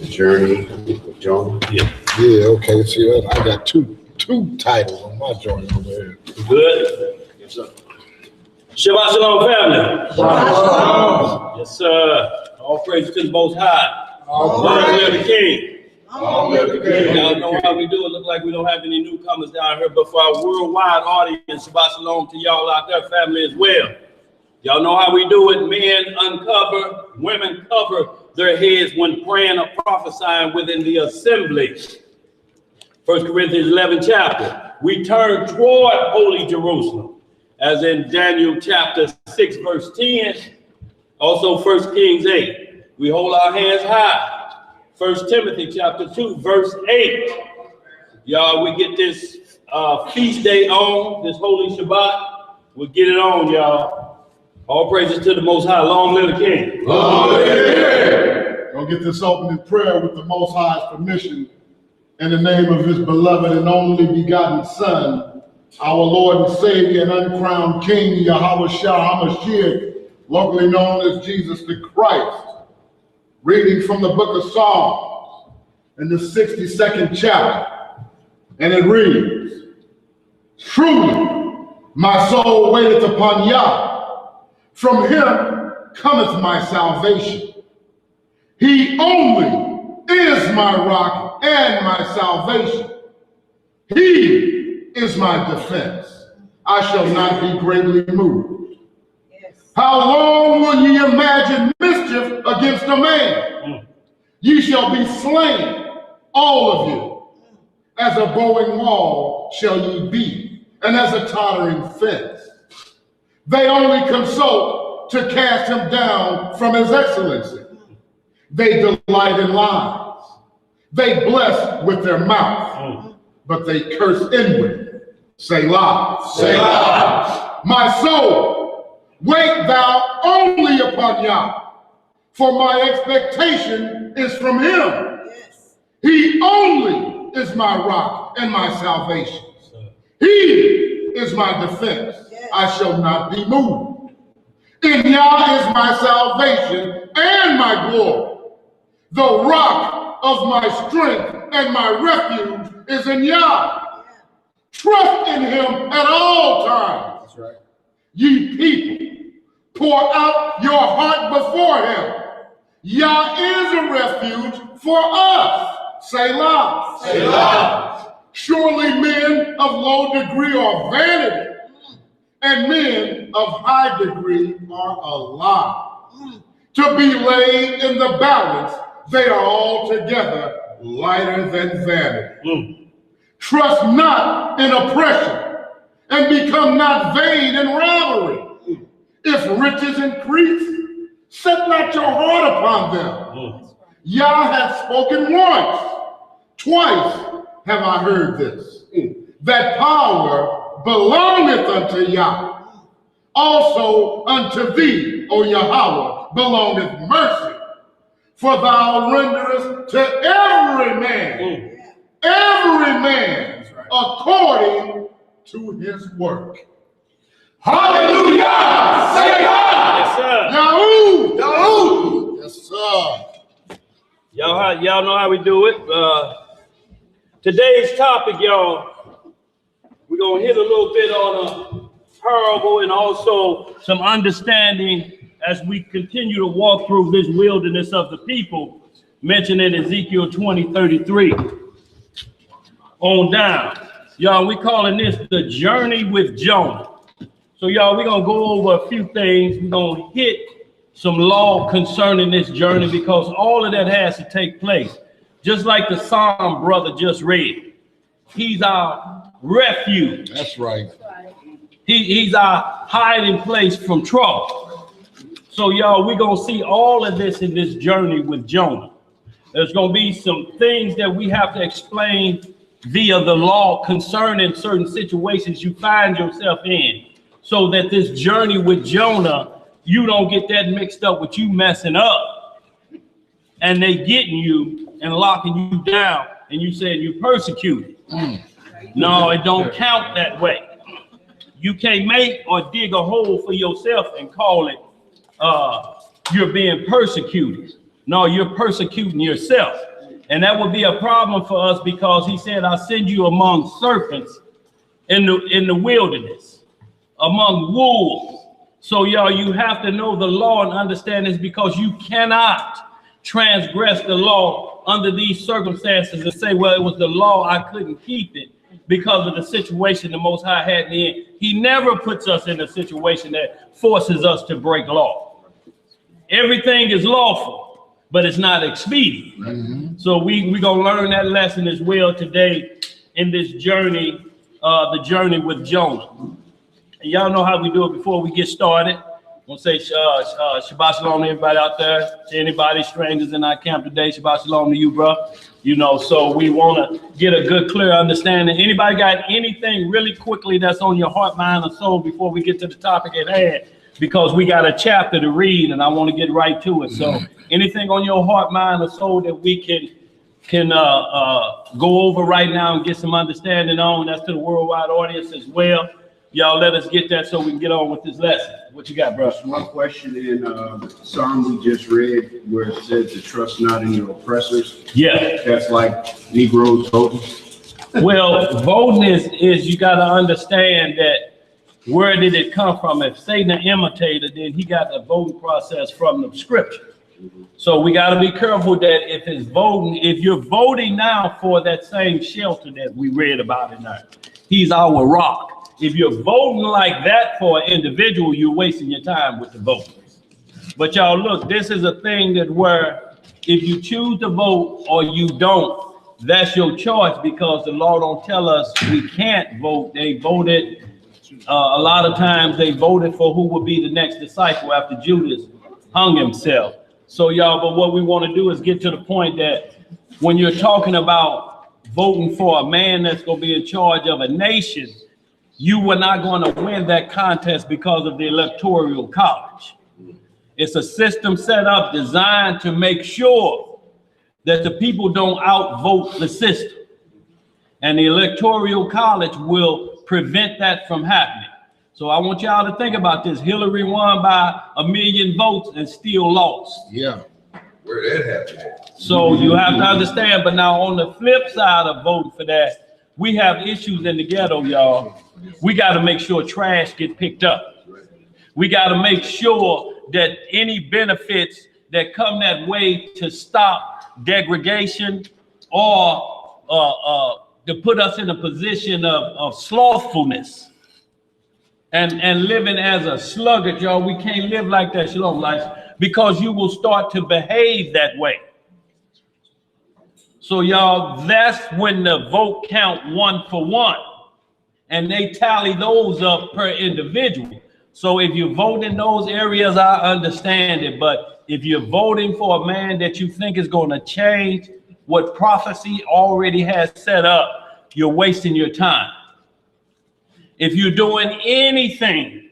Journey with Jonah. Yeah, okay. See, I got two titles on my joint over here. good. Yes, sir. Shabbat Shalom, family. Shabbat Shalom. Yes, sir. All praise to the Most High. Long live the King. Y'all know how we do it. Look like we don't have any newcomers down here, but for our worldwide audience, Shabbat Shalom to y'all out there, family as well. Y'all know how we do it. Men uncover, women cover their heads when praying or prophesying within the assembly. 1 Corinthians 11 chapter. We turn toward Holy Jerusalem, as in Daniel chapter 6, verse 10. Also 1 Kings 8. We hold our hands high. 1 Timothy chapter 2, verse 8. Y'all, we get this feast day on, this holy Shabbat. We'll get it on, y'all. All praises to the Most High. Long live the King. Long live the King. We'll get this opening prayer with the Most High's permission. In the name of his beloved and only begotten Son, our Lord and Savior and uncrowned King, Yahweh Shah HaMashiach, locally known as Jesus the Christ. Reading from the book of Psalms in the 62nd chapter. And it reads, Truly, my soul waiteth upon Yah. From him cometh my salvation. He only is my rock and my salvation. He is my defense. I shall not be greatly moved. Yes. How long will ye imagine mischief against a man? Ye shall be slain, all of you. As a bowing wall shall ye be, and as a tottering fence. They only consult to cast him down from his excellency. They delight in lies. They bless with their mouth, but they curse inward. Selah. Selah. My soul, wait thou only upon Yah, for my expectation is from him. Yes. He only is my rock and my salvation. He is my defense. I shall not be moved. In Yah is my salvation and my glory. The rock of my strength and my refuge is in Yah. Trust in him at all times. That's right. Ye people, pour out your heart before him. Yah is a refuge for us. Selah. Selah. Surely men of low degree are vanity, and men of high degree are a lie. To be laid in the balance, they are altogether lighter than vanity. Trust not in oppression, and become not vain in rivalry. If riches increase, set not your heart upon them. Yah hath spoken once, twice have I heard this, that power belongeth unto Yah. Also unto thee, O Yahweh, belongeth mercy. For thou renderest to every man, according to his work. Hallelujah! Say Yes, sir. Yahoo! Yahoo! Yes, sir. Y'all know how we do it. Today's topic, y'all, we're going to hit a little bit on a parable and also some understanding as we continue to walk through this wilderness of the people mentioned in Ezekiel 20:33 on down. Y'all, we calling this the journey with Jonah. So y'all, we're going to go over a few things. We're going to hit some law concerning this journey because all of that has to take place. Just like the Psalm brother just read. He's our refuge. That's right. He's our hiding place from trouble. So y'all, we're going to see all of this in this journey with Jonah. There's going to be some things that we have to explain via the law concerning certain situations you find yourself in, so that this journey with Jonah, you don't get that mixed up with you messing up and they getting you and locking you down and you saying you're persecuted. No, it don't count that way. You can't make or dig a hole for yourself and call it you're being persecuted. No, you're persecuting yourself. And that would be a problem for us because he said, I'll send you among serpents in the wilderness, among wolves. So y'all, you have to know the law and understand this, because you cannot transgress the law under these circumstances and say, well, it was the law, I couldn't keep it because of the situation the Most High had me in. He never puts us in a situation that forces us to break law. Everything is lawful, but it's not expedient. Mm-hmm. So we're going to learn that lesson as well today in this journey, the journey with Jonah. And y'all know how we do it before we get started. I'm going to say Shabbat Shalom to everybody out there. To anybody, strangers in our camp today, Shabbat Shalom to you, bro. You know, so we want to get a good, clear understanding. Anybody got anything really quickly that's on your heart, mind, or soul before we get to the topic at hand? Because we got a chapter to read, and I want to get right to it. So anything on your heart, mind, or soul that we can go over right now and get some understanding on, that's to the worldwide audience as well. Y'all let us get that so we can get on with this lesson. What you got, bro? There's one question in Psalm we just read where it said to trust not in your oppressors. Yeah. That's like Negroes voting. Well, voting is you got to understand that where did it come from? If Satan imitated, then he got the voting process from the scripture. So we got to be careful that if you're voting now for that same shelter that we read about in there, he's our rock. If you're voting like that for an individual, you're wasting your time with the vote. But y'all, look, this is a thing that where if you choose to vote or you don't, that's your choice, because the law don't tell us we can't vote. They voted, a lot of times they voted for who would be the next disciple after Judas hung himself. So y'all, but what we want to do is get to the point that when you're talking about voting for a man that's going to be in charge of a nation, you were not going to win that contest because of the electoral college. It's a system set up designed to make sure that the people don't outvote the system. And the electoral college will prevent that from happening. So I want y'all to think about this. Hillary won by 1 million votes and still lost. Yeah. Where that happened? So you have to understand. But now on the flip side of voting for that, we have issues in the ghetto, y'all. We got to make sure trash get picked up. We got to make sure that any benefits that come that way to stop degradation or to put us in a position of slothfulness and living as a sluggard, y'all. We can't live like that, Shalom life, because you will start to behave that way. So y'all, that's when the vote count 1 for 1, and they tally those up per individual. So if you vote in those areas, I understand it. But if you're voting for a man that you think is going to change what prophecy already has set up, you're wasting your time. If you're doing anything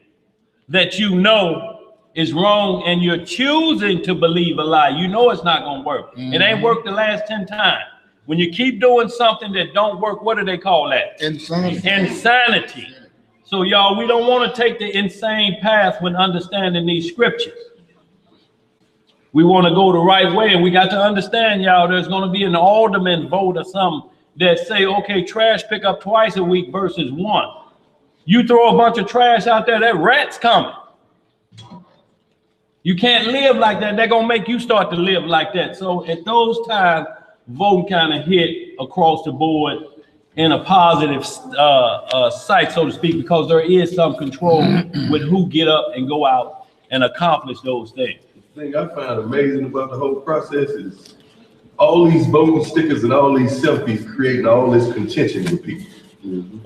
that you know is wrong and you're choosing to believe a lie, you know it's not going to work. Mm-hmm. It ain't worked the last 10 times. When you keep doing something that don't work, what do they call that? Insanity. Insanity. So y'all, we don't want to take the insane path when understanding these scriptures. We want to go the right way, and we got to understand, y'all, there's going to be an alderman vote or something that say, okay, trash pick up twice a week versus 1. You throw a bunch of trash out there, that rat's coming. You can't live like that. They're going to make you start to live like that. So at those times, voting kind of hit across the board in a positive sight, so to speak, because there is some control with who get up and go out and accomplish those things. The thing I find amazing about the whole process is all these voting stickers and all these selfies creating all this contention with people,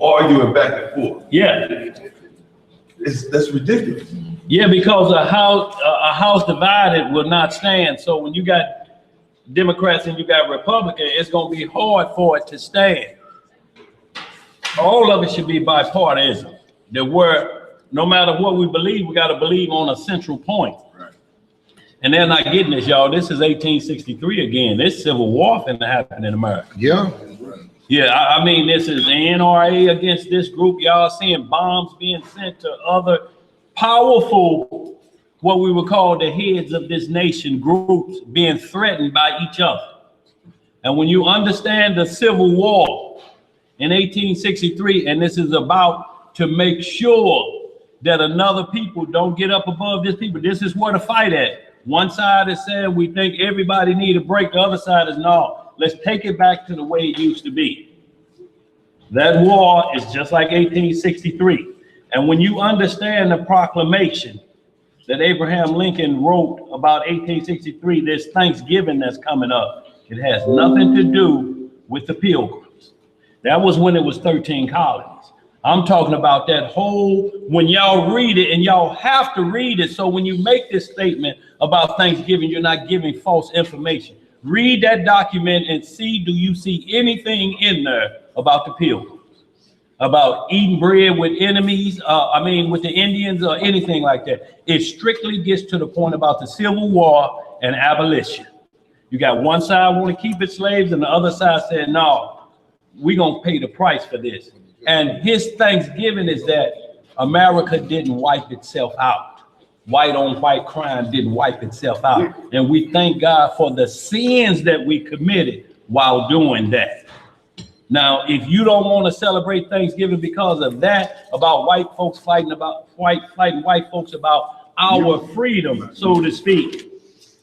arguing back and forth. Yeah. That's ridiculous. Yeah, because a house divided will not stand. So when you got Democrats and you got Republicans, it's going to be hard for it to stand. All of it should be bipartisan. That where no matter what we believe, we got to believe on a central point. Right. And they're not getting this, y'all. This is 1863 again. This Civil War finna happen in America. Yeah. Yeah, I mean, this is the NRA against this group. Y'all seeing bombs being sent to other powerful, what we would call the heads of this nation, groups being threatened by each other. And when you understand the Civil War in 1863, and this is about to make sure that another people don't get up above this people, this is where to fight at. One side is saying we think everybody need a break. The other side is no, let's take it back to the way it used to be. That war is just like 1863. And when you understand the proclamation that Abraham Lincoln wrote about 1863, this Thanksgiving that's coming up, it has nothing to do with the Pilgrims. That was when it was 13 colonies. I'm talking about that whole, when y'all read it, and y'all have to read it, so when you make this statement about Thanksgiving, you're not giving false information. Read that document and see, do you see anything in there about the Pilgrims? About eating bread with enemies, with the Indians or anything like that. It strictly gets to the point about the Civil War and abolition. You got one side want to keep its slaves and the other side said, no, we're going to pay the price for this. And his Thanksgiving is that America didn't wipe itself out. White on white crime didn't wipe itself out. And we thank God for the sins that we committed while doing that. Now, if you don't want to celebrate Thanksgiving because of that, about white folks fighting white folks about our freedom, so to speak,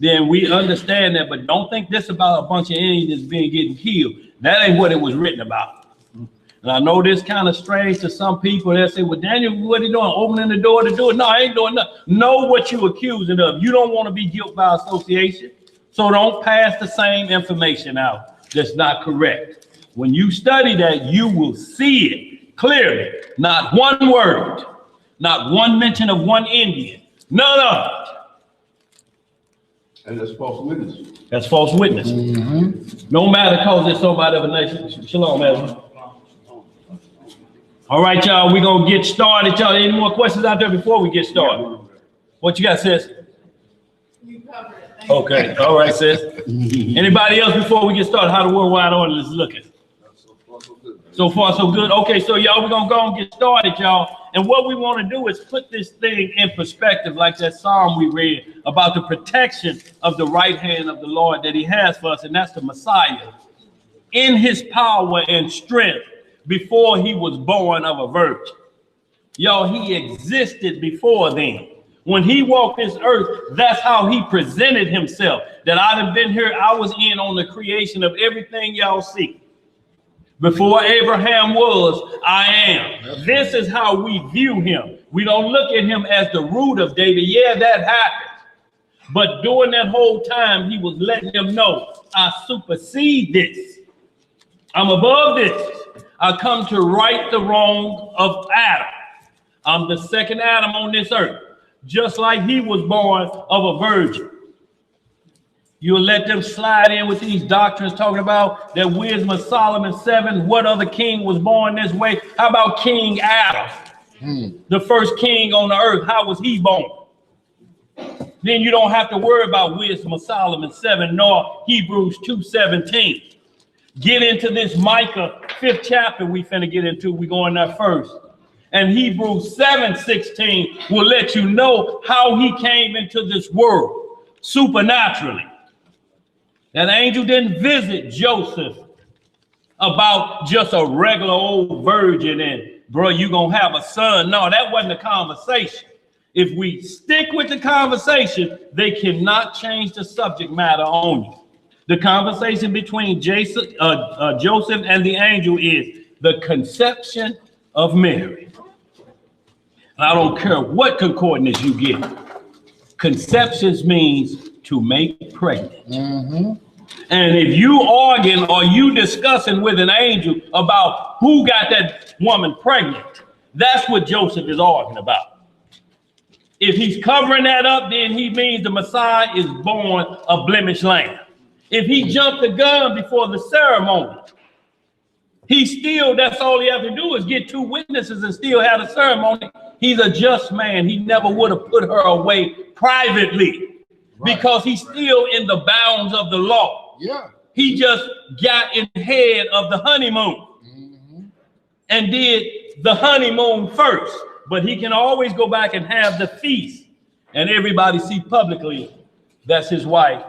then we understand that. But don't think this about a bunch of Indians getting killed. That ain't what it was written about. And I know this kind of strange to some people. They'll say, well, Daniel, what are you doing? Opening the door to do it? No, I ain't doing nothing. Know what you're accusing of. You don't want to be guilt by association. So don't pass the same information out that's not correct. When you study that, you will see it clearly. Not one word, not one mention of one Indian, none of it. And that's false witness. That's false witness. No matter cause it's somebody of a nation. Shalom, Ezra. All right, y'all, we're going to get started. Y'all, any more questions out there before we get started? What you got, sis? You covered it. Okay, all right, sis. Anybody else before we get started? How the worldwide order is looking? So far, so good. Okay, so y'all, we're going to go and get started, y'all. And what we want to do is put this thing in perspective, like that psalm we read about the protection of the right hand of the Lord that he has for us, and that's the Messiah. In his power and strength before he was born of a virgin. Y'all, he existed before then. When he walked this earth, that's how he presented himself. That I'd have been here, I was in on the creation of everything y'all see. Before Abraham was, I am. This is how we view him. We don't look at him as the root of David. Yeah, that happened. But during that whole time, he was letting them know, I supersede this. I'm above this. I come to right the wrong of Adam. I'm the second Adam on this earth. Just like he was born of a virgin. You'll let them slide in with these doctrines talking about that wisdom of Solomon 7. What other king was born this way? How about King Adam? The first king on the earth. How was he born? Then you don't have to worry about wisdom of Solomon 7 nor Hebrews 2:17. Get into this Micah 5th chapter we finna get into. We going there first. And Hebrews 7:16 will let you know how he came into this world supernaturally. That angel didn't visit Joseph about just a regular old virgin and, bro, you gonna have a son. No, that wasn't a conversation. If we stick with the conversation, they cannot change the subject matter on you. The conversation between Joseph and the angel is the conception of Mary. And I don't care what concordance you get. Conceptions means to make pregnant. And if you arguing or you discussing with an angel about who got that woman pregnant, that's what Joseph is arguing about. If he's covering that up, then he means the Messiah is born a blemished lamb. If he jumped the gun before the ceremony, that's all he has to do is get 2 witnesses and still have a ceremony. He's a just man. He never would have put her away privately because he's still in the bounds of the law. Yeah. He just got in head of the honeymoon and did the honeymoon first. But he can always go back and have the feast and everybody see publicly that's his wife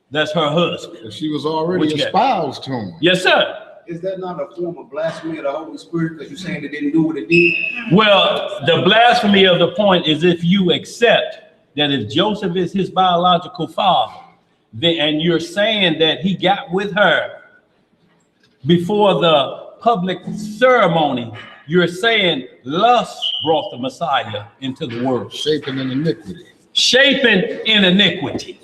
That's her husband. And she was What already you got? espoused to him. Yes, sir. Is that not a form of blasphemy of the Holy Spirit because you're saying they didn't do what it did? Well, the blasphemy of the point is if you accept that if Joseph is his biological father, then, and you're saying that he got with her before the public ceremony, you're saying lust brought the Messiah into the world. Shaping in iniquity. Shaping in iniquity.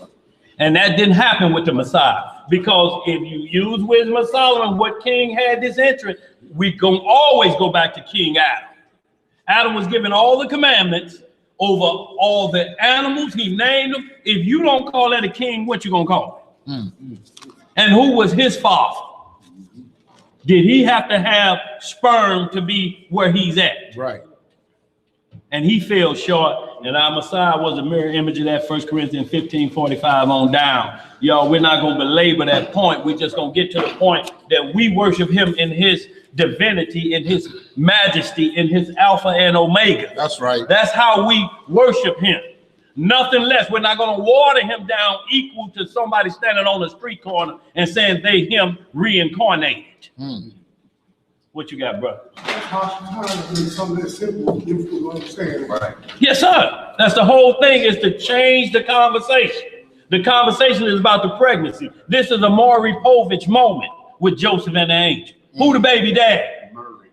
And that didn't happen with the Messiah. Because if you use wisdom of Solomon, what king had this interest, we gonna always go back to King Adam. Adam was given all the commandments over all the animals. He named them. If you don't call that a king, what you gonna call him? And who was his father? Did he have to have sperm to be where he's at? Right. And he fell short. And our Messiah was a mirror image of that. 1 Corinthians 15:45 on down. Y'all, we're not going to belabor that point. We're just going to get to the point that we worship him in his divinity, in his majesty, in his Alpha and Omega. That's right. That's how we worship him. Nothing less. We're not going to water him down equal to somebody standing on the street corner and saying they him reincarnated. What you got, brother? Something that simple, you understand. Right. Yes, sir. That's the whole thing, is to change the conversation. The conversation is about the pregnancy. This is a Maury Povich moment with Joseph and the angel. Who the baby dad? Murray.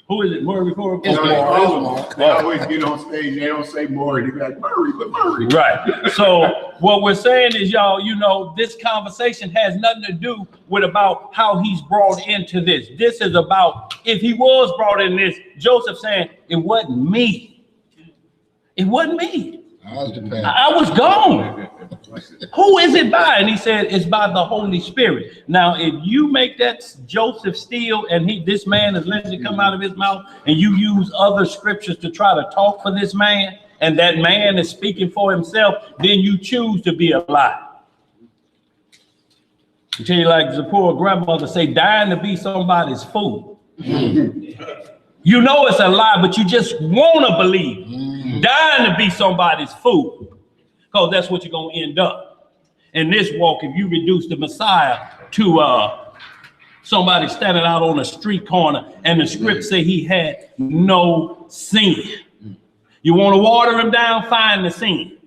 Who is it? Maury Povich? They always get on stage, they don't say Maury, they be like Murray, but Murray. Right. So what we're saying is, y'all, you know, this conversation has nothing to do with about how he's brought into this. This is about, if he was brought in this, Joseph saying, it wasn't me. It wasn't me. I was gone. Who is it by? And he said, it's by the Holy Spirit. Now, if you make that Joseph steal and this man is letting it come out of his mouth, and you use other scriptures to try to talk for this man, and that man is speaking for himself, then you choose to be a lie. I tell you, like the poor grandmother say, dying to be somebody's fool. You know it's a lie, but you just want to believe. Dying to be somebody's fool. Because that's what you're going to end up. In this walk, if you reduce the Messiah to somebody standing out on a street corner and the script say he had no sin. You want to water him down, find the sin.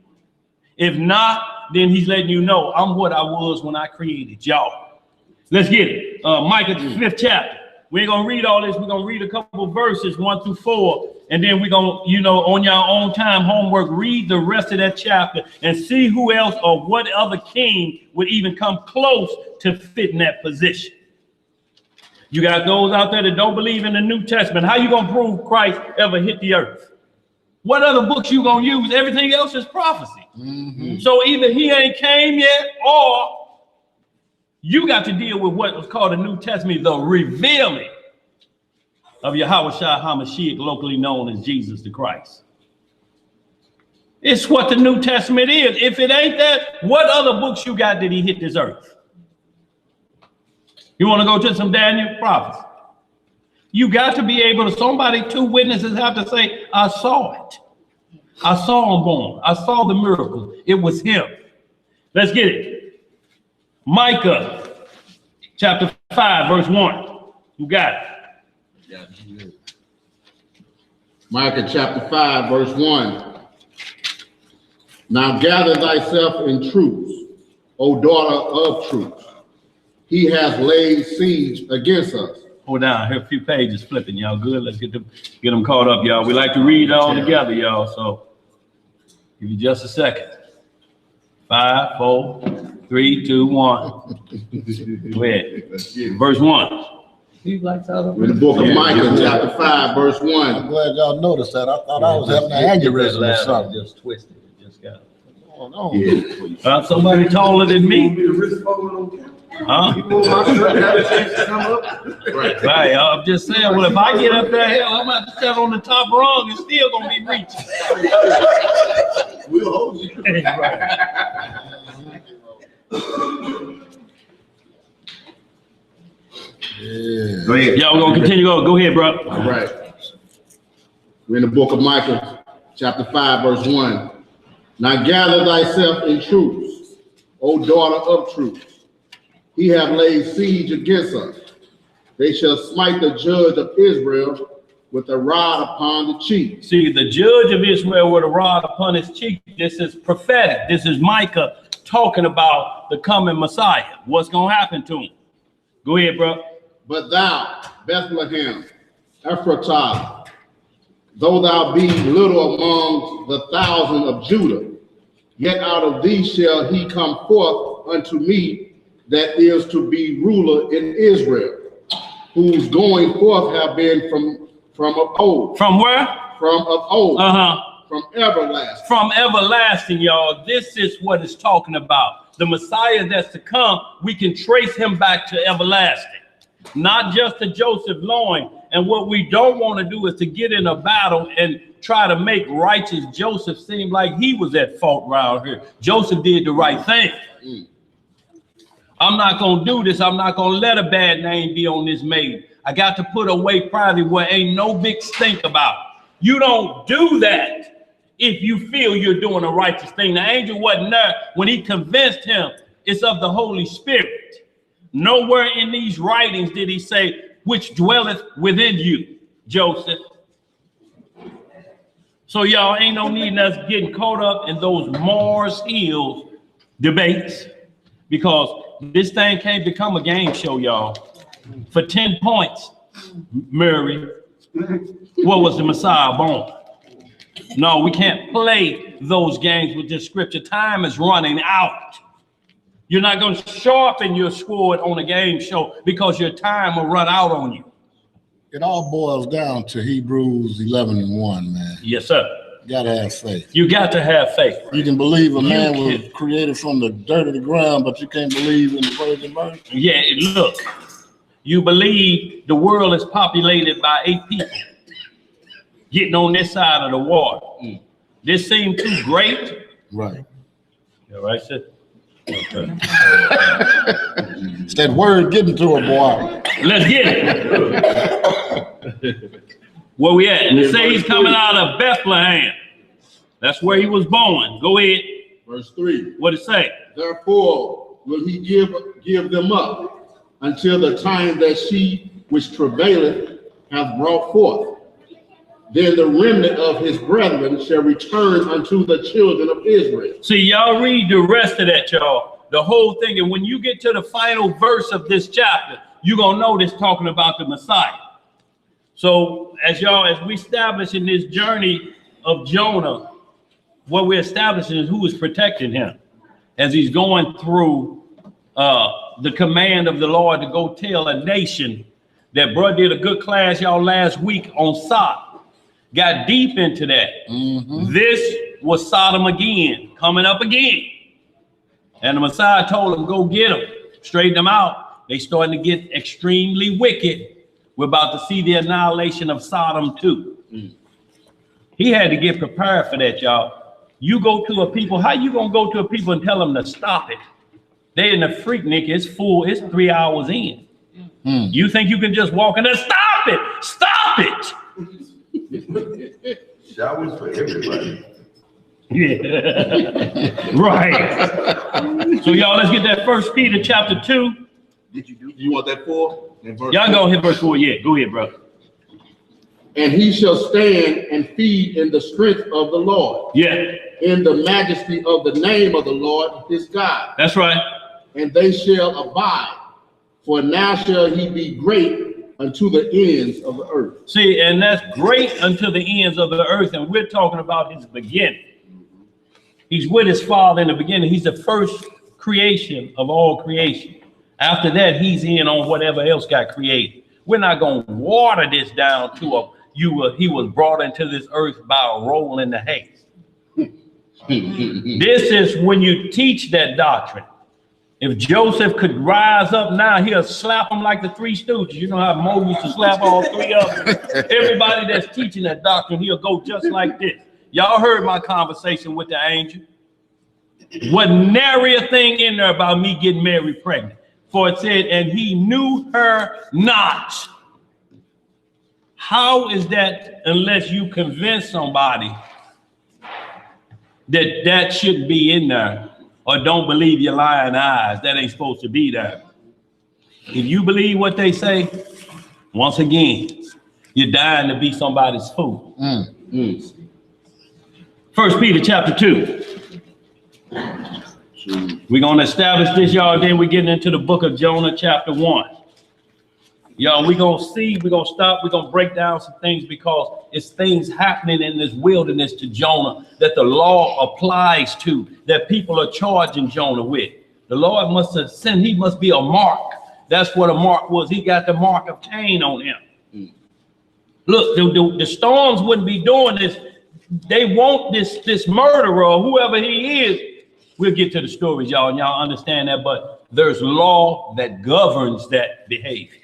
If not, then he's letting you know, I'm what I was when I created y'all. Let's get it. Micah, the 5th chapter. We ain't going to read all this. We're going to read a couple of verses, 1 through 4. And then we're going to, you know, on your own time, homework, read the rest of that chapter and see who else or what other king would even come close to fitting that position. You got those out there that don't believe in the New Testament. How you going to prove Christ ever hit the earth? What other books you going to use? Everything else is prophecy. So either he ain't came yet, or you got to deal with what was called the New Testament, the revealing of Yahweh Shai HaMashiach, locally known as Jesus the Christ. It's what the New Testament is. If it ain't that, what other books you got that he hit this earth? You want to go to some Daniel prophecy? You got to be able to, somebody, 2 witnesses have to say, I saw it. I saw him born. I saw the miracle. It was him. Let's get it. Micah chapter 5, verse 1. You got it. Micah chapter 5, verse 1. Now gather thyself in troops, O daughter of troops. He has laid siege against us. Hold down. Here a few pages flipping, y'all. Good. Let's get them caught up, y'all. We like to read all together, y'all. So give you just a second. 5, 4, 3, 2, 1. Go ahead. Verse 1. In the book of Micah, chapter 5, verse 1. I'm glad y'all noticed that. I thought I was having an aneurysm or something. Just twisted it. Just got it. Oh, no. Somebody taller than me. Huh? Right. I'm just saying, well, if I get up there, hell, I'm about to step on the top rung and still gonna be reaching. We'll hold you. Yeah. Go ahead. Y'all gonna continue going. Go ahead, bro. All right. We're in the book of Micah, chapter 5, verse 1. Now gather thyself in troops, O daughter of truth. He hath laid siege against us. They shall smite the judge of Israel with a rod upon the cheek. See, the judge of Israel with a rod upon his cheek. This is prophetic. This is Micah talking about the coming Messiah. What's going to happen to him? Go ahead, bro. But thou, Bethlehem, Ephratah, though thou be little among the 1,000 of Judah, yet out of thee shall he come forth unto me that is to be ruler in Israel, whose going forth have been from of old. From where? From of old. From everlasting. From everlasting, y'all. This is what it's talking about. The Messiah that's to come, we can trace him back to everlasting, not just to Joseph loin. And what we don't want to do is to get in a battle and try to make righteous Joseph seem like he was at fault around here. Joseph did the right thing. I'm not going to do this. I'm not going to let a bad name be on this maiden. I got to put away private where ain't no big stink about. You don't do that if you feel you're doing a righteous thing. The angel wasn't there when he convinced him it's of the Holy Spirit. Nowhere in these writings did he say, which dwelleth within you, Joseph. So y'all ain't no need in us getting caught up in those Mars Hills debates, because this thing can't become a game show, y'all. For 10 points, Mary, what was the Messiah born? No, we can't play those games with this scripture. Time is running out. You're not going to sharpen your sword on a game show because your time will run out on you. It all boils down to Hebrews 11:1, man. Yes, sir. You gotta have faith. You got to have faith. You can believe a man was created from the dirt of the ground, but you can't believe in the virgin birth. Yeah, look, you believe the world is populated by 8 people getting on this side of the water. This seemed too great. Right. All right, sir. Okay. It's that word getting to a boy. Let's get it. Where we at? And it says he's coming out of Bethlehem. That's where he was born. Go ahead. Verse 3. What it say? Therefore will he give them up until the time that she which travaileth hath brought forth. Then the remnant of his brethren shall return unto the children of Israel. See, y'all read the rest of that, y'all. The whole thing. And when you get to the final verse of this chapter, you're going to know this talking about the Messiah. So as we establish in this journey of Jonah, what we're establishing is who is protecting him as he's going through the command of the Lord to go tell a nation. That bro did a good class, y'all, last week on Sodom. Got deep into that. This was Sodom again, coming up again. And the Messiah told them, go get them, straighten them out. They starting to get extremely wicked. We're about to see the annihilation of Sodom too. He had to get prepared for that, y'all. You go to a people, how you gonna go to a people and tell them to stop it? They in the Freaknik, it's full, it's 3 hours in. You think you can just walk in there, stop it, stop it. Showers for everybody. Yeah. Right. So y'all, let's get that 1 Peter chapter 2. You want that 4? Y'all go hit verse 4. Yeah, go ahead, bro. And he shall stand and feed in the strength of the Lord. Yeah. In the majesty of the name of the Lord his God. That's right. And they shall abide, for now shall he be great unto the ends of the earth. See, and that's great unto the ends of the earth. And we're talking about his beginning. He's with his Father in the beginning. He's the first creation of all creation. After that, he's in on whatever else got created. We're not going to water this down to he was brought into this earth by a roll in the hay. This is when you teach that doctrine. If Joseph could rise up now, he'll slap him like the Three Stooges. You know how Mo used to slap all 3 of them? Everybody that's teaching that doctrine, he'll go just like this. Y'all heard my conversation with the angel. Wasn't nary a thing in there about me getting Mary pregnant. For it said, and he knew her not. How is that unless you convince somebody that shouldn't be in there? or don't believe your lying eyes. That ain't supposed to be there. If you believe what they say, once again, you're dying to be somebody's fool. 1 Peter chapter 2. We're going to establish this, y'all. Then we're getting into the book of Jonah chapter 1. Y'all, we're going to see, we're going to stop, we're going to break down some things because it's things happening in this wilderness to Jonah that the law applies to, that people are charging Jonah with. The Lord must have sent, he must be a mark. That's what a mark was. He got the mark of Cain on him. Look, the storms wouldn't be doing this. They want this murderer or whoever he is. We'll get to the stories, y'all, and y'all understand that, but there's law that governs that behavior.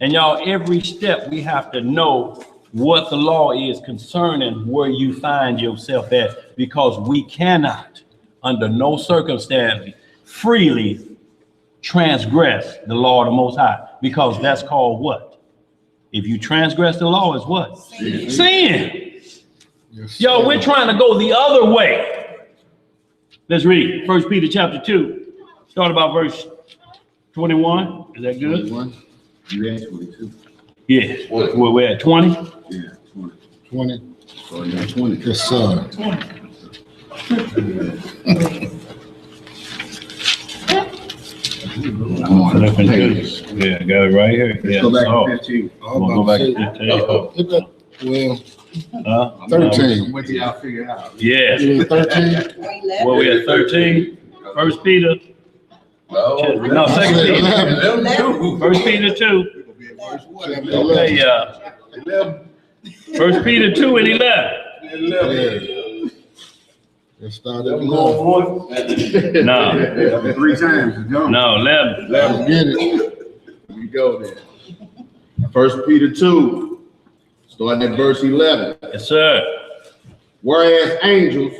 And y'all, every step we have to know what the law is concerning where you find yourself at, because we cannot, under no circumstance, freely transgress the law of the Most High, because that's called what? If you transgress the law, is what? Sin. Yo, we're trying to go the other way. Let's read 1 Peter chapter 2. Start about verse 21. Is that good? 21. You at 22. Yeah. We're at 20? Yeah, 20. 20. So you're 20. Yes, sir. I'm on the pages. Yeah, I got it right here. Let's go back to 15. We'll go back to 15. Well, Huh? 13. What did y'all figure out? Yeah. You 13? Well, we're at 13. 1 Peter. No, 2 Peter. 1 Peter 2. Okay, 1 Peter 2 and 11. Let's start at 11. No, 3 times. Go. no, 11. Let's get it. Here we go then. 1 Peter 2, starting at verse 11. Yes, sir. Whereas angels,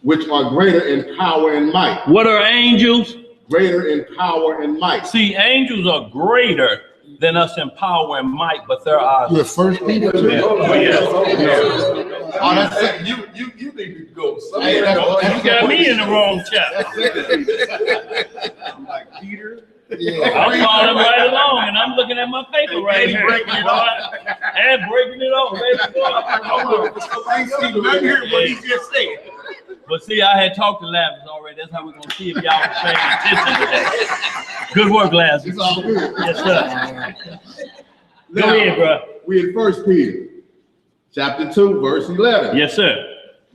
which are greater in power and might, What are angels? greater in power and might. See, angels are greater than us in power and might, but there are. You're first Peter too? Oh, that's it. You need to go somewhere. You got me in the wrong chapter. I'm like Peter. Yeah. I'm following right along, and I'm looking at my paper right here. breaking it off. And breaking it off, baby. I'm hearing what he just said. But see, I had talked to Lazarus already. That's how we're gonna see if y'all are paying attention today. Good work, Lazarus. It's all good. Yes, sir. Go ahead, bro. We in 1 Peter, chapter 2, verse 11. Yes, sir.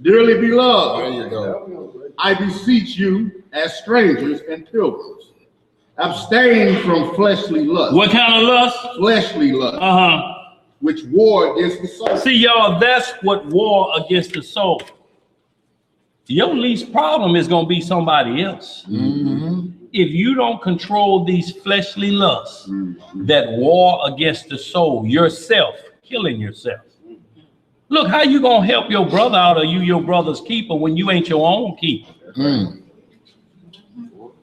Dearly There beloved, you go. I beseech you as strangers and pilgrims, abstain from fleshly lust. What kind of lust? Fleshly lust, which war against the soul. See, y'all, that's what war against the soul. Your least problem is gonna be somebody else. If you don't control these fleshly lusts that war against the soul, yourself, killing yourself. Look, how you gonna help your brother out, or you your brother's keeper, when you ain't your own keeper?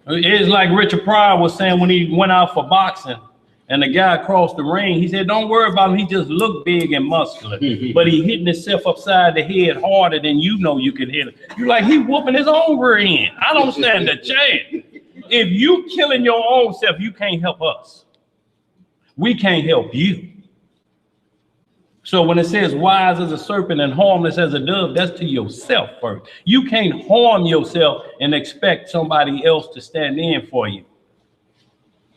It's like Richard Pryor was saying when he went out for boxing and the guy crossed the ring, he said, don't worry about him, he just looked big and muscular, but he hitting himself upside the head harder than you know you can hit him. You're like, he whooping his own rear end. I don't stand a chance. If you killing your own self, you can't help us. We can't help you. So when it says wise as a serpent and harmless as a dove, that's to yourself first. You can't harm yourself and expect somebody else to stand in for you.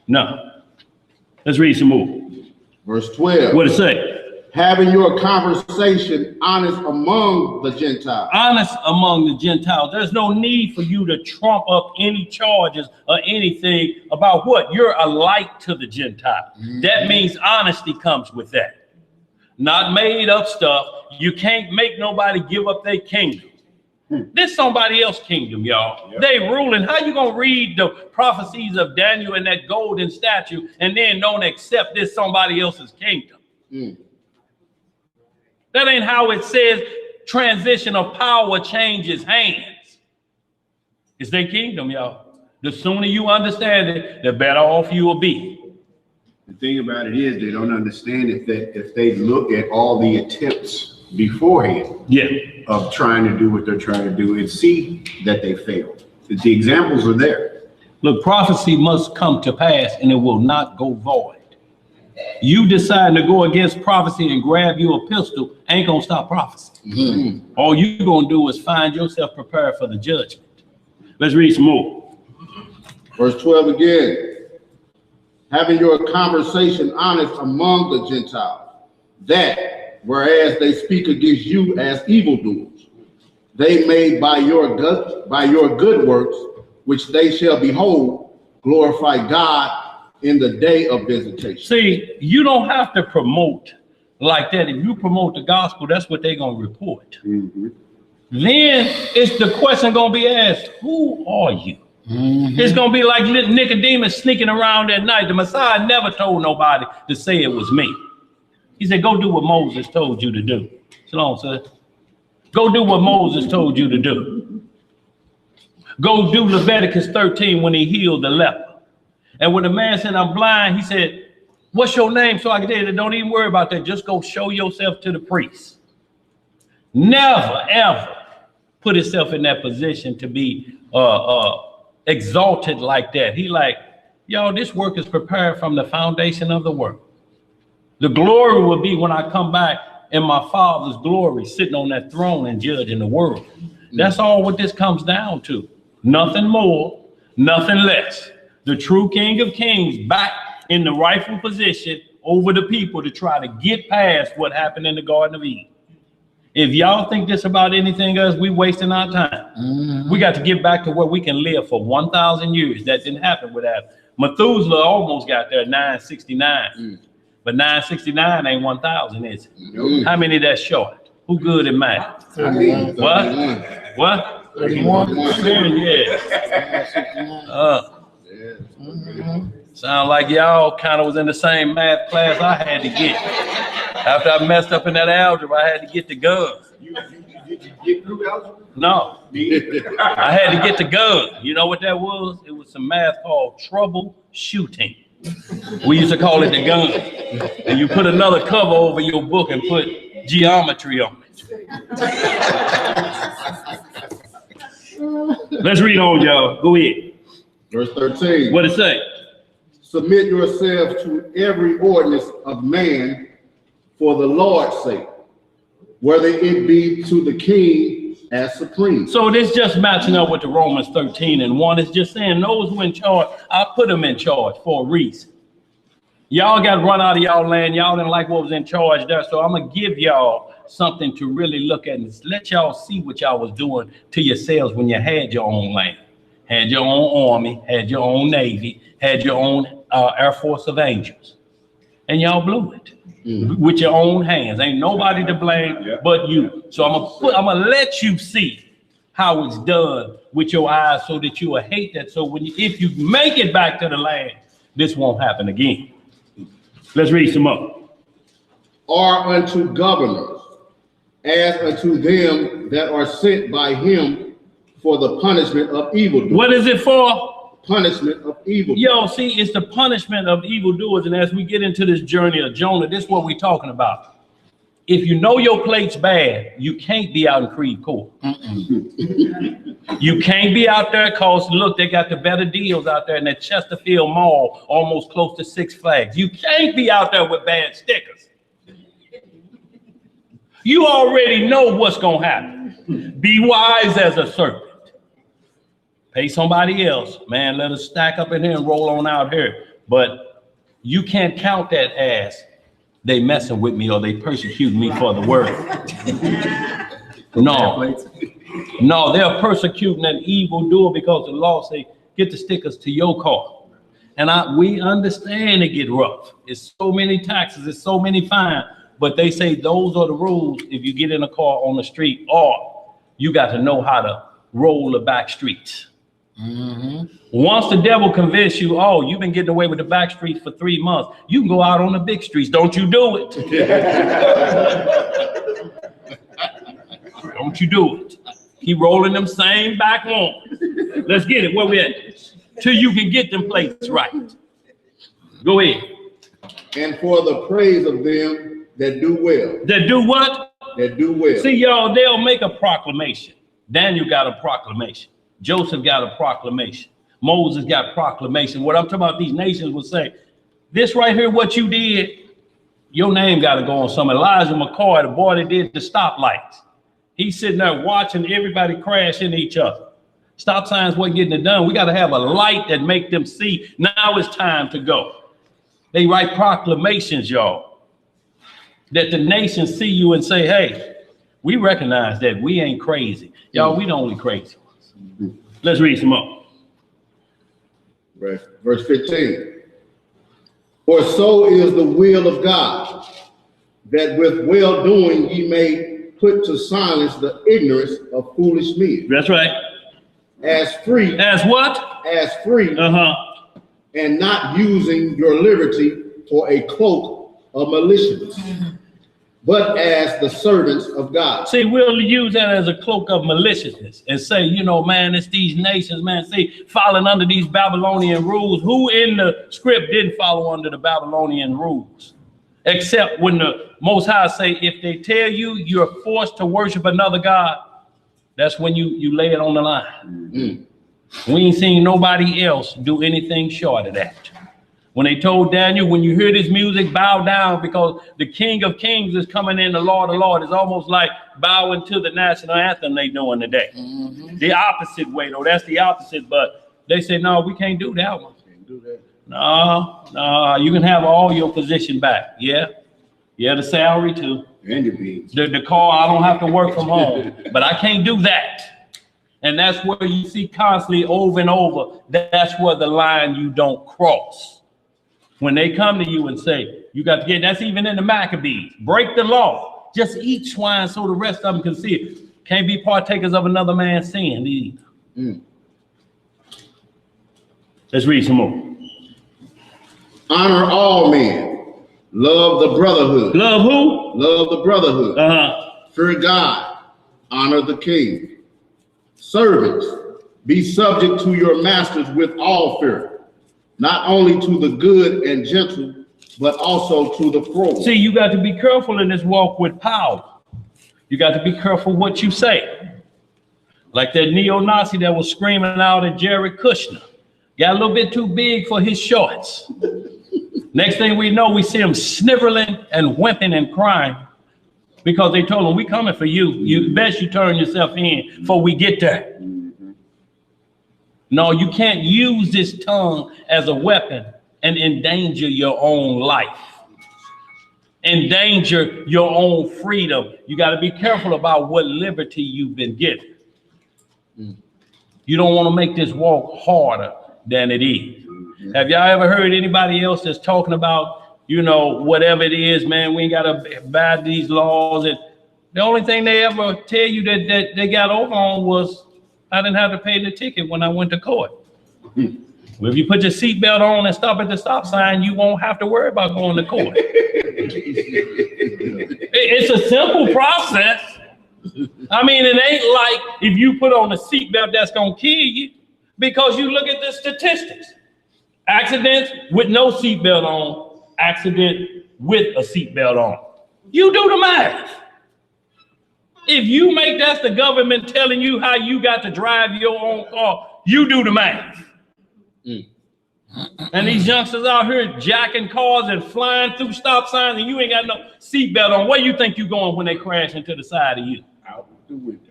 No. Let's read some more. Verse 12. What it say? Having your conversation honest among the Gentiles. Honest among the Gentiles. There's no need for you to trump up any charges or anything about what? You're a light to the Gentiles. That means honesty comes with that. Not made up stuff. You can't make nobody give up their kingdom. This somebody else's kingdom, y'all. They ruling. How you gonna read the prophecies of Daniel and that golden statue and then don't accept this somebody else's kingdom? That ain't how it says transition of power changes hands. It's their kingdom, y'all. The sooner you understand it, the better off you will be. The thing about it is they don't understand if they look at all the attempts beforehand of trying to do what they're trying to do and see that they failed. The examples are there. Look, prophecy must come to pass and it will not go void. You decide to go against prophecy and grab you a pistol, ain't gonna stop prophecy. Mm-hmm. All you gonna do is find yourself prepared for the judgment. Let's read some more. Verse 12 again. Having your conversation honest among the Gentiles, that whereas they speak against you as evildoers, they may by your good works, which they shall behold, glorify God in the day of visitation. See, you don't have to promote like that. If you promote the gospel, that's what they're gonna report. Mm-hmm. Then it's the question gonna be asked, who are you? Mm-hmm. It's gonna be like Nicodemus sneaking around at night. The Messiah never told nobody to say it was me. He said, go do what Moses told you to do. Shalom, sir. Go do what Moses told you to do. Go do Leviticus 13 when he healed the leper. And when the man said, I'm blind, he said, what's your name so I can tell you? Don't even worry about that. Just go show yourself to the priest. Never, ever put himself in that position to be exalted like that. He like, y'all, this work is prepared from the foundation of the world. The glory will be when I come back in my Father's glory, sitting on that throne and judging the world. That's all what this comes down to. Nothing more, nothing less. The true King of Kings back in the rightful position over the people to try to get past what happened in the Garden of Eden. If y'all think this about anything else, we wasting our time. Mm-hmm. We got to get back to where we can live for 1,000 years. That didn't happen with that. Methuselah almost got there at 969. But 969 ain't 1,000, is it? Nope. How many that's short? Who good at math? 31. What? What? 31. Yeah. Mm-hmm. Sound like y'all kind of was in the same math class I had to get. After I messed up in that algebra, I had to get the gun. Did you get through algebra? No, I had to get the gun. You know what that was? It was some math called troubleshooting. We used to call it the gun. And you put another cover over your book and put geometry on it. Let's read on, y'all. Go ahead. Verse 13. What it say? Submit yourselves to every ordinance of man for the Lord's sake, whether it be to the king as supreme. So this just matching up with the Romans 13:1. It's just saying those who in charge, I put them in charge for a reason. Y'all got run out of y'all land. Y'all didn't like what was in charge there. So I'm going to give y'all something to really look at and let y'all see what y'all was doing to yourselves when you had your own land, had your own army, had your own navy, had your own Air Force of Angels. And y'all blew it with your own hands. Ain't nobody to blame but you. So I'm gonna let you see how it's done with your eyes so that you will hate that. So if you make it back to the land, this won't happen again. Let's read some more. Are unto governors, as unto them that are sent by him for the punishment of evildoers. What is it for? Punishment of evildoers. Yo, see, it's the punishment of evildoers. And as we get into this journey of Jonah, this is what we're talking about. If you know your plate's bad, you can't be out in Creve Court. You can't be out there because, look, they got the better deals out there in that Chesterfield Mall, almost close to Six Flags. You can't be out there with bad stickers. You already know what's going to happen. Be wise as a serpent. Pay somebody else. Man, let us stack up in here and roll on out here. But you can't count that as they messing with me or they persecute me for the word. No, they're persecuting an evildoer because the law say, get the stickers to your car. And we understand it get rough. It's so many taxes, it's so many fines, but they say those are the rules if you get in a car on the street, or you got to know how to roll the back streets. Once the devil convinces you, oh, you've been getting away with the back streets for 3 months, you can go out on the big streets. Don't you do it. Don't you do it. Keep rolling them same back ones. Let's get it. Where we at? Till you can get them plates right. Go ahead. And for the praise of them that do well. That do what? That do well. See, y'all, they'll make a proclamation. Daniel got a proclamation. Joseph got a proclamation. Moses got proclamation. What I'm talking about, these nations will say, this right here, what you did, your name got to go on some. Elijah McCoy, the boy that did the stoplights, he's sitting there watching everybody crash into each other. Stop signs wasn't getting it done. We got to have a light that make them see now it's time to go. They write proclamations, y'all, that the nations see you and say, hey, we recognize that we ain't crazy. Y'all, we the only crazy ones. Let's read some more. Right. Verse 15. For so is the will of God, that with well-doing ye may put to silence the ignorance of foolish men. That's right. As free. As what? As free. And not using your liberty for a cloak of maliciousness, but as the servants of God. See, we'll use that as a cloak of maliciousness and say, you know, man, it's these nations, man, see, falling under these Babylonian rules. Who in the script didn't follow under the Babylonian rules? Except when the Most High say, if they tell you you're forced to worship another God, that's when you lay it on the line. We ain't seen nobody else do anything short of that. When they told Daniel, when you hear this music, bow down because the King of Kings is coming in, the Lord of Lords. It's almost like bowing to the national anthem they doing today. The opposite way, though. That's the opposite. But they say, no, we can't do that one. Can't do that. No, you can have all your position back. Yeah, the salary too. And your beans. The car, I don't have to work from home. But I can't do that. And that's where you see constantly over and over. That's where the line you don't cross. When they come to you and say, you got to get, that's even in the Maccabees, break the law. Just eat swine so the rest of them can see it. Can't be partakers of another man's sin either. Let's read some more. Honor all men. Love the brotherhood. Love who? Love the brotherhood. Fear God. Honor the king. Servants, be subject to your masters with all fear, not only to the good and gentle, but also to the cruel. See, you got to be careful in this walk with power. You got to be careful what you say. Like that neo-Nazi that was screaming out at Jared Kushner. Got a little bit too big for his shorts. Next thing we know, we see him sniveling and whimpering and crying because they told him, we coming for you. You best you turn yourself in before we get there. No, you can't use this tongue as a weapon and endanger your own life. Endanger your own freedom. You got to be careful about what liberty you've been given. You don't want to make this walk harder than it is. Have y'all ever heard anybody else that's talking about, you know, whatever it is, man, we ain't got to abide these laws. And the only thing they ever tell you that they got over on was, I didn't have to pay the ticket when I went to court. Well, if you put your seatbelt on and stop at the stop sign, you won't have to worry about going to court. It's a simple process. I mean, it ain't like if you put on a seatbelt that's going to kill you, because you look at the statistics. Accidents with no seatbelt on, accident with a seatbelt on. You do the math. If you make that's the government telling you how you got to drive your own car, you do the math. And these youngsters out here jacking cars and flying through stop signs and you ain't got no seatbelt on. Where you think you going when they crash into the side of you? Out the window.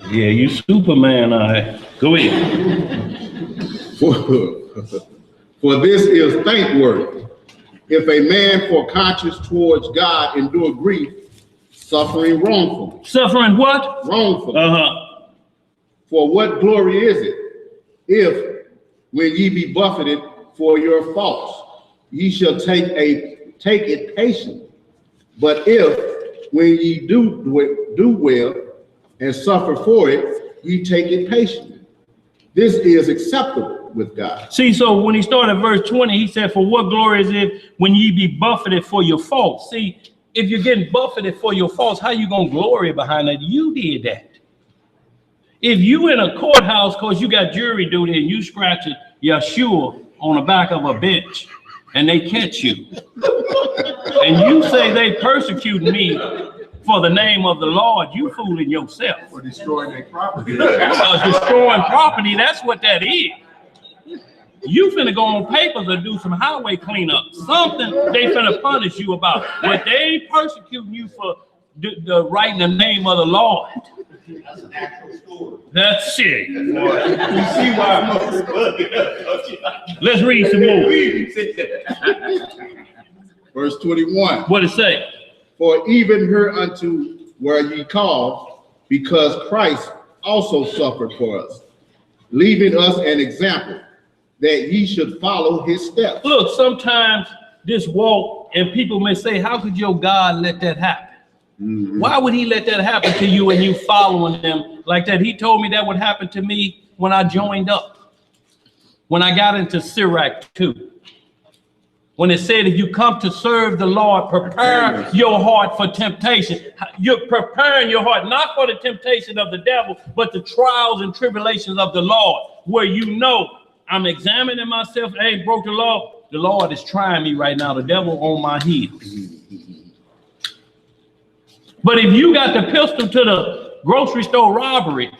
Yeah, you Superman, all right. Go ahead. For this is thankworthy. If a man for conscience towards God endure grief, suffering wrongfully. Suffering what? Wrongfully. For what glory is it, if when ye be buffeted for your faults, ye shall take it patiently. But if when ye do well and suffer for it, ye take it patiently. This is acceptable with God. See, so when he started verse 20, he said, for what glory is it when ye be buffeted for your faults? See, if you're getting buffeted for your faults, how you gonna glory behind that? You did that. If you in a courthouse because you got jury duty and you scratch Yeshua on the back of a bench and they catch you and you say they persecuted me for the name of the Lord, you fooling yourself. For destroying their property. Destroying property, that's what that is. You finna go on papers or do some highway cleanup. Something they finna punish you about. But they ain't persecuting you for the right in the name of the Lord. That's an actual story. That's it. You see why most. Let's read some more. Verse 21. What it say? For even hereunto were ye called, because Christ also suffered for us, leaving us an example, that ye should follow his steps. Look, sometimes this walk, and people may say, how could your God let that happen? Why would he let that happen to you and you following him like that? He told me that would happen to me when I joined up, when I got into Sirach 2. When it said, if you come to serve the Lord, prepare your heart for temptation. You're preparing your heart, not for the temptation of the devil, but the trials and tribulations of the Lord, where you know, I'm examining myself. Hey, broke the law. The Lord is trying me right now. The devil on my heels. But if you got the pistol to the grocery store robbery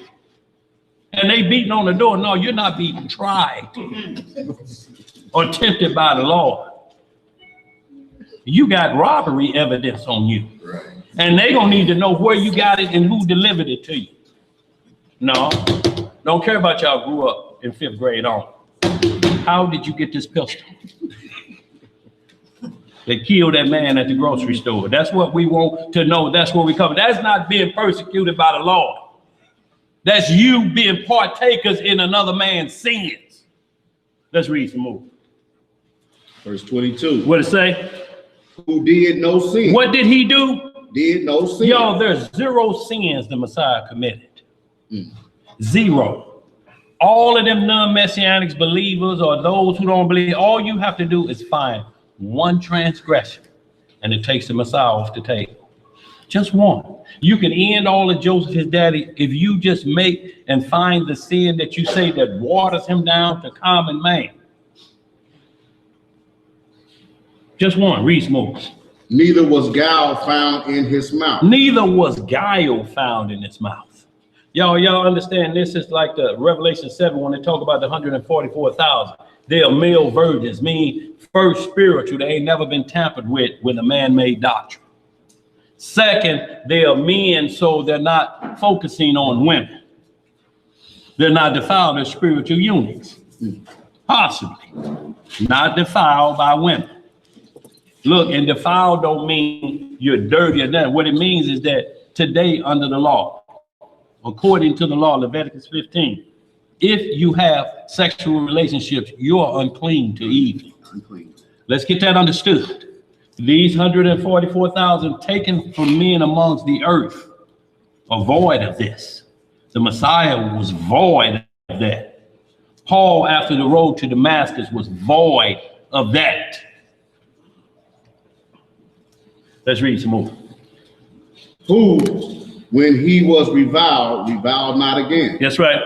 and they beating on the door, no, you're not beaten, tried or tempted by the Lord. You got robbery evidence on you. Right. And they gonna need to know where you got it and who delivered it to you. No, don't care about y'all grew up in 5th grade on. How did you get this pistol? They killed that man at the grocery store. That's what we want to know. That's where we come. That's not being persecuted by the Lord. That's you being partakers in another man's sins. Let's read some more. Verse 22. What it say? Who did no sin. What did he do? Did no sin. Yo, there's 0 sins the Messiah committed. 0. All of them non-messianics believers or those who don't believe, all you have to do is find one transgression, and it takes the Messiah off the table. Just one. You can end all of Joseph, his daddy, if you just make and find the sin that you say that waters him down to common man. Just one. Read some more. Neither was guile found in his mouth. Neither was guile found in his mouth. Y'all understand this is like the Revelation 7 when they talk about the 144,000. They are male virgins, meaning first spiritual. They ain't never been tampered with a man-made doctrine. Second, they are men, so they're not focusing on women. They're not defiled as spiritual eunuchs. Possibly. Not defiled by women. Look, and defiled don't mean you're dirty or nothing. What it means is that today under the law, according to the law, Leviticus 15, if you have sexual relationships, you're unclean to eat. Unclean. Let's get that understood. These 144,000 taken from men amongst the earth are void of this. The Messiah was void of that. Paul, after the road to Damascus, was void of that. Let's read some more. Who, when he was reviled not again. That's right.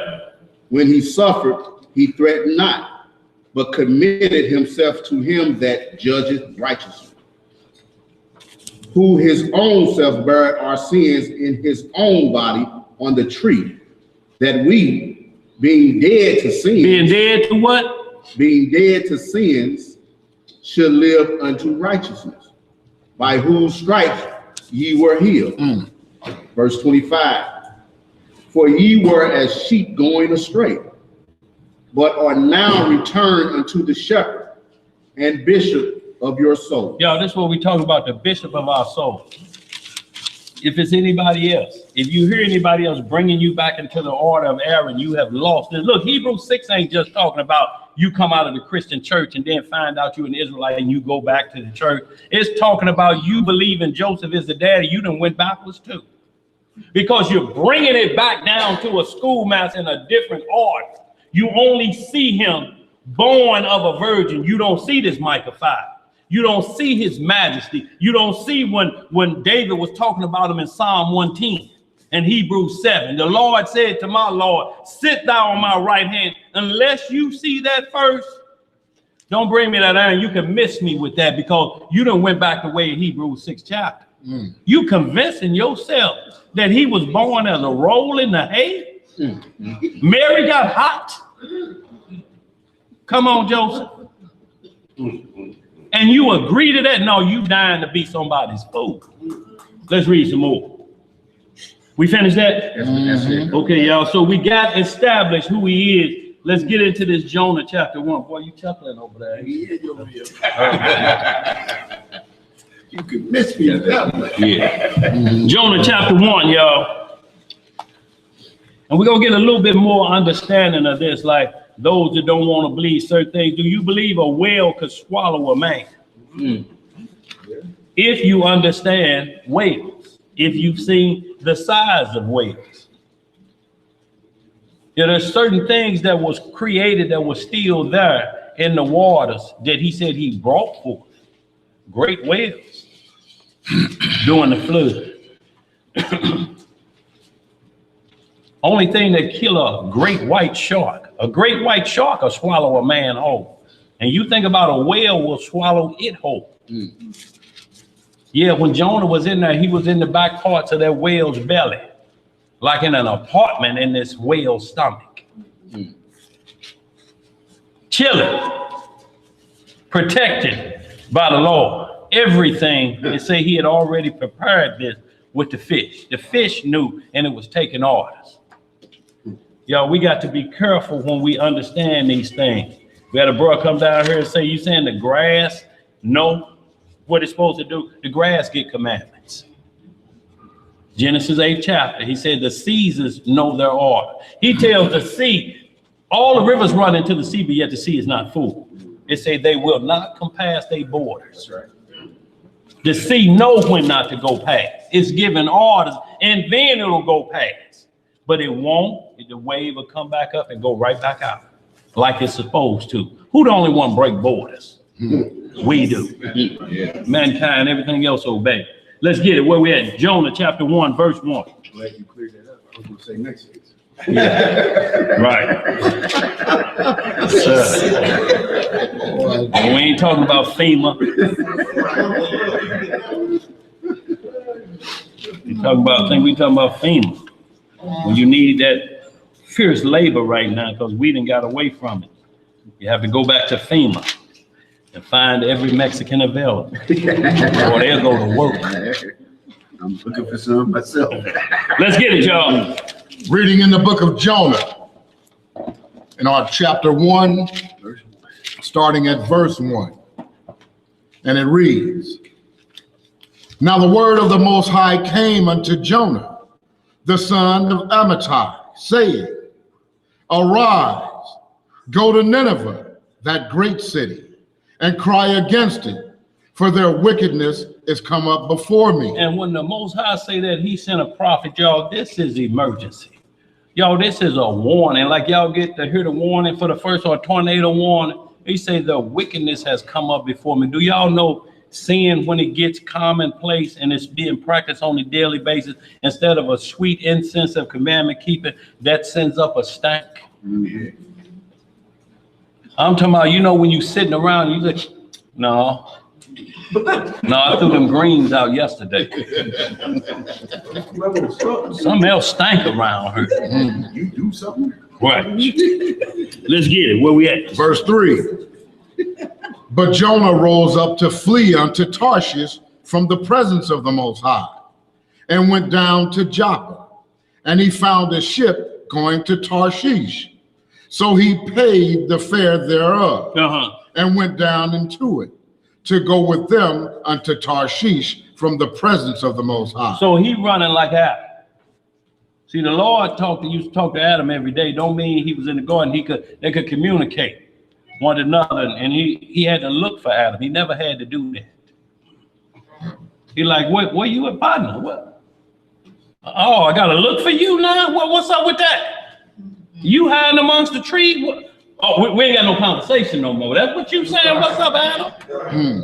When he suffered, he threatened not, but committed himself to him that judgeth righteously. Who his own self bare our sins in his own body on the tree, that we, being dead to sins. Being dead to what? Being dead to sins, should live unto righteousness, by whose stripes ye were healed. Verse 25. For ye were as sheep going astray, but are now returned unto the shepherd and bishop of your soul. Yo, this is what we talk about, the bishop of our soul. If it's anybody else, if you hear anybody else bringing you back into the order of Aaron, you have lost it. Look, Hebrews 6 ain't just talking about you come out of the Christian church and then find out you're an Israelite and you go back to the church. It's talking about you believing Joseph is the daddy. You done went backwards too. Because you're bringing it back down to a schoolmaster in a different order. You only see him born of a virgin. You don't see this Micah 5. You don't see his majesty. You don't see when David was talking about him in Psalm 110 and Hebrews 7. The Lord said to my Lord, sit thou on my right hand. Unless you see that first, don't bring me that iron. You can miss me with that because you done went back the way in Hebrews 6 chapter. You convincing yourself that he was born as a roll in the hay? Mary got hot. Come on, Joseph. And you agree to that? No, you dying to be somebody's fool. Let's read some more. We finished that? That's it. Okay, y'all. So we got established who he is. Let's get into this Jonah chapter 1. Boy, you chuckling over there. You could miss me at that one. Yeah. Jonah chapter 1, y'all. And we're going to get a little bit more understanding of this, like those that don't want to believe certain things. Do you believe a whale could swallow a man? If you understand whales, if you've seen the size of whales. There are certain things that was created that was still there in the waters that he said he brought forth. Great whales during the flood. Only thing that kill a great white shark will swallow a man whole. And you think about a whale will swallow it whole. Yeah, when Jonah was in there, he was in the back parts of that whale's belly, like in an apartment in this whale's stomach. Chilling, protected by the Lord. Everything, they say he had already prepared this with the fish. The fish knew, and it was taking orders. Y'all, we got to be careful when we understand these things. We had a brother come down here and say, you saying the grass know what it's supposed to do? The grass get commandments. Genesis 8th chapter, he said the seasons know their order. He tells the sea, all the rivers run into the sea, but yet the sea is not full. It say they will not come past their borders. Right. The sea knows when not to go past. It's giving orders, and then it'll go past. But it won't. The wave will come back up and go right back out like it's supposed to. Who the only one break borders? We do. Yeah. Mankind, everything else obey. Let's get it. Where we at? Jonah chapter 1, verse 1. Glad you cleared that up. I was going to say next week. Yeah. Right. We ain't talking about FEMA. We talking about FEMA. When you need that fierce labor right now, because we done got away from it. You have to go back to FEMA and find every Mexican available, or they'll go to work. I'm looking for some myself. Let's get it, y'all. Reading in the book of Jonah, in our chapter 1, starting at verse 1. And it reads, Now the word of the Most High came unto Jonah, the son of Amittai, saying, Arise, go to Nineveh, that great city, and cry against it, for their wickedness is come up before me. And when the Most High say that he sent a prophet, y'all, this is emergency. Y'all, this is a warning. Like y'all get to hear the warning for the first or tornado warning. He say the wickedness has come up before me. Do y'all know sin, when it gets commonplace and it's being practiced on a daily basis, instead of a sweet incense of commandment keeping, that sends up a stank? I'm talking about, you know, when you sitting around, you like, no, I threw them greens out yesterday. Something else stank around her. You do something? Right. Let's get it. Where we at? Verse 3. But Jonah rose up to flee unto Tarshish from the presence of the Most High, and went down to Joppa, and he found a ship going to Tarshish. So he paid the fare thereof, and went down into it, to go with them unto Tarshish from the presence of the Most High. So he running like Adam. See, the Lord used to talk to Adam every day. Don't mean he was in the garden. They could communicate one to another, and he had to look for Adam. He never had to do that. He like, where you at, partner? What? Oh, I gotta look for you now? What's up with that? You hiding amongst the trees? What? Oh, we ain't got no conversation no more. That's what you saying? What's up, Adam?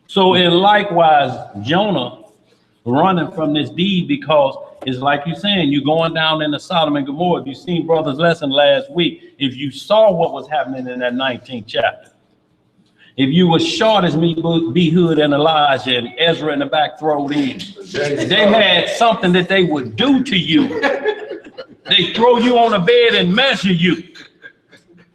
So, and likewise, Jonah running from this deed, because it's like you saying, you're going down into Sodom and Gomorrah. If you seen brother's lesson last week, if you saw what was happening in that 19th chapter, If you were short as me, Behud and Elijah and Ezra in the back thrown in, they had something that they would do to you. They throw you on a bed and measure you.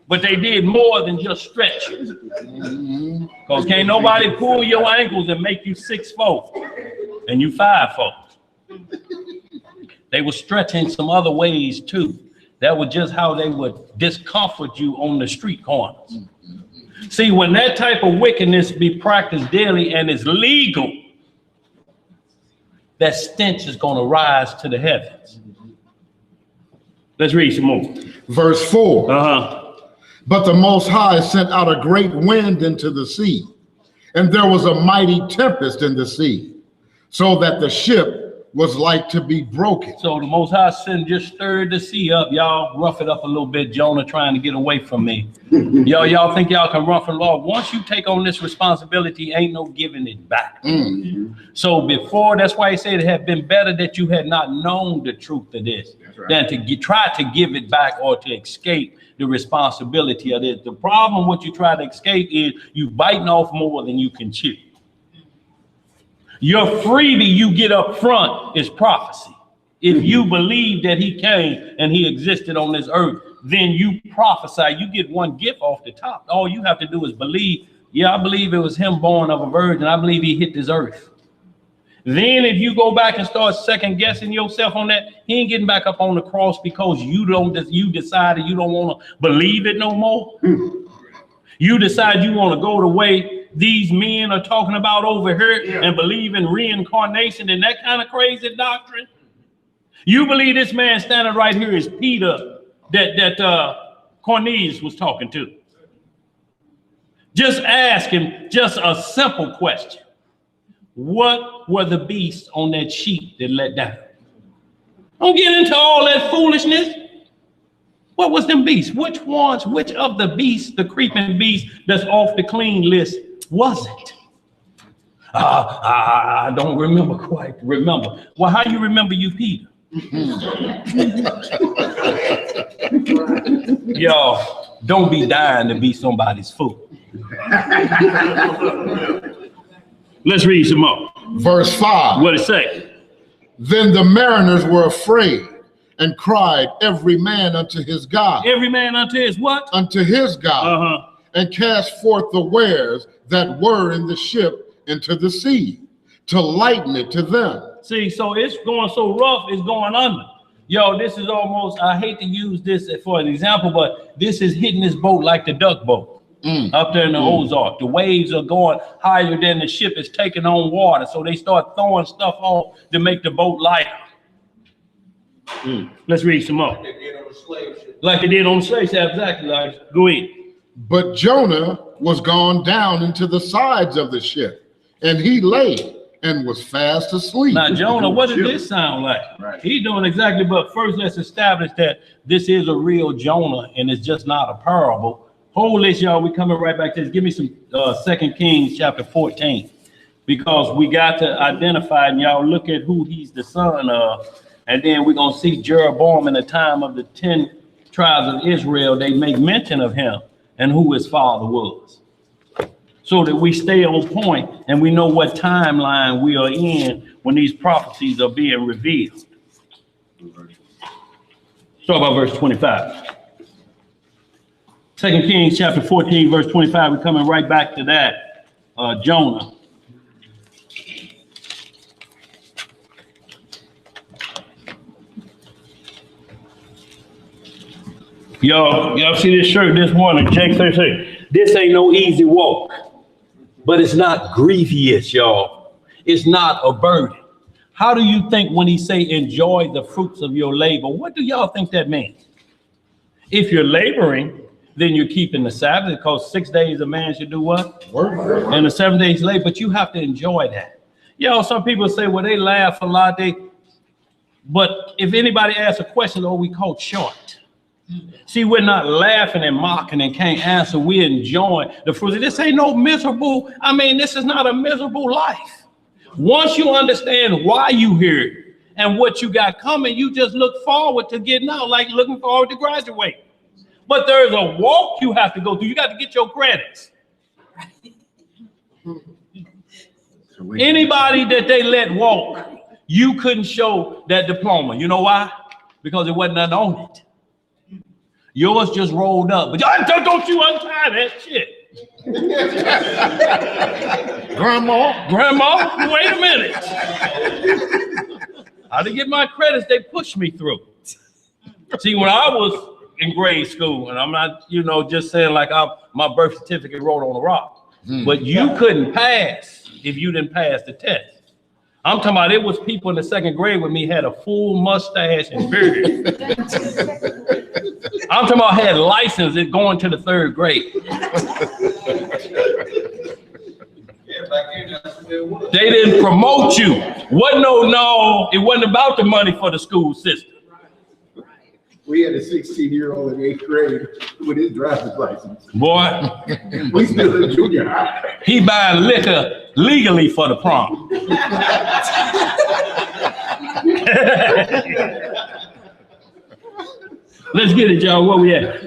But they did more than just stretch you. Because can't nobody pull your ankles and make you 6'4", and you 5'4". They were stretching some other ways too. That was just how they would discomfort you on the street corners. See, when that type of wickedness be practiced daily and is legal, that stench is going to rise to the heavens. Let's read some more. Verse 4. Uh-huh. But the Most High sent out a great wind into the sea, and there was a mighty tempest in the sea, so that the ship was like to be broken. So the Most High sin just stirred the sea up. Y'all rough it up a little bit. Jonah trying to get away from me. Y'all think y'all can run from the law? Once you take on this responsibility, ain't no giving it back. So before, that's why he said it had been better that you had not known the truth of this than to try to give it back or to escape the responsibility of this. The problem what you try to escape is you biting off more than you can chew. Your freebie you get up front is prophecy. If you believe that he came and he existed on this earth, then you prophesy. You get one gift off the top. All you have to do is believe. Yeah, I believe it was him born of a virgin. I believe he hit this earth. Then if you go back and start second guessing yourself on that, he ain't getting back up on the cross because you decided you don't want to believe it no more. You decide you want to go the way these men are talking about over here and believe in reincarnation and that kind of crazy doctrine. You believe this man standing right here is Peter that Cornelius was talking to. Just ask him just a simple question. What were the beasts on that sheep that let down? Don't get into all that foolishness. What was them beasts? Which of the beasts, the creeping beasts that's off the clean list was it? I don't remember. Well, how you remember you, Peter? Y'all, don't be dying to be somebody's fool. Let's read some more. Verse 5. What it say? Then the mariners were afraid and cried, every man unto his God. Every man unto his what? Unto his God. And cast forth the wares that were in the ship into the sea, to lighten it to them. See, so it's going so rough, it's going under. Yo, this is almost, I hate to use this for an example, but this is hitting this boat like the duck boat. Up there in the Ozark. The waves are going higher than the ship is taking on water. So they start throwing stuff off to make the boat lighter. Let's read some more. Like they did on the slave ship. Exactly. Like, go ahead. But Jonah was gone down into the sides of the ship, and he lay and was fast asleep. Now, Jonah, what does this sound like? Right. He's doing exactly, but first let's establish that this is a real Jonah and it's just not a parable. Hold this, y'all. We coming right back to this. Give me some 2 Kings chapter 14, because we got to identify, and y'all look at who he's the son of, and then we're going to see Jeroboam in the time of the 10 tribes of Israel. They make mention of him and who his father was, so that we stay on point and we know what timeline we are in when these prophecies are being revealed. Start about verse 25. 2 Kings chapter 14, verse 25. We're coming right back to that. Jonah. Y'all see this shirt this morning? Jake said, this ain't no easy walk, but it's not grievous, y'all. It's not a burden. How do you think when he say enjoy the fruits of your labor? What do y'all think that means? If you're laboring, then you're keeping the Sabbath, because 6 days a man should do what? Work. And the 7 days labor, but you have to enjoy that. Some people say, well, they laugh a lot. But if anybody asks a question, we call short. See, we're not laughing and mocking and can't answer. We're enjoying the fruits. This ain't no miserable. This is not a miserable life. Once you understand why you here and what you got coming, you just look forward to getting out, like looking forward to graduate. But there's a walk you have to go through. You got to get your credits. Anybody that they let walk, you couldn't show that diploma. You know why? Because it wasn't nothing on it. Yours just rolled up. But don't you untie that shit. Grandma, wait a minute. I didn't get my credits, they pushed me through. See, when I was in grade school, and I'm not, just saying like my birth certificate wrote on a rock, but you couldn't pass if you didn't pass the test. I'm talking about it was people in the second grade with me had a full mustache and beard. I'm talking about had licenses going to the third grade. They didn't promote you. It wasn't about the money for the school system. We had a 16-year-old in 8th grade with his driver's license. Boy, We still in junior high. he buying liquor legally for the prom. Let's get it, y'all. Where we at?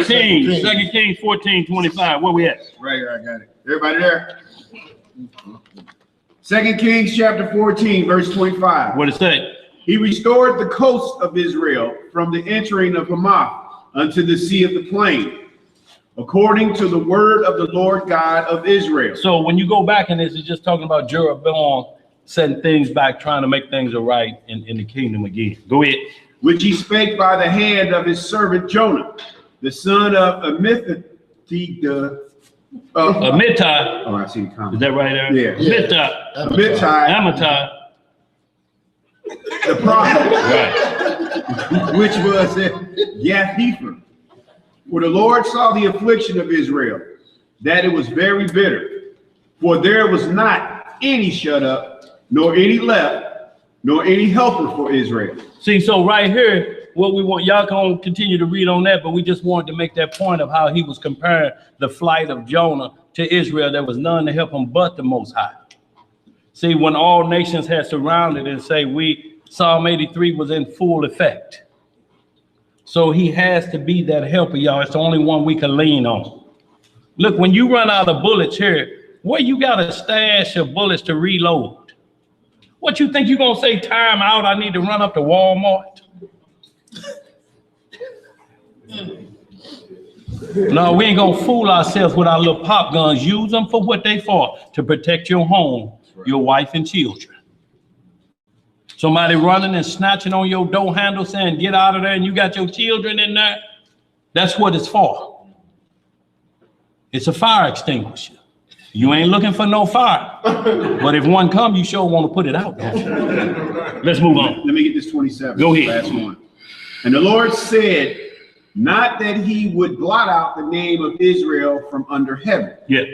Kings, 2 Kings 14:25. Where we at? Right here, I got it. Everybody there? 2 Kings chapter 14, verse 25. What it say? He restored the coast of Israel from the entering of Hamath unto the sea of the plain, according to the word of the Lord God of Israel. So when you go back in this, it's just talking about Jeroboam setting things back, trying to make things right in the kingdom again. Go ahead. Which he spake by the hand of his servant Jonah, the son of Amittai. Amittai. Oh, I see the Is comment. that right there? Yeah. Amittai. Amittai, the prophet, Right. which was at Gath-hepher. For the Lord saw the affliction of Israel, that it was very bitter. For there was not any shut up, nor any left, nor any helper for Israel. See, so right here, what we want, y'all can continue to read on that, but we just wanted to make that point of how he was comparing the flight of Jonah to Israel. There was none to help him but the Most High. See, when all nations had surrounded and say Psalm 83 was in full effect. So he has to be that helper, y'all. It's the only one we can lean on. Look, when you run out of bullets here, where you got a stash of bullets to reload? What you think you gonna say, time out, I need to run up to Walmart? No, we ain't gonna fool ourselves with our little pop guns. Use them for what they for, to protect your home, your wife and children. Somebody running and snatching on your door handle saying, get out of there, and you got your children in there. That's what it's for. It's a fire extinguisher. You ain't looking for no fire. But if one comes, you sure want to put it out. Let's move on. Let me get this 27. Go ahead. Last one. And the Lord said, not that he would blot out the name of Israel from under heaven, Yeah.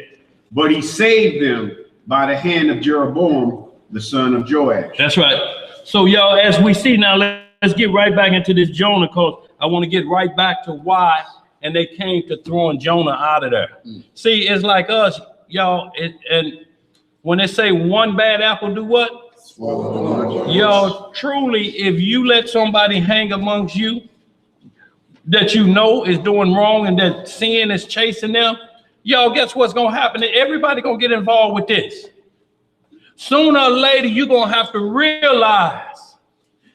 but he saved them by the hand of Jeroboam, the son of Joash. That's right. So, y'all, as we see now, let's get right back into this Jonah, because I want to get right back to why, and they came to throwing Jonah out of there. See, it's like us, y'all, and when they say one bad apple do what? Y'all, truly, if you let somebody hang amongst you that you know is doing wrong and that sin is chasing them, y'all, guess what's going to happen? Everybody going to get involved with this. Sooner or later, you're going to have to realize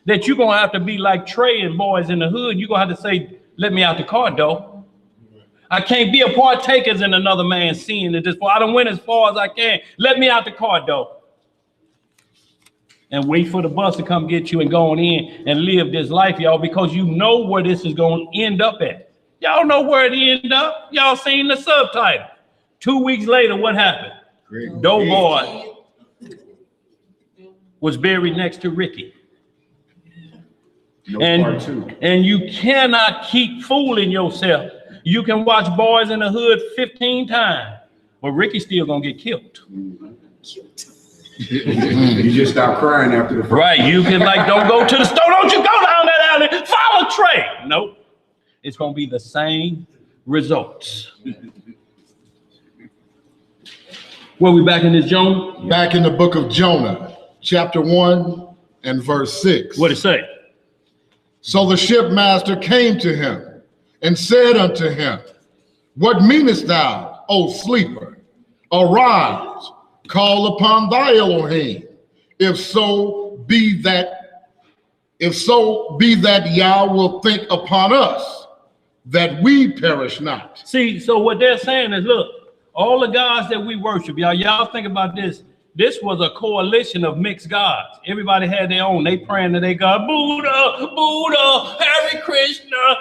that you're going to have to be like Trey and boys in the hood. You're going to have to say, let me out the car, though. I can't be a partaker in another man's sin at this point. I don't went as far as I can. Let me out the car, though. And wait for the bus to come get you and go on in and live this life, y'all, because you know where this is going to end up at. Y'all know where it ended up. Y'all seen the subtitle. 2 weeks later, what happened? Doughboy was buried next to Ricky. And you cannot keep fooling yourself. You can watch Boys in the Hood 15 times, but Ricky's still gonna get killed. You just stop crying after the first. Right, you can don't go to the store, don't you go down that alley, follow Trey. Nope, it's gonna be the same results. Where we back in this, Jonah? Back in the book of Jonah, chapter 1 and verse 6. What it say? So the shipmaster came to him and said unto him, what meanest thou, O sleeper? Arise, call upon thy Elohim, if so be that Yah will think upon us, that we perish not. See, so what they're saying is, look, all the gods that we worship, y'all think about this. This was a coalition of mixed gods. Everybody had their own. They praying to their God. Buddha, Hare Krishna,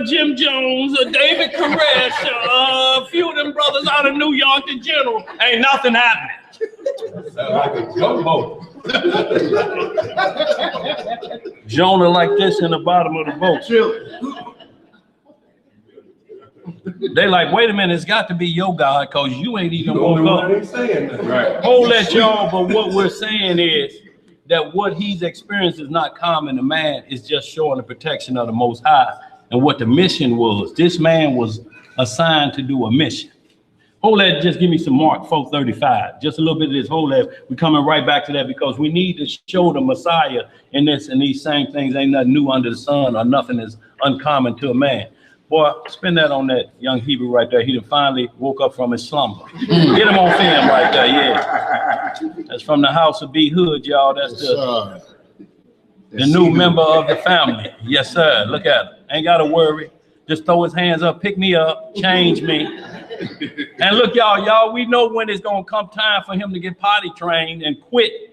Jim Jones, David Koresh, a few of them brothers out of New York, the general. Ain't nothing happening. Sound like a gunboat. Jonah like this in the bottom of the boat. They like, wait a minute, it's got to be your God, because you ain't even woke up. Ain't saying that. Right. Hold that, y'all, but what we're saying is that what he's experienced is not common to man. It's just showing the protection of the Most High and what the mission was. This man was assigned to do a mission. Hold that, just give me some Mark 4:35. Just a little bit of this. Hold that. We're coming right back to that because we need to show the Messiah in this and these same things. Ain't nothing new under the sun, or nothing is uncommon to a man. Boy, spend that on that young Hebrew right there. He done finally woke up from his slumber. Get him on film right there, yeah. That's from the house of B Hood, y'all. That's the new member of the family. Yes, sir. Look at him. Ain't got to worry. Just throw his hands up, pick me up, change me. And look, y'all, we know when it's going to come time for him to get potty trained and quit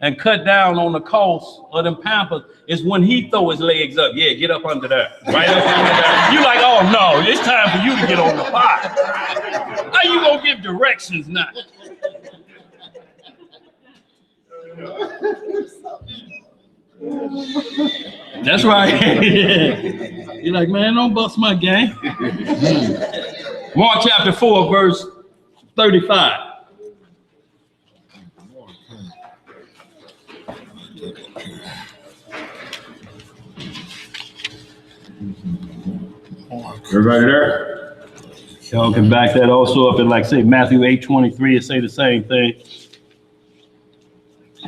and cut down on the cost of them Pampers is when he throw his legs up. Yeah, get up under there. Right up under there. You like, oh no, it's time for you to get on the pot. How you gonna give directions now? That's right. You're like, man, don't bust my game. Mark chapter 4, verse 35. Everybody there? Y'all can back that also up in, like, say, Matthew 8:23 and say the same thing.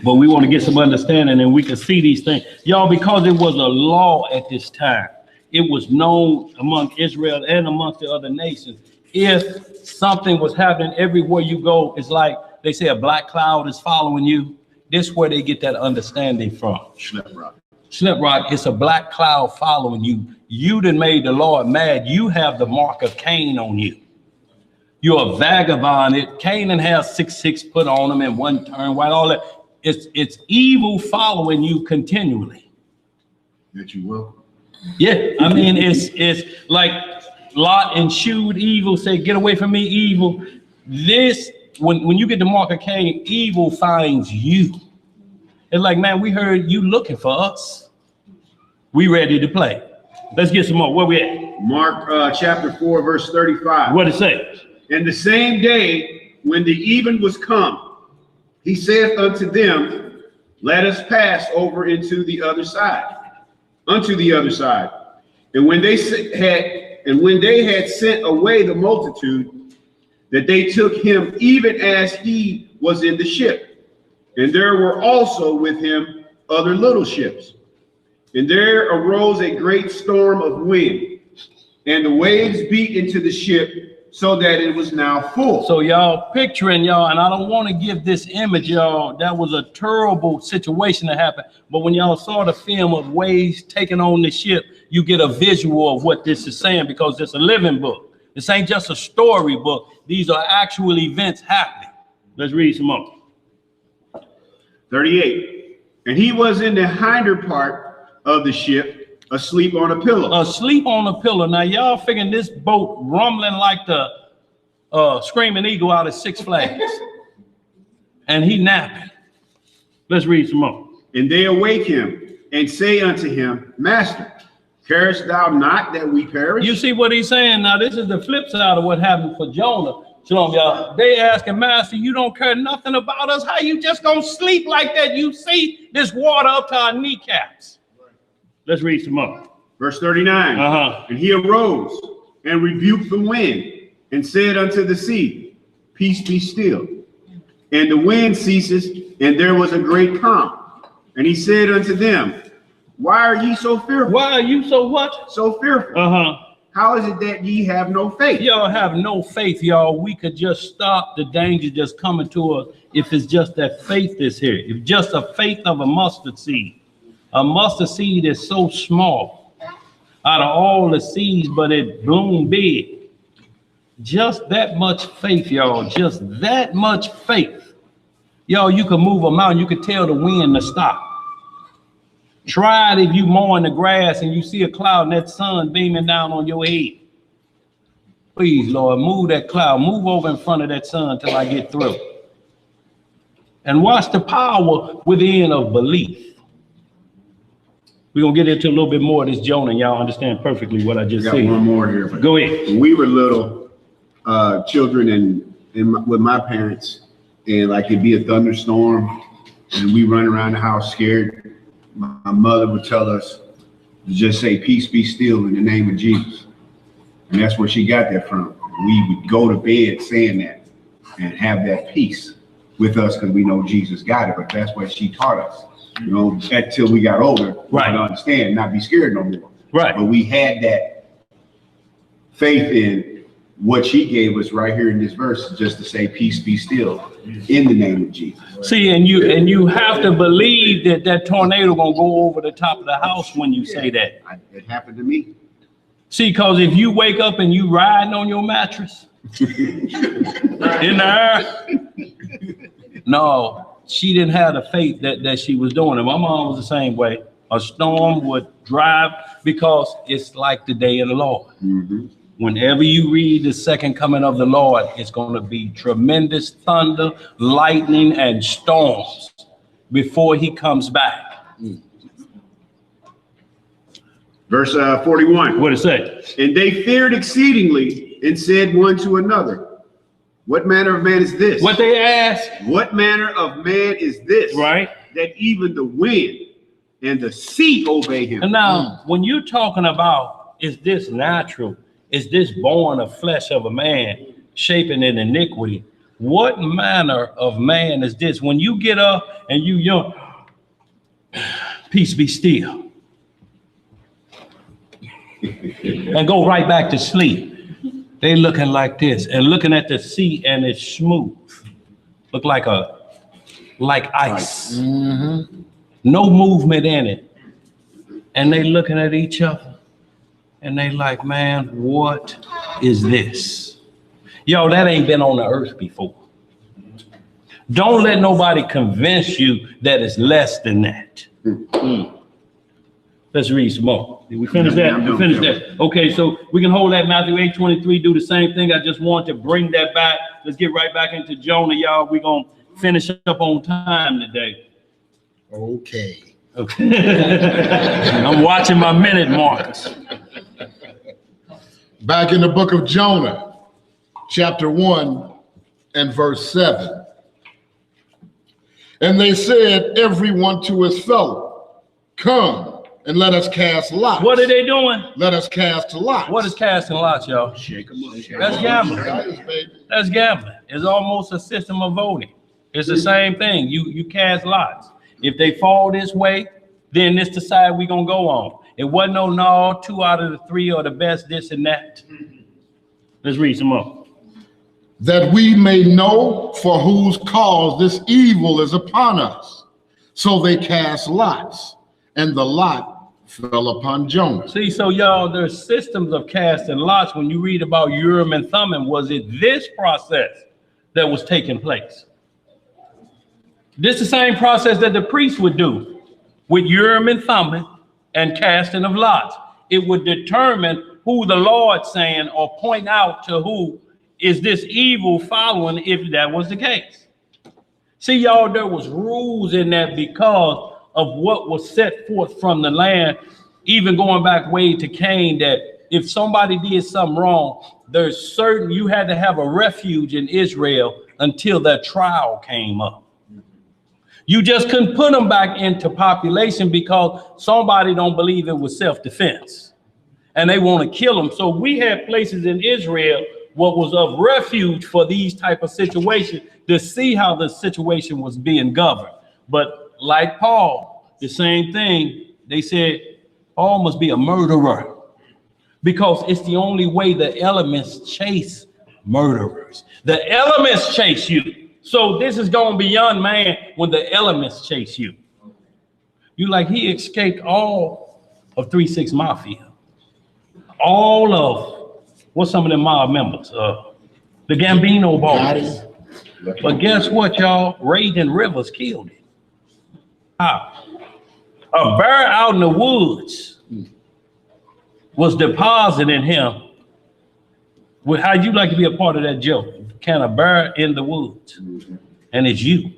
But we want to get some understanding and we can see these things. Y'all, because it was a law at this time, it was known among Israel and amongst the other nations. If something was happening everywhere you go, it's like they say a black cloud is following you. This is where they get that understanding from. Slip rock, it's a black cloud following you. You done made the Lord mad. You have the mark of Cain on you. You're a vagabond. Canaan has 666 put on him and one turn white, all that. It's evil following you continually. That you will. Yeah, I mean, it's like Lot eschewed evil, say, get away from me, evil. This, when you get the mark of Cain, evil finds you. It's like, man, we heard you looking for us. We ready to play. Let's get some more. Where we at? Mark chapter 4, verse 35. What it say? And the same day, when the even was come, he saith unto them, let us pass over into the other side, unto the other side. And when they had sent away the multitude, that they took him even as he was in the ship. And there were also with him other little ships. And there arose a great storm of wind, and the waves beat into the ship, so that it was now full. So y'all picturing, y'all, and I don't want to give this image, y'all, that was a terrible situation that happened. But when y'all saw the film of waves taking on the ship, you get a visual of what this is saying, because it's a living book. This ain't just a story book. These are actual events happening. Let's read some more. 38. And he was in the hinder part of the ship, asleep on a pillow. Asleep on a pillow. Now, y'all figuring this boat rumbling like the Screaming Eagle out of Six Flags. And he napping. Let's read some more. And they awake him and say unto him, Master, carest thou not that we perish? You see what he's saying? Now, this is the flip side of what happened for Jonah. Shalom, y'all. They asking, Master, you don't care nothing about us. How you just gonna sleep like that? You see this water up to our kneecaps. Let's read some more. Verse 39. And he arose and rebuked the wind and said unto the sea, Peace, be still. And the wind ceases, and there was a great calm. And he said unto them, Why are ye so fearful? Why are you so what? So fearful. how is it that ye have no faith? Y'all have no faith, y'all. We could just stop the danger just coming to us if it's just that faith that's here. If just a faith of a mustard seed. A mustard seed is so small out of all the seeds, but it bloomed big. Just that much faith, y'all. Just that much faith. Y'all, you can move a mountain. You can tell the wind to stop. Try it if you mowing the grass and you see a cloud and that sun beaming down on your head. Please, Lord, move that cloud. Move over in front of that sun till I get through. And watch the power within of belief. We're going to get into a little bit more of this Jonah, and y'all understand perfectly what I just Got said. one more here. Go ahead. When we were little children with my parents, and like it'd be a thunderstorm, and we run around the house scared. My mother would tell us to just say, "Peace, be still," in the name of Jesus. And that's where she got that from. We would go to bed saying that and have that peace with us because we know Jesus got it. But that's what she taught us, you know, until we got older. Right. To understand, not be scared no more. Right. But we had that faith in what she gave us right here in this verse, just to say, "Peace, be still," in the name of Jesus. See, and you have to believe that that tornado gonna go over the top of the house when you say that. It happened to me. See, because if you wake up and you riding on your mattress in the air, no, she didn't have the faith that she was doing it. My mom was the same way. A storm would drive because it's like the day of the Lord. Mm-hmm. Whenever you read the second coming of the Lord, it's going to be tremendous thunder, lightning, and storms before he comes back. Verse 41. What did it say? And they feared exceedingly and said one to another, "What manner of man is this?" What they asked, What manner of man is this? right? That even the wind and the sea obey him. And now, when you're talking about, is this natural? Is this born of flesh of a man, shaping in iniquity? What manner of man is this? When you get up and you young, peace be still. And go right back to sleep. They looking like this and looking at the sea and it's smooth. Look like ice. Mm-hmm. No movement in it. And they looking at each other. And they like, man, what is this? Yo, that ain't been on the earth before. Don't let nobody convince you that it's less than that. Let's read some more. Did we finish that? We finished that. Okay, so we can hold that Matthew 8:23, do the same thing. I just want to bring that back. Let's get right back into Jonah, y'all. We're going to finish up on time today. Okay. Okay. I'm watching my minute marks. Back in the book of Jonah, chapter 1 and verse 7. And they said, everyone to his fellow, "Come and let us cast lots." What are they doing? Let us cast lots. What is casting lots, y'all? Shake them up. That's gambling. Baby. That's gambling. It's almost a system of voting. It's the same thing. You cast lots. If they fall this way, then this the side we're going to go on. It wasn't no, 2 out of the 3 are the best, this and that. Let's read some more. That we may know for whose cause this evil is upon us. So they cast lots, and the lot fell upon Jonah. See, so y'all, there's systems of casting lots. When you read about Urim and Thummim, was it this process that was taking place? This is the same process that the priest would do with Urim and Thummim and casting of lots. It would determine who the Lord's saying or point out to who is this evil following if that was the case. See, y'all, there was rules in that because of what was set forth from the land, even going back way to Cain, that if somebody did something wrong, there's certain, you had to have a refuge in Israel until that trial came up. You just couldn't put them back into population because somebody don't believe it was self-defense and they want to kill them. So we had places in Israel what was of refuge for these type of situations to see how the situation was being governed. But like Paul, the same thing, they said, Paul must be a murderer. because it's the only way the elements chase murderers. The elements chase you. So this is going beyond man when the elements chase you. You like, he escaped all of 3-6 Mafia. All of, what's some of them mob members? The Gambino boys. But guess what, y'all? Raging Rivers killed him. How? A bear out in the woods was depositing him. Well, how'd you like to be a part of that joke? Can a bear in the woods? And it's you.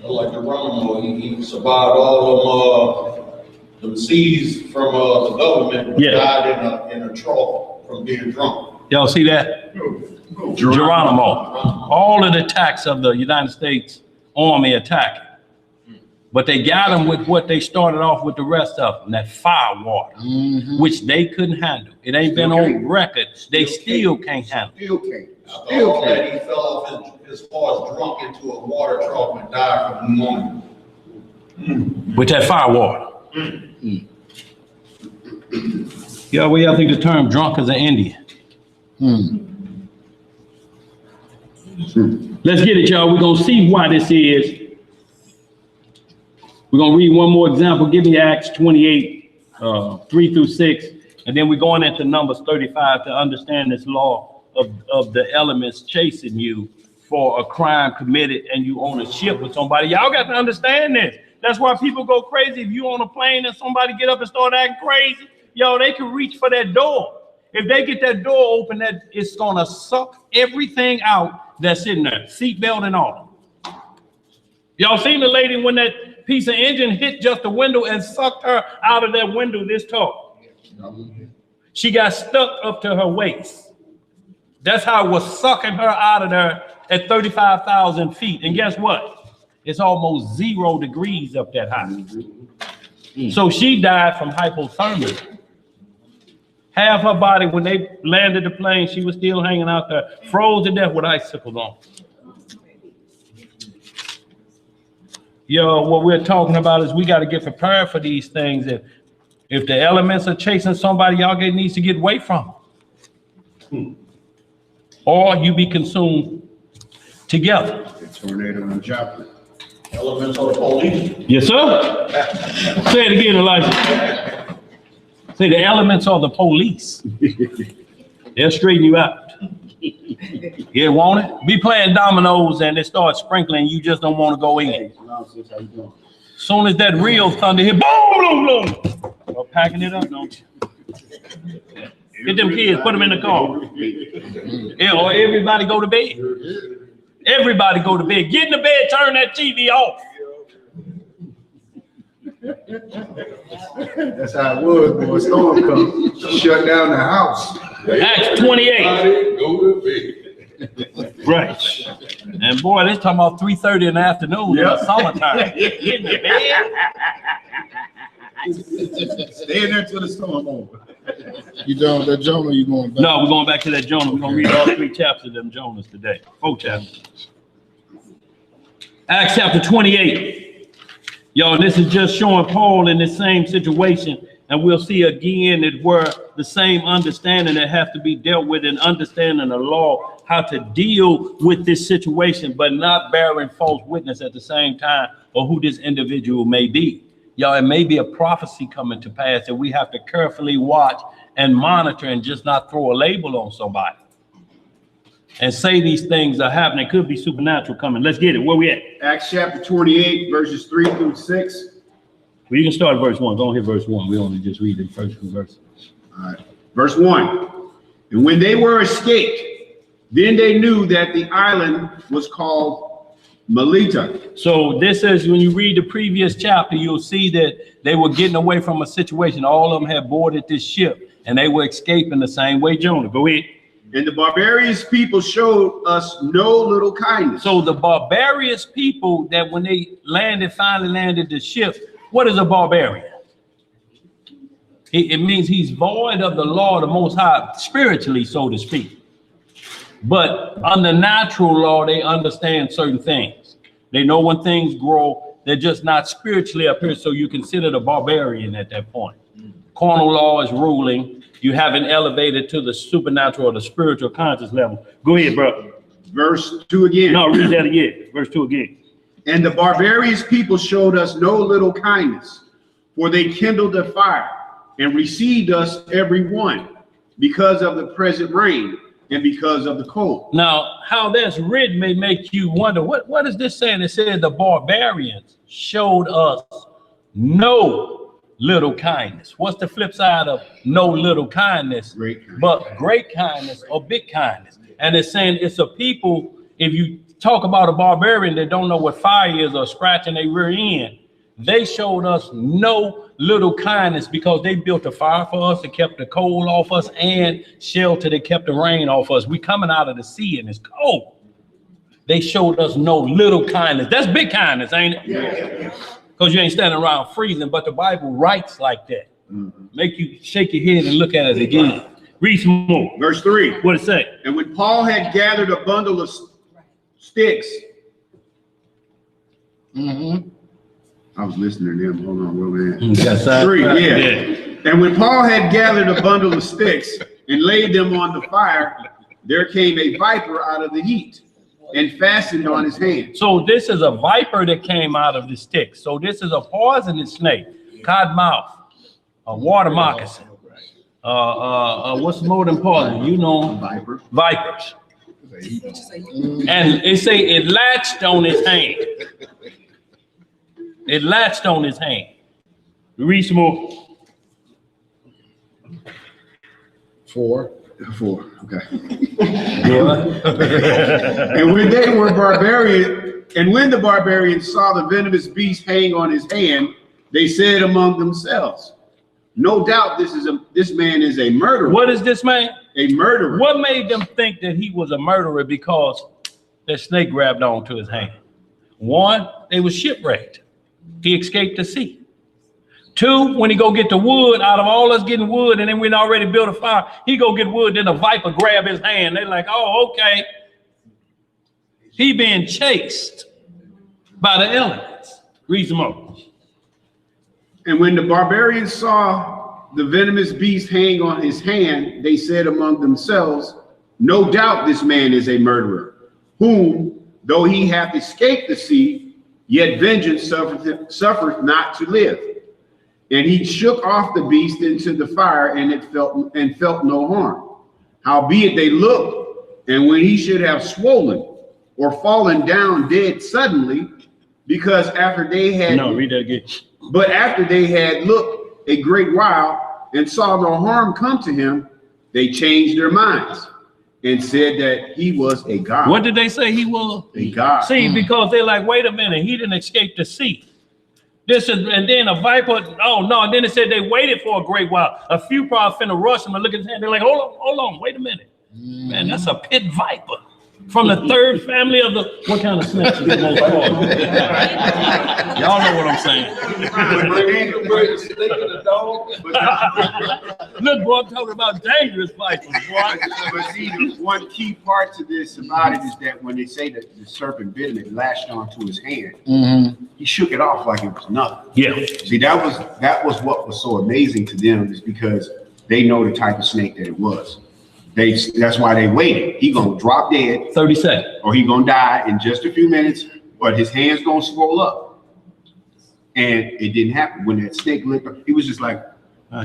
Like Geronimo, he survived all of them seas from the government, but died in a trough from being drunk. Y'all see that? Geronimo. All of the attacks of the United States Army attacking. But they got them with what they started off with the rest of them, that fire water, which they couldn't handle. It ain't been on record. They still can't handle it. All that he fell off as far as drunk into a water trough and died from pneumonia. With that fire water. Yeah, where y'all think the term drunk as an Indian? Let's get it, y'all. We're going to see why this is. We're going to read one more example. Give me Acts 28, 3-6. And then we're going into Numbers 35 to understand this law of the elements chasing you for a crime committed and you on a ship with somebody. Y'all got to understand this. That's why people go crazy. If you on a plane and somebody get up and start acting crazy, yo, they can reach for that door. If they get that door open, that it's going to suck everything out that's in there, seatbelt and all. Y'all seen the lady when that piece of engine hit just the window and sucked her out of that window this tall? She got stuck up to her waist. That's how it was sucking her out of there at 35,000 feet. And guess what? It's almost 0 degrees up that high. So she died from hypothermia. Half her body, when they landed the plane, she was still hanging out there, froze to death with icicles on. Yo, what we're talking about is we got to get prepared for these things. If the elements are chasing somebody, y'all needs to get away from them. Or you be consumed together. The tornado and chopper. Elements of the police. Yes, sir. Say it again, Elijah. Say the elements are the police. They'll straighten you out. You want it? Be playing dominoes and they start sprinkling. You just don't want to go in. Soon as that real thunder hit, boom, boom, boom. You're packing it up, don't you? Get them kids, put them in the car. Yeah, or everybody go to bed. Everybody go to bed. Get in the bed, turn that TV off. That's how it was when a storm comes. Shut down the house. Acts 28. Go to bed. Right. And boy, they're talking about 3:30 in the afternoon in the summertime. Get in the bed. Stay in there till the storm over. You done with that Jonah? You going back? No, we're going back to that Jonah. We're going to read all 3 chapters of them Jonahs today. 4 chapters. Acts chapter 28. Yo, this is just showing Paul in the same situation. And we'll see again that where the same understanding that have to be dealt with and understanding the law, how to deal with this situation, but not bearing false witness at the same time or who this individual may be. Y'all, it may be a prophecy coming to pass that we have to carefully watch and monitor and just not throw a label on somebody and say these things are happening. Could be supernatural coming. Let's get it. Where we at? Acts chapter 28, verses 3-6. Well, you can start at verse 1. Go ahead, verse 1. We only just read the first 2 verses. All right. Verse 1. And when they were escaped, then they knew that the island was called Melita. So this is when you read the previous chapter, you'll see that they were getting away from a situation. All of them had boarded this ship and they were escaping the same way Jonah. Go ahead. And the barbarous people showed us no little kindness. So the barbarous people that when they finally landed the ship, what is a barbarian? It means he's void of the law of the Most High, spiritually, so to speak. But under natural law, they understand certain things. They know when things grow, they're just not spiritually up here. So you consider the barbarian at that point. Carnal law is ruling. You haven't elevated to the supernatural or the spiritual conscious level. Go ahead, bro. Verse 2 again. No, read that again. Verse 2 again. And the barbarous people showed us no little kindness, for they kindled a fire and received us every one because of the present rain and because of the cold. Now, how that's written may make you wonder, what is this saying? It said the barbarians showed us no little kindness. What's the flip side of no little kindness? Great kindness. But great kindness or big kindness. And it's saying it's a people, if you talk about a barbarian that don't know what fire is or scratching their rear end, they showed us no little kindness because they built a fire for us, they kept the cold off us, and shelter, they kept the rain off us. We coming out of the sea and it's cold. They showed us no little kindness. That's big kindness, ain't it? Yeah. Because you ain't standing around freezing, but the Bible writes like that. Make you shake your head and look at it again. Read some more. Verse 3. What it say? And when Paul had gathered a bundle of sticks, I was listening to them. Hold on, where we at? 3, yeah. And when Paul had gathered a bundle of sticks and laid them on the fire, there came a viper out of the heat and fastened on his hand. So this is a viper that came out of the stick. So this is a poisonous snake, codmouth, a water moccasin. What's more than poison? You know, Viper. Vipers. And it say it latched on his hand. It latched on his hand. Read some more. 4. Okay. And when the barbarians saw the venomous beast hang on his hand, they said among themselves, no doubt this man is a murderer. What is this man? A murderer. What made them think that he was a murderer? Because that snake grabbed onto his hand. 1, they was shipwrecked. He escaped the sea. 2, when he go get the wood, out of all us getting wood, and then we'd already built a fire, he go get wood, then a viper grab his hand. They're like, oh, okay. He being chased by the elements. Read some more. And when the barbarians saw the venomous beast hang on his hand, they said among themselves, no doubt this man is a murderer, whom, though he hath escaped the sea, yet vengeance suffereth not to live. And he shook off the beast into the fire, and it felt no harm. Howbeit they looked, and when he should have swollen or fallen down dead suddenly, because after they had read that again. But after they had looked a great while and saw no harm come to him, they changed their minds and said that he was a god. What did they say he was? A god. See, because they're like, wait a minute, he didn't escape the sea. And then a viper, oh no, and then it said they waited for a great while. A few probably finna rush him and look at his hand. They're like, hold on, wait a minute. Man, that's a pit viper. From the 3rd family of the, what kind of snakes is the most poison? Y'all know what I'm saying. Look, boy, I'm talking about dangerous vipers, boy. But see, the one key part to this about it is that when they say that the serpent bit him, it lashed onto his hand. He shook it off like it was nothing. Yeah. See, that was what was so amazing to them, is because they know the type of snake that it was. That's why they waited. He gonna drop dead 30 seconds. or he gonna die in just a few minutes, but his hands gonna swell up. And it didn't happen. When that snake licked him, he was just like,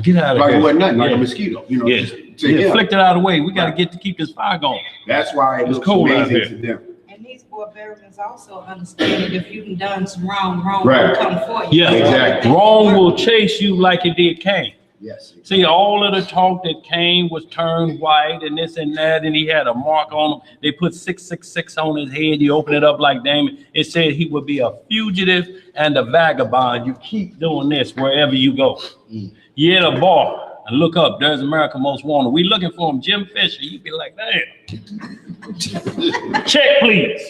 get out of like here. it wasn't nothing, like a mosquito, you know. Yeah. Flicked it out of the way. We got to keep this fire going. That's why it It's looks cold out amazing here. to them. And these barbarians also understand that if you've done some wrong Right. will come for you. Yeah, Exactly. wrong will chase you like it did Cain. Yes. See, all of the talk that Cain was turned white and this and that, and he had a mark on him. They put 666 on his head. You open it up like Damon. It said he would be a fugitive and a vagabond. You keep doing this wherever you go. You hit a bar and look up. There's America Most Wanted. We looking for him, Jim Fisher. You'd be like, damn. Check, please.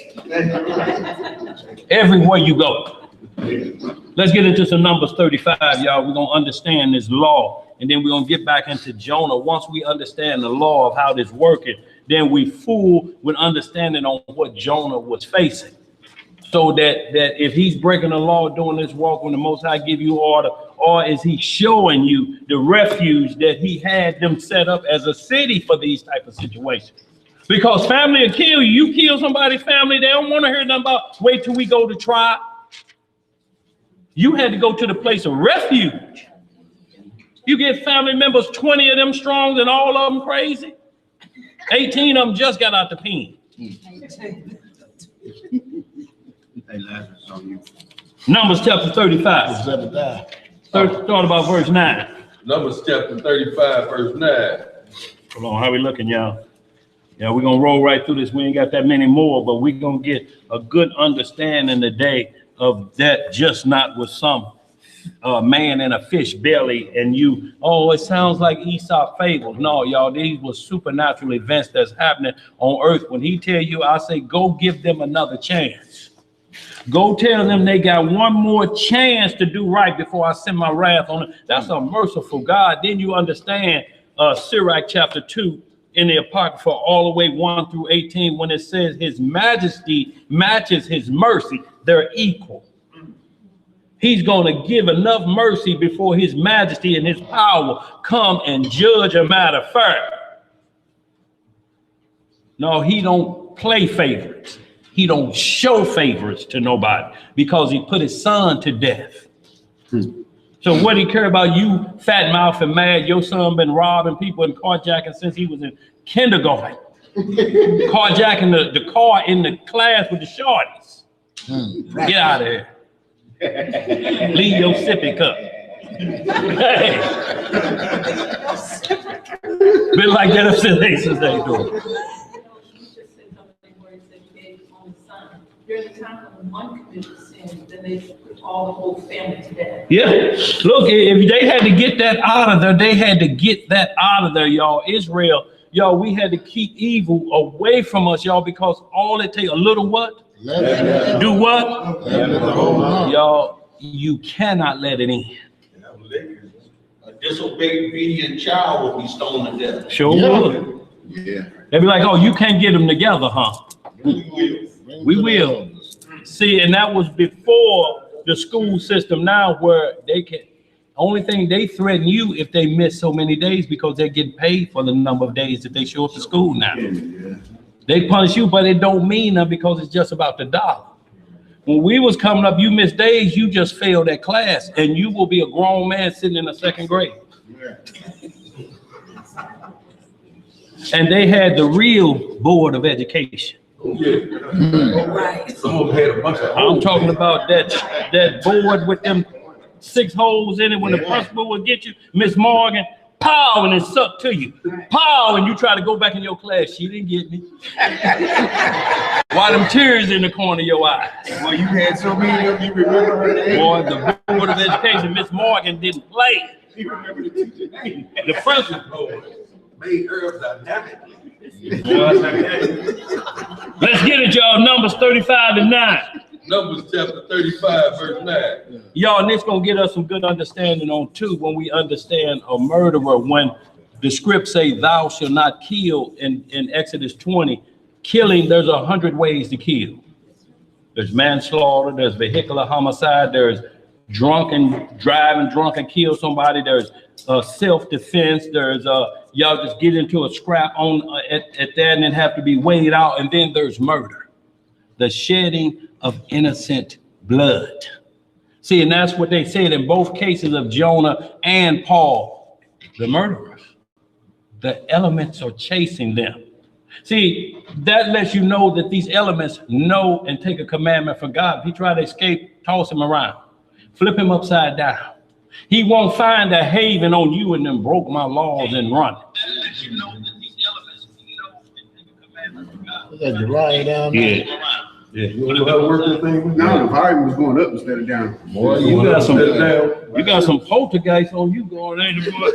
Everywhere you go. Let's get into some Numbers 35, y'all. We're going to understand this law, and then we're going to get back into Jonah. Once we understand the law of how this working, then we full with understanding on what Jonah was facing. So that if he's breaking the law doing this walk when the Most High give you order, or is he showing you the refuge that he had them set up as a city for these type of situations? Because family will kill you. You kill somebody's family, they don't want to hear nothing about wait till we go to trial. You had to go to the place of refuge. You get family members, 20 of them strong and all of them crazy. 18 of them just got out the pen. Numbers chapter 35. Start about verse 9. Numbers chapter 35, verse 9. Hold on, how we looking, y'all? Yeah, we're gonna roll right through this. We ain't got that many more, but we're gonna get a good understanding today of that, just not with some man in a fish belly and you, oh, it sounds like Aesop fables. No, y'all, these were supernatural events that's happening on earth. When he tell you, I say, go give them another chance. Go tell them they got one more chance to do right before I send my wrath on them. That's a merciful God. Then you understand Sirach chapter 2 in the Apocrypha all the way 1 through 18 when it says his majesty matches his mercy. They're equal. He's going to give enough mercy before his majesty and his power come and judge a matter fair. No, he don't play favorites. He don't show favorites to nobody because he put his son to death. So what he care about you, fat mouth and mad? Your son been robbing people and carjacking since he was in kindergarten. Carjacking the car in the class with the shorties. Get out of here. Leave your sippy cup. Hey. Been like that up since they do it. During the time when one committed sin, then they put all the whole family to death. Yeah, look, if they had to get that out of there, they had to get that out of there, y'all. Israel, y'all, we had to keep evil away from us, y'all, because all it takes, a little what? Do what? Y'all, you cannot let it in. A disobedient child will be stoned to death. Sure would. Yeah. They'd be like, oh, you can't get them together, huh? We will. See, and that was before the school system now where they can, only thing they threaten you if they miss so many days because they're getting paid for the number of days that they show up to school now. They punish you, but it don't mean nothing because it's just about the dollar. When we was coming up, you missed days, you just failed that class and you will be a grown man sitting in the second grade. And they had the real Board of Education. Right. Some of them had a bunch of I'm talking about that board with them 6 holes in it when the principal would get you, Miss Morgan, pow, and it sucked to you. Pow, and you try to go back in your class. She didn't get me. Why them tears in the corner of your eyes? Well, you had so many of them, you remember her name? Boy, the Board of Education, Miss Morgan didn't play. You remember the teacher's name? The principal made herbs dynamically. Let's get it, y'all. Numbers 35 and 9. Numbers chapter 35, verse 9. Y'all, and it's gonna get us some good understanding on too when we understand a murderer. When the script say thou shalt not kill in Exodus 20, killing, there's 100 ways to kill. There's manslaughter, there's vehicular homicide, there's driving drunk and kill somebody, there's self-defense, there's y'all just get into a scrap on at that and then have to be weighed out, and then there's murder, the shedding of innocent blood. See, and that's what they said in both cases of Jonah and Paul, the murderers. The elements are chasing them. See, that lets you know that these elements know and take a commandment from God. If he try to escape, toss him around, flip him upside down. He won't find a haven on you and then broke my laws and run. That lets you know that these elements know and take a commandment from God. That's right down there. Yeah. You know how to work that thing? No, the volume was going up instead of down. Boy, you got some poltergeist on you going, ain't it, boy?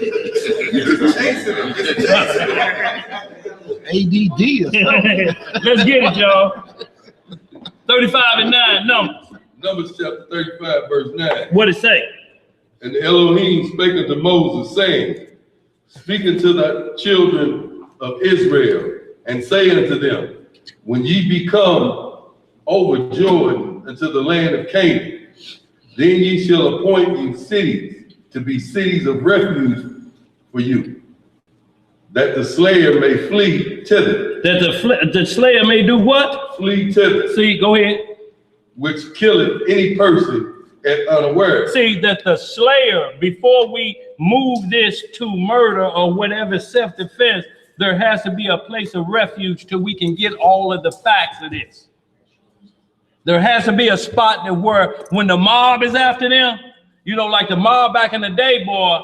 ADD or something. Let's get it, y'all. 35 and 9, Numbers chapter 35, verse 9. What it say? And Elohim spake unto Moses, saying, speak unto the children of Israel, and say unto them, when ye become over Jordan, into the land of Canaan. Then ye shall appoint you cities to be cities of refuge for you, that the slayer may flee thither. That the slayer may do what? Flee thither. See, go ahead. Which killeth any person at unaware. See, that the slayer, before we move this to murder or whatever self-defense, there has to be a place of refuge till we can get all of the facts of this. There has to be a spot that where when the mob is after them, you know, like the mob back in the day, boy,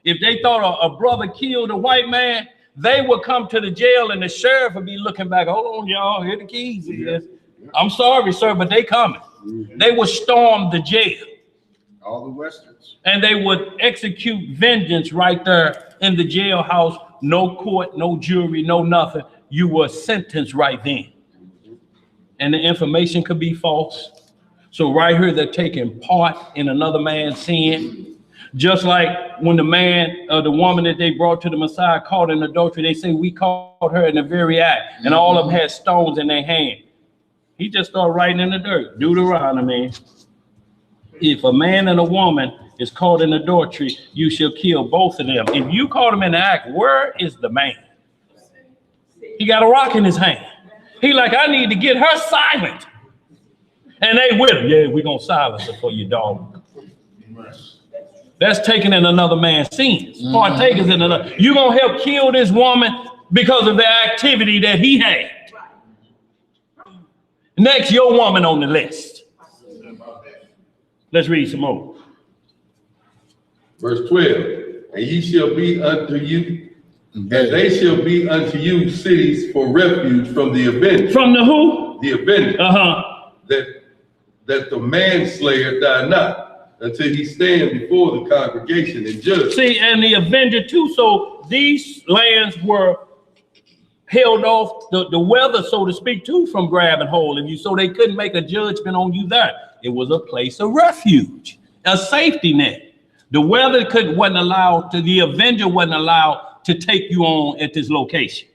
if they thought a brother killed a white man, they would come to the jail and the sheriff would be looking back. Hold on, y'all, here the keys is. I'm sorry, sir, but they coming. They would storm the jail. All the Westerns. And they would execute vengeance right there in the jailhouse. No court, no jury, no nothing. You were sentenced right then. And the information could be false. So right here, they're taking part in another man's sin. Just like when the man or the woman that they brought to the Messiah caught in adultery, they say we caught her in the very act, and all of them had stones in their hand. He just started writing in the dirt. Deuteronomy. If a man and a woman is caught in adultery, you shall kill both of them. If you caught him in the act, where is the man? He got a rock in his hand. He like, I need to get her silent. And they with him. Yeah, we're going to silence her for you, dog. That's taking in another man's sins. Partakers in another. You're going to help kill this woman because of the activity that he had. Next, your woman on the list. Let's read some more. Verse 12. And ye shall be unto you, and they shall be unto you cities for refuge from the avenger. From the who? The avenger. That the manslayer die not until he stand before the congregation and judge. See, and the avenger too. So these lands were held off the weather, so to speak, too, from grabbing hold of you. So they couldn't make a judgment on you there. It was a place of refuge, a safety net. The weather wasn't allowed to, the avenger wasn't allowed to take you on at this location.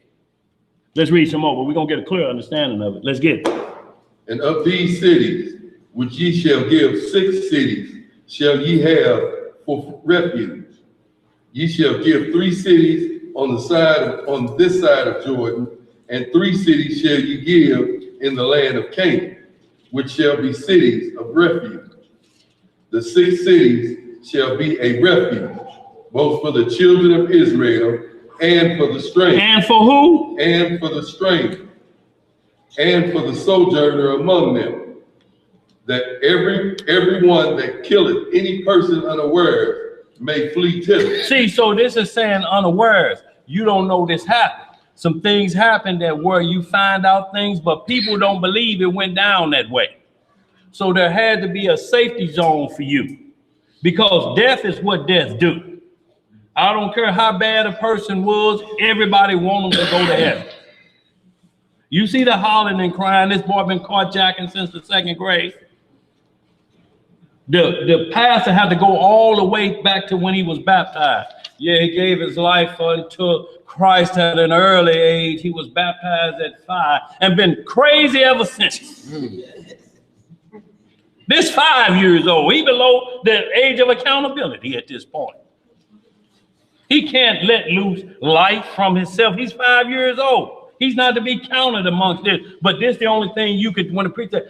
Let's read some more, but we're going to get a clear understanding of it. Let's get it. And of these cities, which ye shall give 6 cities, shall ye have for refuge. Ye shall give 3 cities on this side of Jordan, and 3 cities shall ye give in the land of Canaan, which shall be cities of refuge. The 6 cities shall be a refuge, both for the children of Israel and for the stranger. And for who? And for the stranger, and for the sojourner among them, that everyone that killeth any person unaware may flee thither. See, so this is saying unawares. You don't know this happened. Some things happen that where you find out things, but people don't believe it went down that way. So there had to be a safety zone for you, because death is what death do. I don't care how bad a person was, everybody want them to go to heaven. You see the hollering and crying, this boy been carjacking since the 2nd grade. The pastor had to go all the way back to when he was baptized. Yeah, he gave his life unto Christ at an early age. He was baptized at 5 and been crazy ever since. This 5 years old, he below the age of accountability at this point. He can't let loose life from himself. He's 5 years old. He's not to be counted amongst this. But this the only thing you could, when the preacher,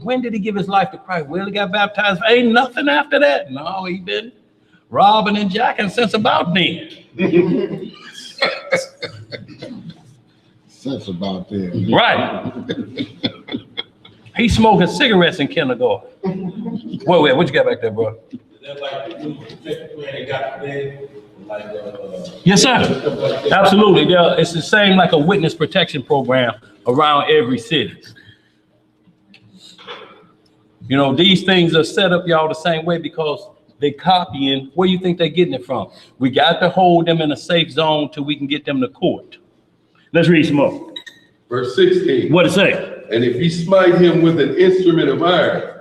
when did he give his life to Christ? Well, he got baptized. Ain't nothing after that. No, he been robbing and jacking since about then. Since about then. Right. He's smoking cigarettes in kindergarten. Wait, what you got back there, bro? Is that like the new protection plan they got today? Like, yes, sir. Absolutely. Yeah, it's the same like a witness protection program around every city. You know, these things are set up, y'all, the same way because they copying. Where you think they're getting it from? We got to hold them in a safe zone till we can get them to court. Let's read some more. Verse 16. What it say? And if he smite him with an instrument of iron,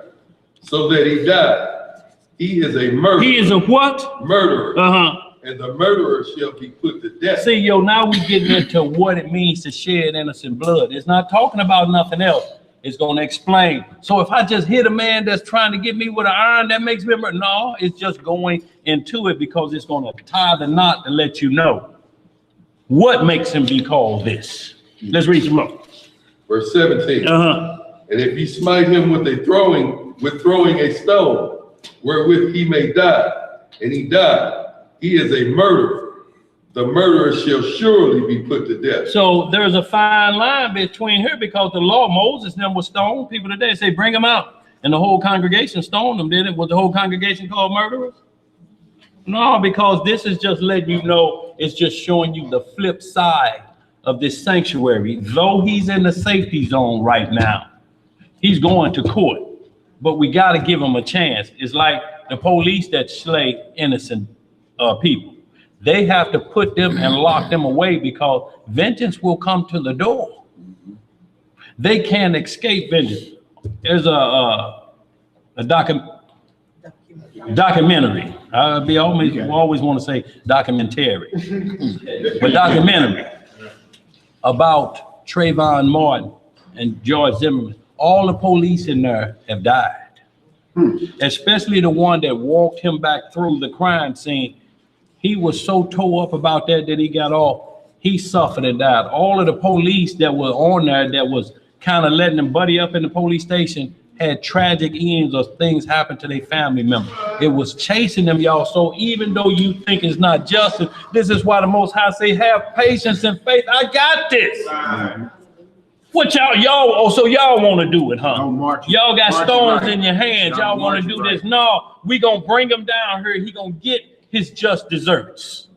so that he die, he is a murderer. He is a what? Murderer. And the murderer shall be put to death. See, yo, now we getting into what it means to shed innocent blood. It's not talking about nothing else. It's going to explain. So if I just hit a man that's trying to get me with an iron, that makes me a murderer. No, it's just going into it because it's going to tie the knot to let you know what makes him be called this. Let's read some more. Verse 17. And if he smite him with throwing a stone, wherewith he may die, and he died, he is a murderer. The murderer shall surely be put to death. So there's a fine line between here because the law, Moses them was stoned. People today say, bring them out. And the whole congregation stoned them, did it? Was the whole congregation called murderers? No, because this is just letting you know, it's just showing you the flip side of this sanctuary. Though he's in the safety zone right now, he's going to court. But we got to give him a chance. It's like the police that slay innocent people. They have to put them and lock them away because vengeance will come to the door. They can't escape vengeance. There's a documentary. I always want to say documentary, but documentary about Trayvon Martin and George Zimmerman. All the police in there have died, especially the one that walked him back through the crime scene. He was so tore up about that he got off. He suffered and died. All of the police that were on there that was kind of letting them buddy up in the police station had tragic ends or things happen to their family members. It was chasing them, y'all. So even though you think it's not justice, this is why the Most High say, have patience and faith. I got this. What y'all want to do it, huh? Y'all got stones in your hands. Y'all want to do this. No, we going to bring him down here. He going to get his just desserts.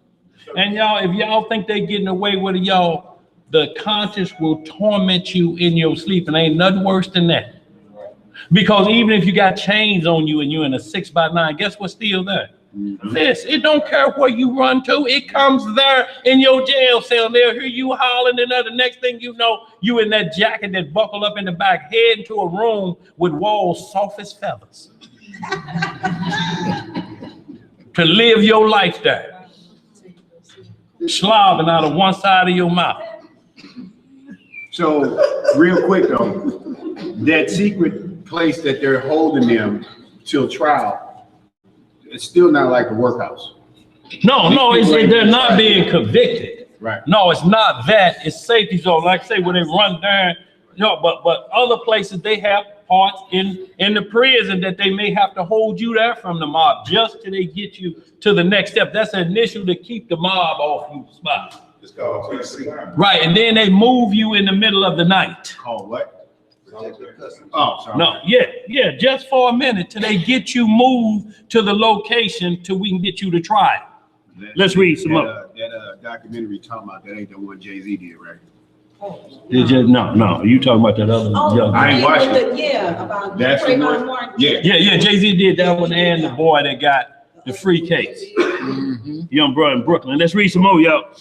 And y'all, if y'all think they getting away with it, y'all, the conscience will torment you in your sleep, and ain't nothing worse than that. Because even if you got chains on you and you're in a 6x9, guess what's still there? This. It don't care where you run to. It comes there in your jail cell. They'll hear you hollering, and the next thing you know, you in that jacket that buckled up in the back, heading to a room with walls soft as feathers. To live your life there, slobbing out of one side of your mouth. So, real quick though, that secret place that they're holding them till trial, it's still not like a workhouse. No, they're not being convicted. Right. No, it's not that. It's safety zone. Like I say, when they run down, but other places they have parts in the prison that they may have to hold you there from the mob just till they get you to the next step. That's an initial to keep the mob off your spot. It's called PC. Right, and then they move you in the middle of the night. Called what? Oh, sorry. No, yeah, just for a minute till they get you moved to the location till we can get you to trial. Let's read some more. That documentary talking about that ain't the one Jay-Z did, right? No, you talking about that other young I ain't watched it. Yeah, about That's the Trayvon one. Martin. Yeah. Jay-Z did that one, and the boy that got the free case. Young brother in Brooklyn. Let's read some more, y'all.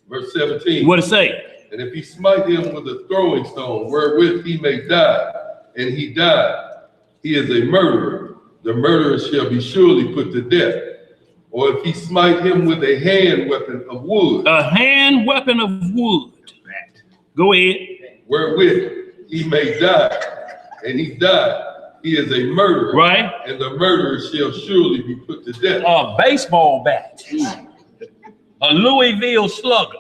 Verse 17. What it say? And if he smite him with a throwing stone, wherewith he may die, and he died, he is a murderer. The murderer shall be surely put to death. Or if he smite him with a hand weapon of wood. A hand weapon of wood. Go ahead. Wherewith he may die, and he died, he is a murderer. Right. And the murderer shall surely be put to death. A baseball bat. A Louisville slugger.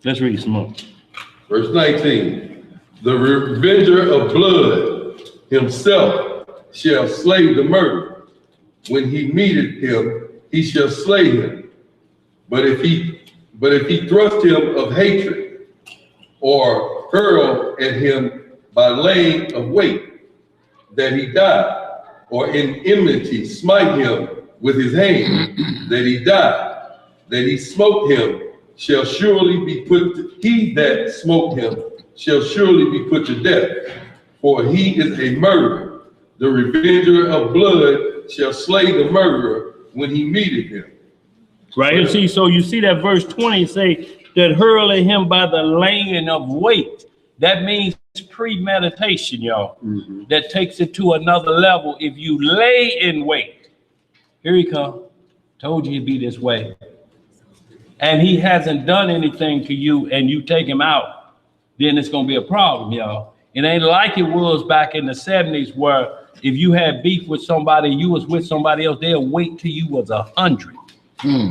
Let's read some more. Verse 19. The revenger of blood himself shall slay the murderer. When he meeteth him, he shall slay him. But if he thrust him of hatred, or hurl at him by laying of weight, that he die, or in enmity smite him with his hand, that he die, that he smote him, shall surely be put to, he that smote him shall surely be put to death, for he is a murderer. The revenger of blood shall slay the murderer when he meeteth him. Right, and see, so you see that verse 20 say that hurl at him by the laying of weight. That means premeditation, y'all. That takes it to another level. If you lay in wait, here he come. Told you it'd be this way. and he hasn't done anything to you and you take him out, then it's gonna be a problem, y'all. It ain't like it was back in the 70s where if you had beef with somebody, you was with somebody else, they'll wait till you was 100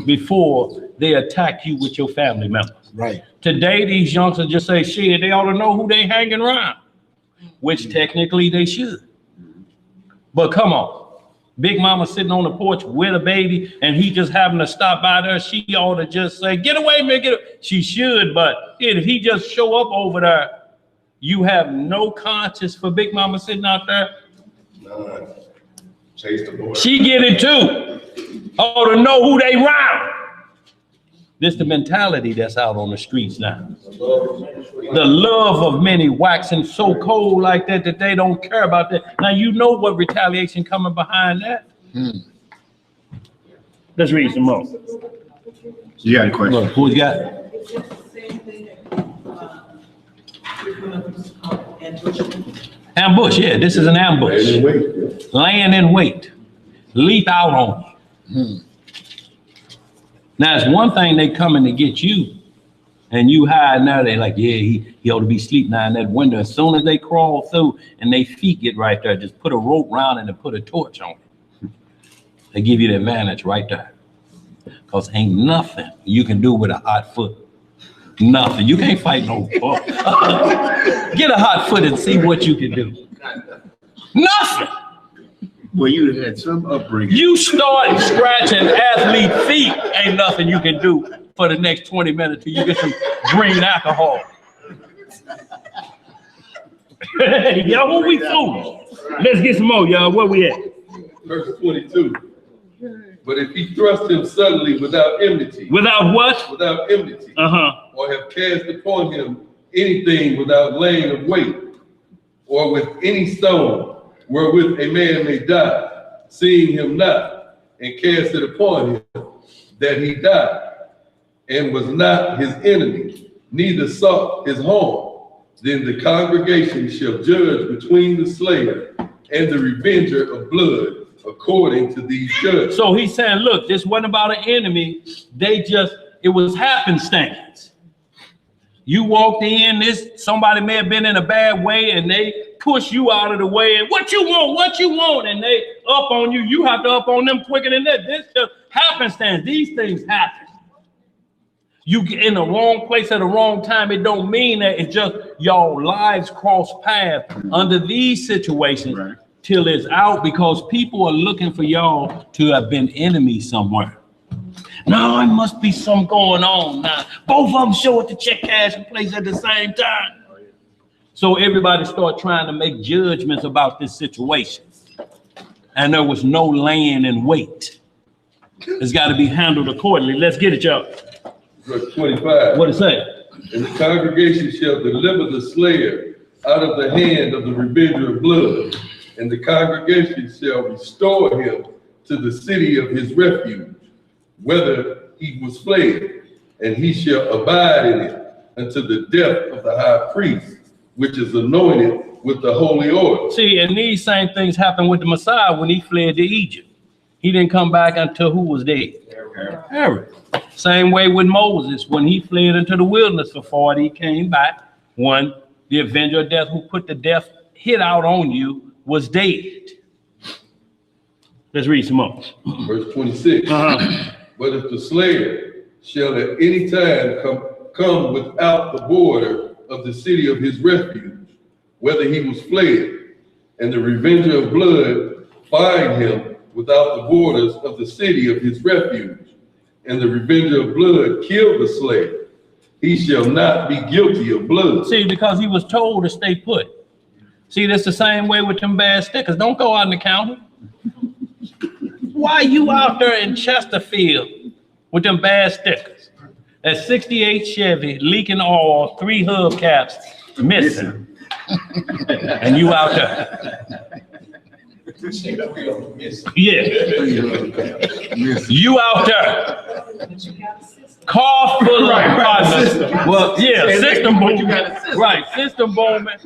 before they attack you with your family members. Right. Today, these youngsters just say, shit, they ought to know who they hanging around, which technically they should. But come on. Big mama sitting on the porch with a baby and he just having to stop by there. She ought to just say, get away, man, get away. She should, but if he just show up over there, you have no conscience for Big mama sitting out there. Chase the boy. She get it too. Ought to know who they round. This the mentality that's out on the streets now. The love of many waxing so cold like that that they don't care about that. Now you know what retaliation coming behind that. Let's read some more. You got a question? Look, who's got? It's just the same thing that, Ambush, yeah, this is an ambush. Laying in wait. Leap out on you. Now, it's one thing they coming to get you, and you hide now. They like, yeah, he ought to be sleeping now in that window. As soon as they crawl through and they feet get right there, just put a rope around it and put a torch on it. They give you the advantage right there. Because ain't nothing you can do with a hot foot. Nothing. You can't fight no buck. Get a hot foot and see what you can do. Nothing. Well, you had some upbringing. You start scratching athlete feet, ain't nothing you can do for the next 20 minutes till you get some green alcohol. Y'all, what we foolish? Let's get some more, y'all. Where we at? Verse 22. But if he thrust him suddenly without enmity. Without what? Without enmity. Uh-huh. Or have cast upon him anything without laying of weight, or with any stone wherewith a man may die, seeing him not, and cast it upon him, that he died, and was not his enemy, neither sought his harm, then the congregation shall judge between the slayer and the revenger of blood, according to these judges. So he's saying, look, this wasn't about an enemy. It was happenstance. You walked in, somebody may have been in a bad way and they push you out of the way and what you want, and they up on you. You have to up on them quicker than that. This just happenstance. These things happen. You get in the wrong place at the wrong time. It don't mean that. It's just your lives cross paths under these situations till it's out, because people are looking for y'all to have been enemies somewhere. No, it must be something going on now. Both of them show at the check cashing place at the same time. So everybody start trying to make judgments about this situation. And there was no laying in wait. It's got to be handled accordingly. Let's get it, y'all. Verse 25. What it say? And the congregation shall deliver the slayer out of the hand of the revenger of blood, and the congregation shall restore him to the city of his refuge, whether he was fled, and he shall abide in it until the death of the high priest, which is anointed with the holy oil. See, and these same things happened with the Messiah when he fled to Egypt. He didn't come back until who was dead? Herod. Same way with Moses, when he fled into the wilderness for 40, he came back when the avenger of death who put the death hit out on you was dead. Let's read some more. Verse 26. But if the slayer shall at any time come without the border of the city of his refuge, whether he was fled, and the revenger of blood find him without the borders of the city of his refuge, and the revenger of blood kill the slayer, he shall not be guilty of blood. See, because he was told to stay put. See, that's the same way with them bad stickers. Don't go out in the county. Why you out there in Chesterfield with them bad stickers? That 68 Chevy leaking oil, 3 hubcaps missing. And you out there. Yeah. You out there. Car full of partners. Well, yeah, system boom. Right, system booming.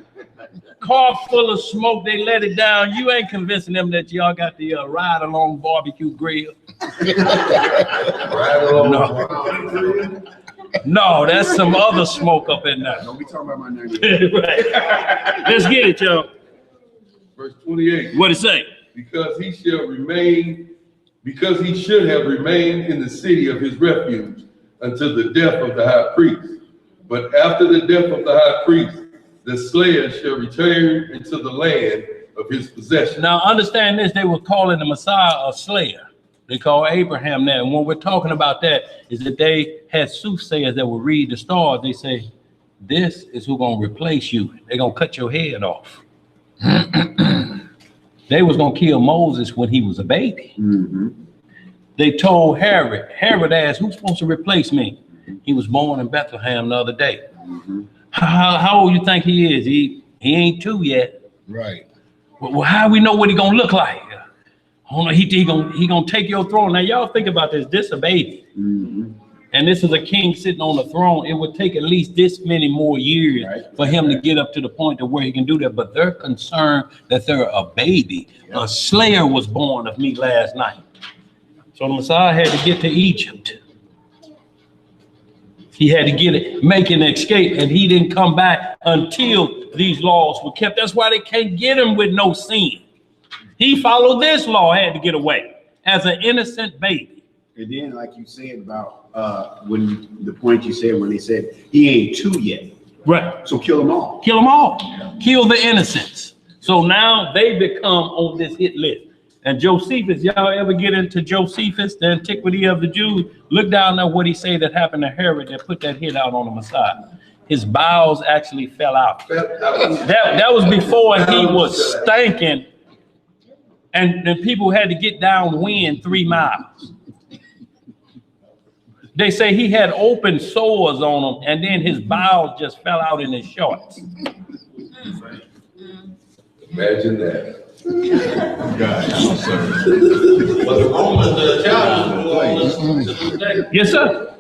Car full of smoke, they let it down. You ain't convincing them that y'all got the ride along barbecue grill. Right along. No, that's some other smoke up in there. Don't be talking about my name. Right. Let's get it, y'all. Verse 28. What it say? Because he should have remained in the city of his refuge until the death of the high priest. But after the death of the high priest, the slayer shall return into the land of his possession. Now understand this, they were calling the Messiah a slayer. They call Abraham that. And when we're talking about that, is that they had soothsayers that would read the stars. They say, this is who's gonna replace you. They're gonna cut your head off. They was gonna kill Moses when he was a baby. Mm-hmm. They told Herod. Herod asked, who's supposed to replace me? He was born in Bethlehem the other day. Mm-hmm. How old you think he is? He ain't 2 yet. Right. Well, how we know what he gonna look like? Oh no, he gonna take your throne. Now y'all think about this. This a baby, and this is a king sitting on the throne. It would take at least this many more years for him to get up to the point to where he can do that. But they're concerned that they're a baby. A slayer was born of me last night. So the Messiah had to get to Egypt. He had to make an escape, and he didn't come back until these laws were kept. That's why they can't get him with no sin. He followed this law, had to get away as an innocent baby. And then, like you said about when the point you said when they said he ain't 2 yet. Right. So kill them all. Kill them all. Kill the innocents. So now they become on this hit list. And Josephus, y'all ever get into Josephus, the antiquity of the Jews? Look down at what he said that happened to Herod that put that hit out on the Messiah. His bowels actually fell out. That was before he was stinking. And the people had to get downwind 3 miles. They say he had open sores on him, and then his bowels just fell out in his shorts. Imagine that. But the Romans, the Italians, Yes, sir.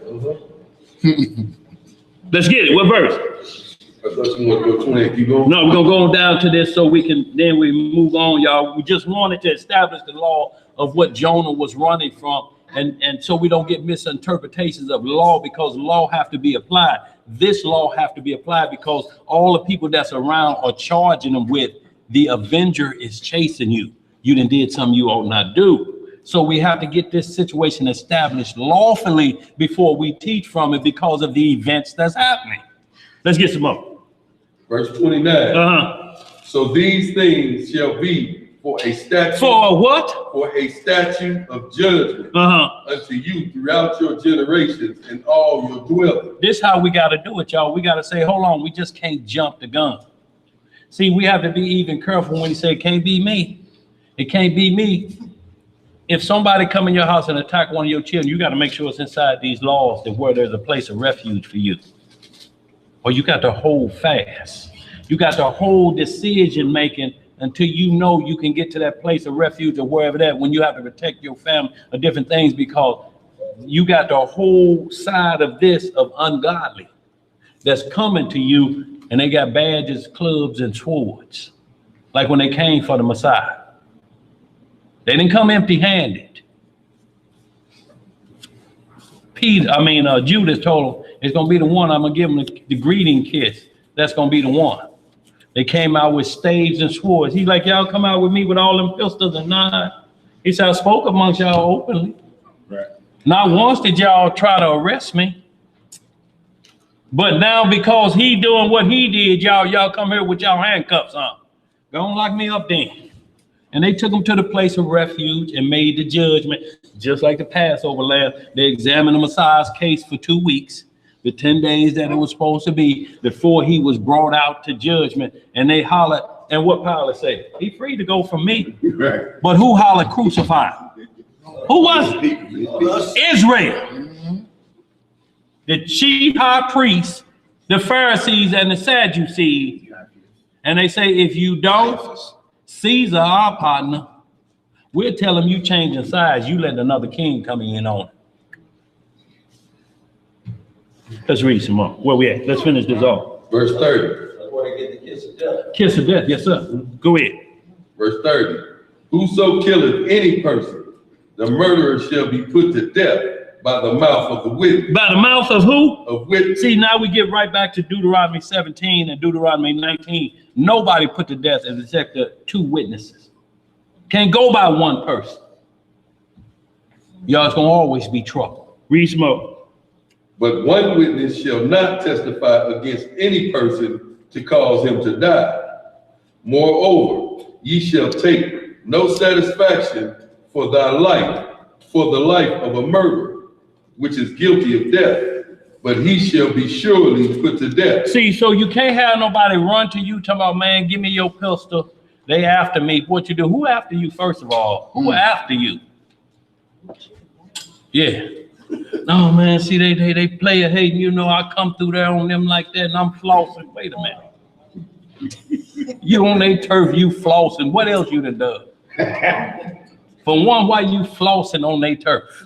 Let's get it. What verse? I thought you wanted to go 20. Keep going. No, we're gonna go down to this so we can then we move on, y'all. We just wanted to establish the law of what Jonah was running from, and so we don't get misinterpretations of law, because law have to be applied. This law have to be applied because all the people that's around are charging them with the avenger is chasing you. You done did something you ought not do. So we have to get this situation established lawfully before we teach from it because of the events that's happening. Let's get some more. Verse 29. So these things shall be for a statute. For a what? For a statute of judgment unto you throughout your generations and all your dwellings. This how we got to do it, y'all. We got to say, hold on, we just can't jump the gun. See, we have to be even careful when you say it can't be me. It can't be me. If somebody come in your house and attack one of your children, you got to make sure it's inside these laws that where there's a place of refuge for you. Or you got to hold fast. You got to hold decision making until you know you can get to that place of refuge or wherever that, when you have to protect your family or different things, because you got the whole side of this of ungodly that's coming to you, and they got badges, clubs, and swords. Like when they came for the Messiah. They didn't come empty-handed. Judas told him, it's going to be the one, I'm going to give him the greeting kiss. That's going to be the one. They came out with staves and swords. He's like, y'all come out with me with all them pistols and knives. He said, I spoke amongst y'all openly. Right. Not once did y'all try to arrest me. But now because he doing what he did, y'all come here with y'all handcuffs on. Go and lock me up then. And they took him to the place of refuge and made the judgment, just like the Passover lamb. They examined the Messiah's case for 2 weeks, the 10 days that it was supposed to be before he was brought out to judgment. And they hollered, and what Pilate said? He free to go from me. Right. But who hollered crucify him? Who was it? Israel. The chief high priests, the Pharisees, and the Sadducees. And they say, if you don't, Caesar, our partner, we'll tell him you changing sides. You let another king come in on it. Let's read some more. Where we at? Let's finish this off. Verse 30. That's where they get the kiss of death. Kiss of death, yes, sir. Go ahead. Verse 30. Whoso killeth any person the murderer shall be put to death by the mouth of the witness. By the mouth of who? Of witness. See, now we get right back to Deuteronomy 17 and Deuteronomy 19. Nobody put to death except the 2 witnesses. Can't go by one person. Y'all, it's gonna always be trouble. Read some more. But one witness shall not testify against any person to cause him to die. Moreover, ye shall take no satisfaction for thy life, for the life of a murderer, which is guilty of death, but he shall be surely put to death. See, so you can't have nobody run to you talking about, man, give me your pistol. They after me. What you do? Who after you, first of all? Who after you? Yeah. No, man, see, they play a hating. You know, I come through there on them like that, and I'm flossing. Wait a minute. You on their turf, you flossing. What else you done done? For one, why you flossing on their turf?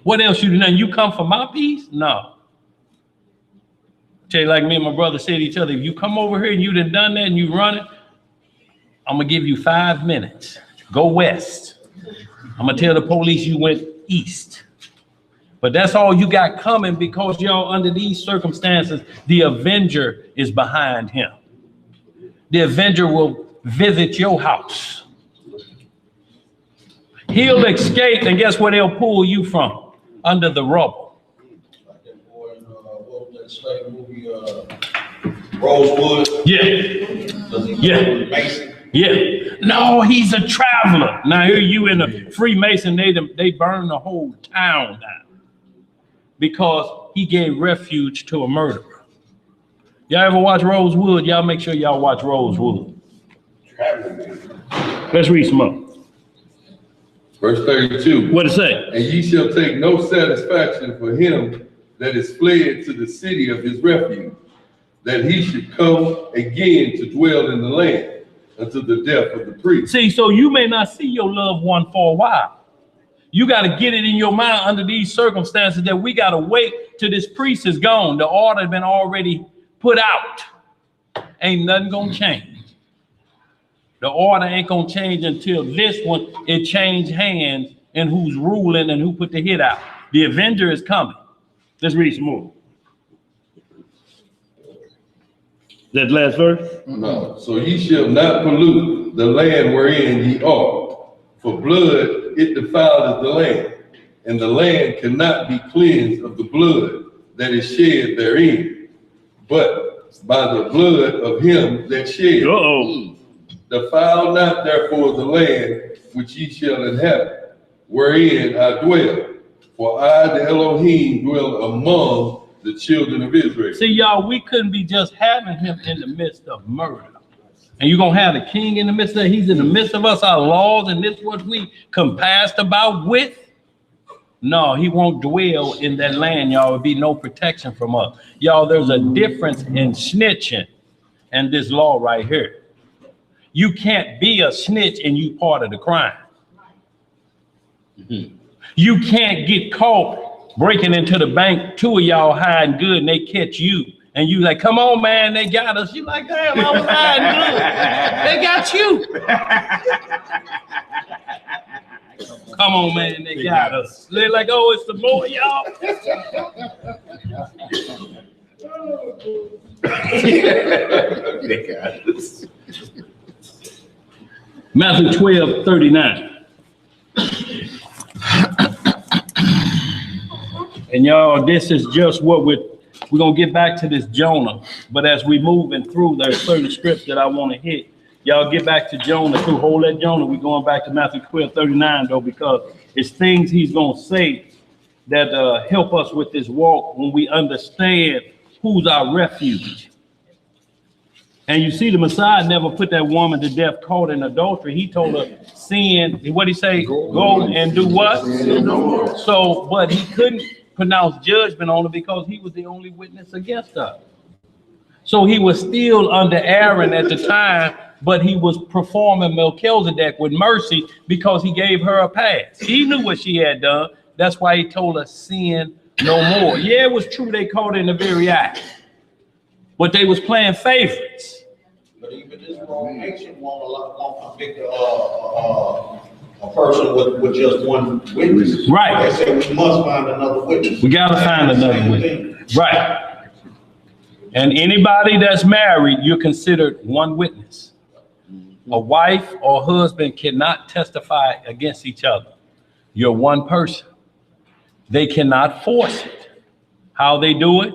What else you done? You come for my piece? No. Tell you, like me and my brother said to each other, if you come over here and you done that and you run it, I'm gonna give you 5 minutes. Go west. I'm gonna tell the police you went east. But that's all you got coming, because y'all, under these circumstances, the avenger is behind him. The avenger will visit your house. He'll escape, and guess where they'll pull you from? Under the rubble. Like that boy in, what was that slave movie, Rosewood? Yeah. Yeah. Mason. Yeah. No, he's a traveler. Now here you in a Freemason, they burn the whole town down because he gave refuge to a murderer. Y'all ever watch Rosewood? Y'all make sure y'all watch Rosewood. Let's read some more. Verse 32. What it say? And ye shall take no satisfaction for him that is fled to the city of his refuge, that he should come again to dwell in the land until the death of the priest. See, so you may not see your loved one for a while. You got to get it in your mind under these circumstances that we got to wait till this priest is gone. The order has been already put out. Ain't nothing gonna change. The order ain't gonna change until this one, it changed hands and who's ruling and who put the hit out. The avenger is coming. Let's read some more. That last verse? No. So ye shall not pollute the land wherein ye are, for blood it defileth the land, and the land cannot be cleansed of the blood that is shed therein, but by the blood of him that shed. Defile not therefore the land which ye shall inhabit, wherein I dwell, for I, the Elohim, dwell among the children of Israel. See, y'all, we couldn't be just having him in the midst of murder. And you're going to have the king in the midst of it. He's in the midst of us, our laws, and this what we compassed about with. No, he won't dwell in that land, y'all. There'll be no protection from us. Y'all, there's a difference in snitching and this law right here. You can't be a snitch and you part of the crime. You can't get caught breaking into the bank, 2 of y'all hiding good, and they catch you. And you like, come on, man, they got us. You like, damn, I was hiding good. They got you. Come on, man, they got us. They're like, oh, it's the boy, y'all. They got us. Matthew 12:39. And y'all, this is just what we're going to get back to this Jonah. But as we moving through, there's certain scripts that I want to hit. Y'all get back to Jonah too. Hold that Jonah. We're going back to Matthew 12:39 though, because it's things he's going to say that help us with this walk when we understand who's our refuge. And you see, the Messiah never put that woman to death caught in adultery. He told her, sin, what did he say? Go and do what? So, but he couldn't pronounce judgment on her because he was the only witness against her. So he was still under Aaron at the time, but he was performing Melchizedek with mercy because he gave her a pass. He knew what she had done. That's why he told her, sin no more. Yeah, it was true they caught her in the very act, but they was playing favorites. But even this wrong nation won't convict a person with just one witness. Right. They say we must find another witness. We gotta find another Same witness. thing. Right. And anybody that's married, you're considered one witness. A wife or husband cannot testify against each other. You're one person. They cannot force it. How they do it?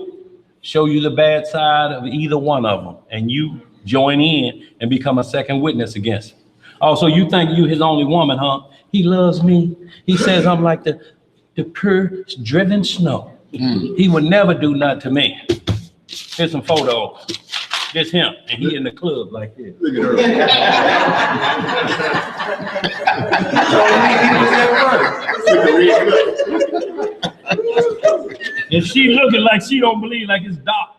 Show you the bad side of either one of them, and you join in and become a second witness against him. Oh, so you think you his only woman, huh? He loves me. He says I'm like the pure driven snow. He would never do nothing to me. Here's some photos. Just him, and he in the club like this. Look at her. And she looking like she don't believe, like it's dark.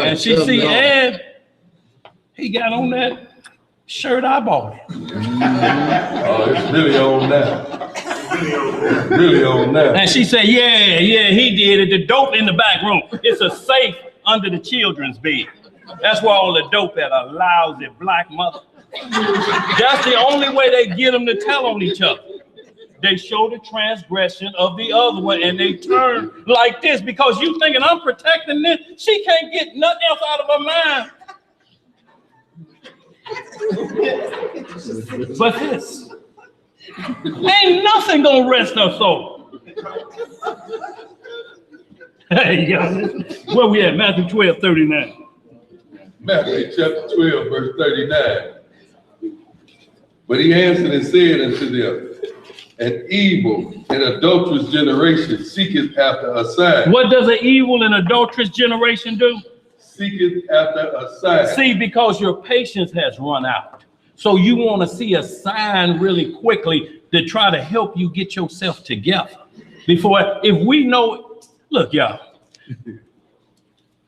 And she see Ed, he got on that shirt I bought him. Oh, it's really on now. Really on now. And she said, yeah, he did it. The dope in the back room. It's a safe under the children's bed. That's where all the dope at, a lousy black mother. That's the only way they get them to tell on each other. They show the transgression of the other one, and they turn like this because you thinking I'm protecting this. She can't get nothing else out of her mind. But this. Ain't nothing gonna rest her soul. Hey, guys, where we at? Matthew 12:39. Matthew chapter 12, verse 39. But he answered and said unto them, an evil and adulterous generation seeketh after a sign. What does an evil and adulterous generation do? Seeketh after a sign. See, because your patience has run out. So you want to see a sign really quickly to try to help you get yourself together. Before, if we know, look, y'all,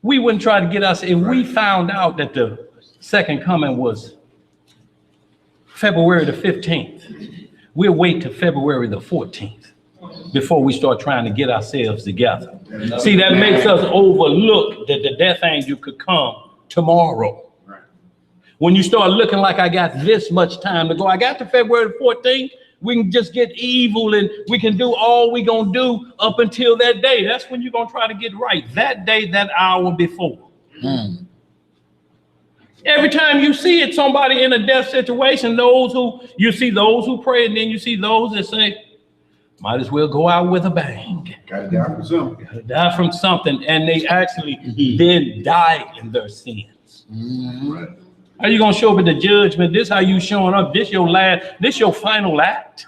we wouldn't try to get us, if we found out that the second coming was February the 15th, we'll wait till February the 14th before we start trying to get ourselves together. See, that makes us overlook that the death angel could come tomorrow. When you start looking like I got this much time to go, I got to February the 14th, we can just get evil and we can do all we gonna do up until that day. That's when you're gonna try to get right. That day, that hour before. Every time you see it, somebody in a death situation, you see those who pray, and then you see those that say, might as well go out with a bang. Gotta die from something. Gotta die from something. And they actually then die in their sins. How you gonna show up at the judgment? This how you showing up. This your last, this your final act.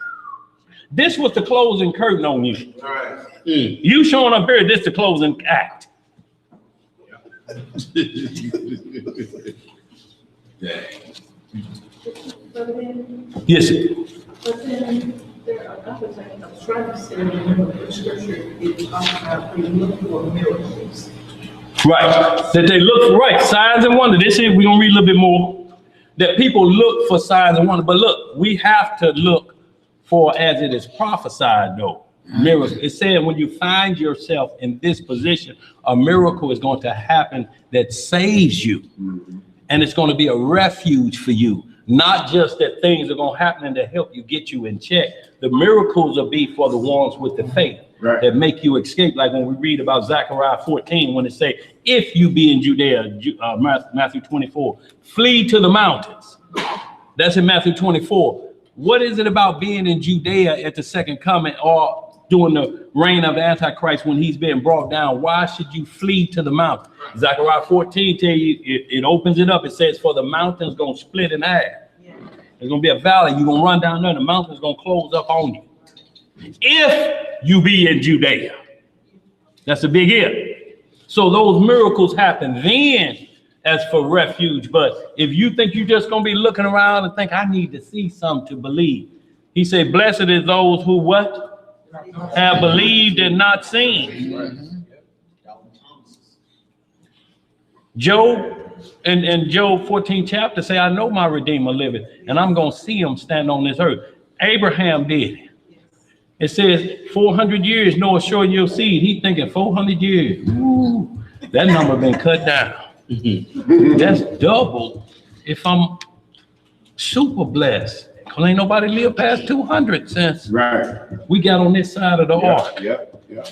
This was the closing curtain on you. You showing up here, this the closing act. Yes. But then there are other things I'm trying to say in the scripture, it talks about we look for miracles. Right. That they look for, right, signs and wonders. This is, we're gonna read a little bit more. That people look for signs and wonders. But look, we have to look for, as it is prophesied though, miracles. It said when you find yourself in this position, a miracle is going to happen that saves you. And it's going to be a refuge for you. Not just that things are going to happen to help you get you in check. The miracles will be for the ones with the faith that make you escape. Like when we read about Zechariah 14, when it say, if you be in Judea, Matthew 24, flee to the mountains. That's in Matthew 24. What is it about being in Judea at the second coming or during the reign of the Antichrist when he's being brought down? Why should you flee to the mountain? Zechariah 14 tell you, it opens it up. It says, for the mountain's going to split in half. There's going to be a valley. You're going to run down there. The mountain's going to close up on you. If you be in Judea. That's a big if. So those miracles happen then as for refuge. But if you think you're just going to be looking around and think, I need to see something to believe. He said, blessed is those who what? Have believed and not seen. Job and Job 14 chapter say, I know my Redeemer liveth, and I'm going to see him stand on this earth. Abraham did. It says 400 years, Noah showing your seed. He thinking 400 years. Ooh, that number been cut down. That's double if I'm Super blessed. Cause ain't nobody lived past 200 since Right. we got on this side of the ark. Yeah.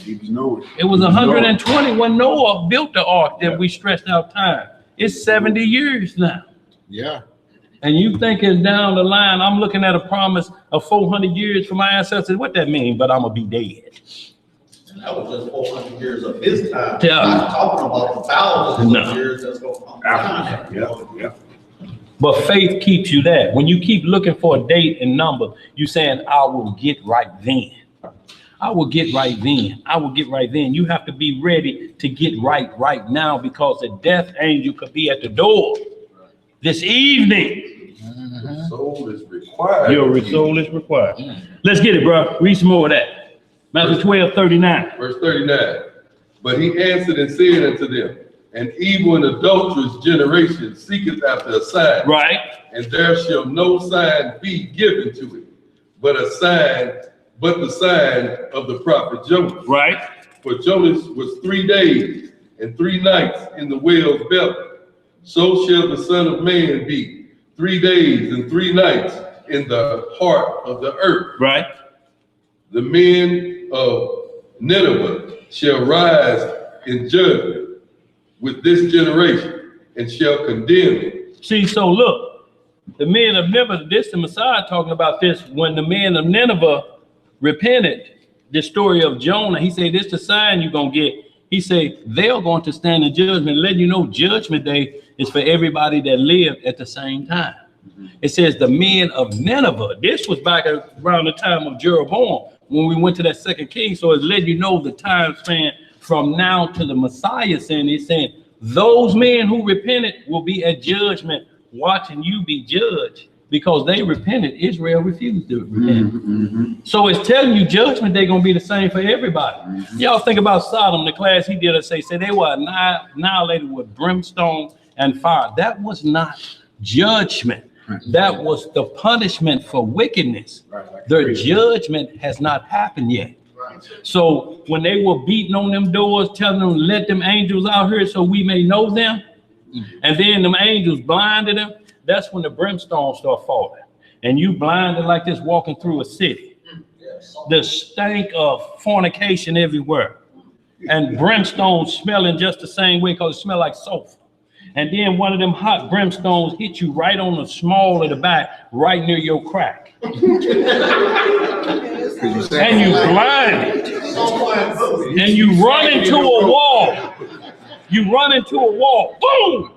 He was knowing. It was 120 when Noah built the ark that we stretched out time. It's 70 years now. Yeah. And you thinking down the line, I'm looking at a promise of 400 years for my ancestors. What that mean? But I'm gonna be dead. That was just 400 years of his time. Yeah. Not talking about the thousands No. of years that's going to come. After that. Yeah. But faith keeps you that. When you keep looking for a date and number, you saying, I will get right then. I will get right then. I will get right then. You have to be ready to get right now, because the death angel could be at the door this evening. The soul is required. Your soul is required. Let's get it, bro. Read some more of that. Matthew 12:39. Verse 39. But he answered and said unto them, an evil and adulterous generation seeketh after a sign. Right. And there shall no sign be given to it, but the sign of the prophet Jonah. Right. For Jonas was 3 days and 3 nights in the whale's belly. So shall the Son of Man be 3 days and 3 nights in the heart of the earth. Right. The men of Nineveh shall rise in judgment with this generation and shall condemn it. See, so look, the men of Nineveh, this the Messiah talking about this. When the men of Nineveh repented, the story of Jonah, he said, this the sign you're going to get. He said, they're going to stand in judgment, letting you know judgment day is for everybody that lived at the same time. It says the men of Nineveh. This was back around the time of Jeroboam when we went to that second king. So it's letting you know the time span from now to the Messiah saying, he's saying those men who repented will be at judgment watching you be judged because they repented. Israel refused to repent. So it's telling you judgment day going to be the same for everybody. Y'all think about Sodom, the class he did us say they were annihilated with brimstone and fire. That was not judgment. That was the punishment for wickedness. Their judgment has not happened yet. So when they were beating on them doors, telling them, let them angels out here so we may know them, and then them angels blinded them, that's when the brimstone start falling. And you blinded like this walking through a city. The stank of fornication everywhere. And brimstone smelling just the same way because it smell like sulfur. And then one of them hot brimstones hit you right on the small of the back, right near your crack. And you blinded. And you run into a wall. You run into a wall. Boom!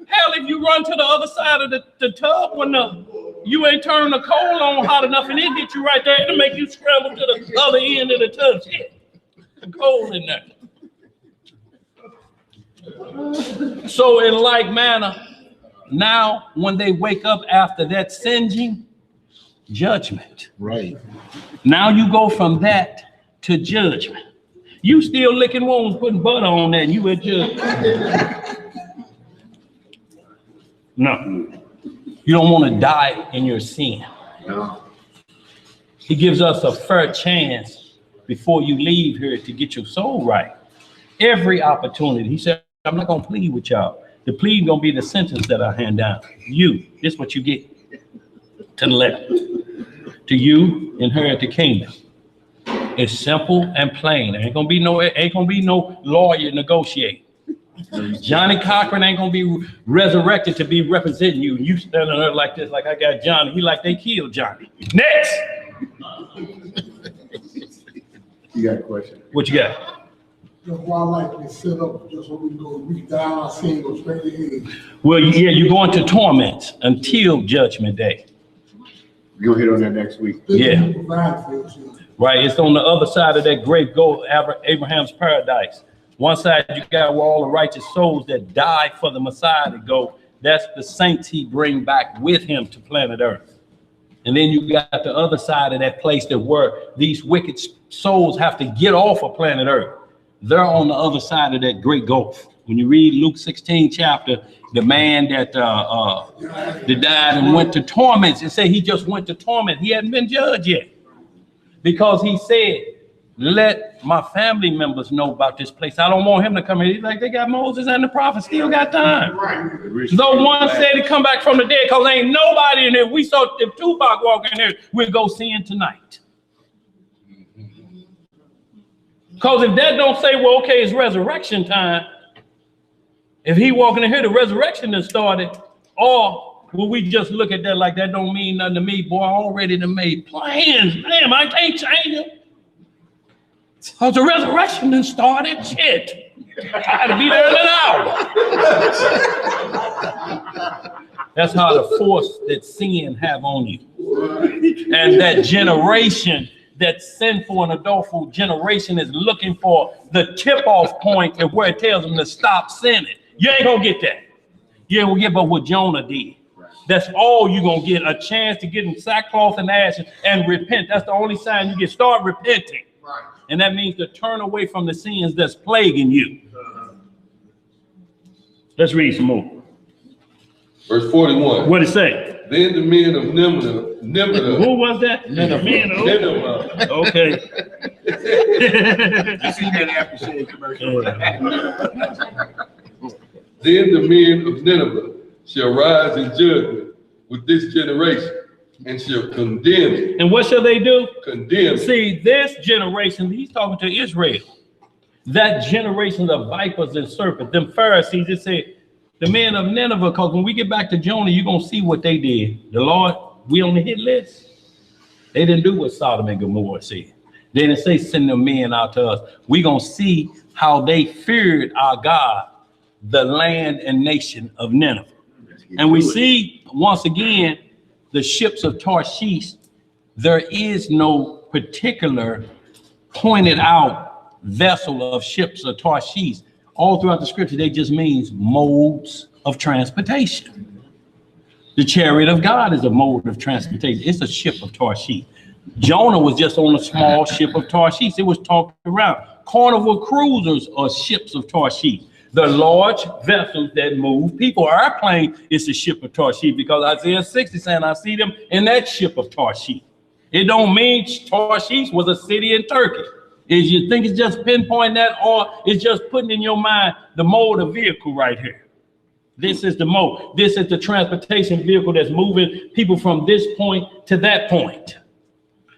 Hell, if you run to the other side of the tub when you ain't turned the coal on hot enough and it hit you right there, it'll make you scramble to the other end of the tub. Shit, the coal in there. So in like manner, now when they wake up after that singeing, judgment. Right. Now you go from that to judgment. You still licking wounds, putting butter on that, and you at judgment. No. You don't want to die in your sin. No. He gives us a fair chance before you leave here to get your soul right. Every opportunity. He said, I'm not going to plead with y'all. The plea going to be the sentence that I hand down. You, this is what you get. To the left. To you, inherit the kingdom. It's simple and plain. Ain't gonna be no lawyer negotiating. Johnny Cochran ain't gonna be resurrected to be representing you. You standing there like this, like I got Johnny. He like they killed Johnny. Next. You got a question? What you got? That's why I like to sit up, just so we can go reach down, see, go straight ahead. Well, yeah, you're going to torment until judgment day. You'll hit on that next week. Yeah. Right, it's on the other side of that great gold, Abraham's paradise. One side you got where all the righteous souls that died for the Messiah to go. That's the saints he bring back with him to planet Earth. And then you got the other side of that place that where these wicked souls have to get off of planet Earth. They're on the other side of that great gulf. When you read Luke 16 chapter, the man that died and went to torments, and say he just went to torment. He hadn't been judged yet. Because he said, let my family members know about this place. I don't want him to come in. He's like, they got Moses and the prophets, still got time. No one said to come back from the dead, because ain't nobody in here. We saw if Tupac walk in here, we'll go see him tonight. Because if that don't say, well, okay, it's resurrection time. If he walking in here, the resurrection has started. Or will we just look at that like that don't mean nothing to me? Boy, I already done made plans. Damn, I can't change them. Because the resurrection done started. Shit. I had to be there in an hour. That's how the force that sin have on you. And that generation, that sinful and adultful generation is looking for the tip-off point of where it tells them to stop sinning. You ain't gonna get that. You ain't gonna get but what Jonah did. That's all you're gonna get, a chance to get in sackcloth and ashes and repent. That's the only sign you get. Start repenting. Right. And that means to turn away from the sins that's plaguing you. Let's read some more. Verse 41. What did it say? Then the men of Nineveh. Who was that? Nineveh. Okay. I seen that after shade commercial. Then the men of Nineveh shall rise in judgment with this generation and shall condemn it. And what shall they do? Condemn it. See, this generation, he's talking to Israel. That generation of vipers and serpents, them Pharisees, it said, the men of Nineveh, because when we get back to Jonah, you're going to see what they did. The Lord, we on the hit list. They didn't do what Sodom and Gomorrah said. They didn't say send them men out to us. We're going to see how they feared our God, the land and nation of Nineveh. And we see, once again, the ships of Tarshish. There is no particular pointed out vessel of ships of Tarshish. All throughout the scripture, they just means modes of transportation. The chariot of God is a mode of transportation. It's a ship of Tarshish. Jonah was just on a small ship of Tarshish. It was talked around. Carnival cruisers are ships of Tarshish. The large vessels that move people. Our airplane is the ship of Tarshish, because Isaiah 60 saying, I see them in that ship of Tarshish. It don't mean Tarshish was a city in Turkey. Is you think it's just pinpointing that, or it's just putting in your mind the mode of vehicle right here? This is the mode. This is the transportation vehicle that's moving people from this point to that point.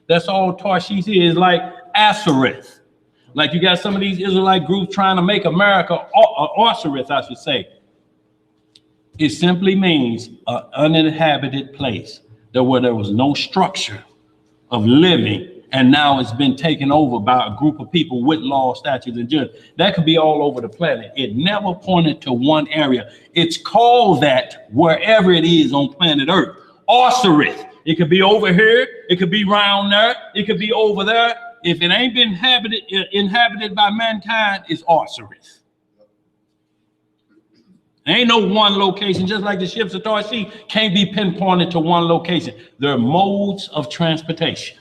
That's all Tarshish is, like Ashereth. Like you got some of these Israelite groups trying to make America, Ashereth, I should say. It simply means an uninhabited place where there was no structure of living. And now it's been taken over by a group of people with law, statutes, and judgment. That could be all over the planet. It never pointed to one area. It's called that wherever it is on planet Earth. Ashereth. It could be over here. It could be around there. It could be over there. If it ain't been inhabited by mankind, it's Ashereth. There ain't no one location, just like the ships of Tarshish can't be pinpointed to one location. There are modes of transportation.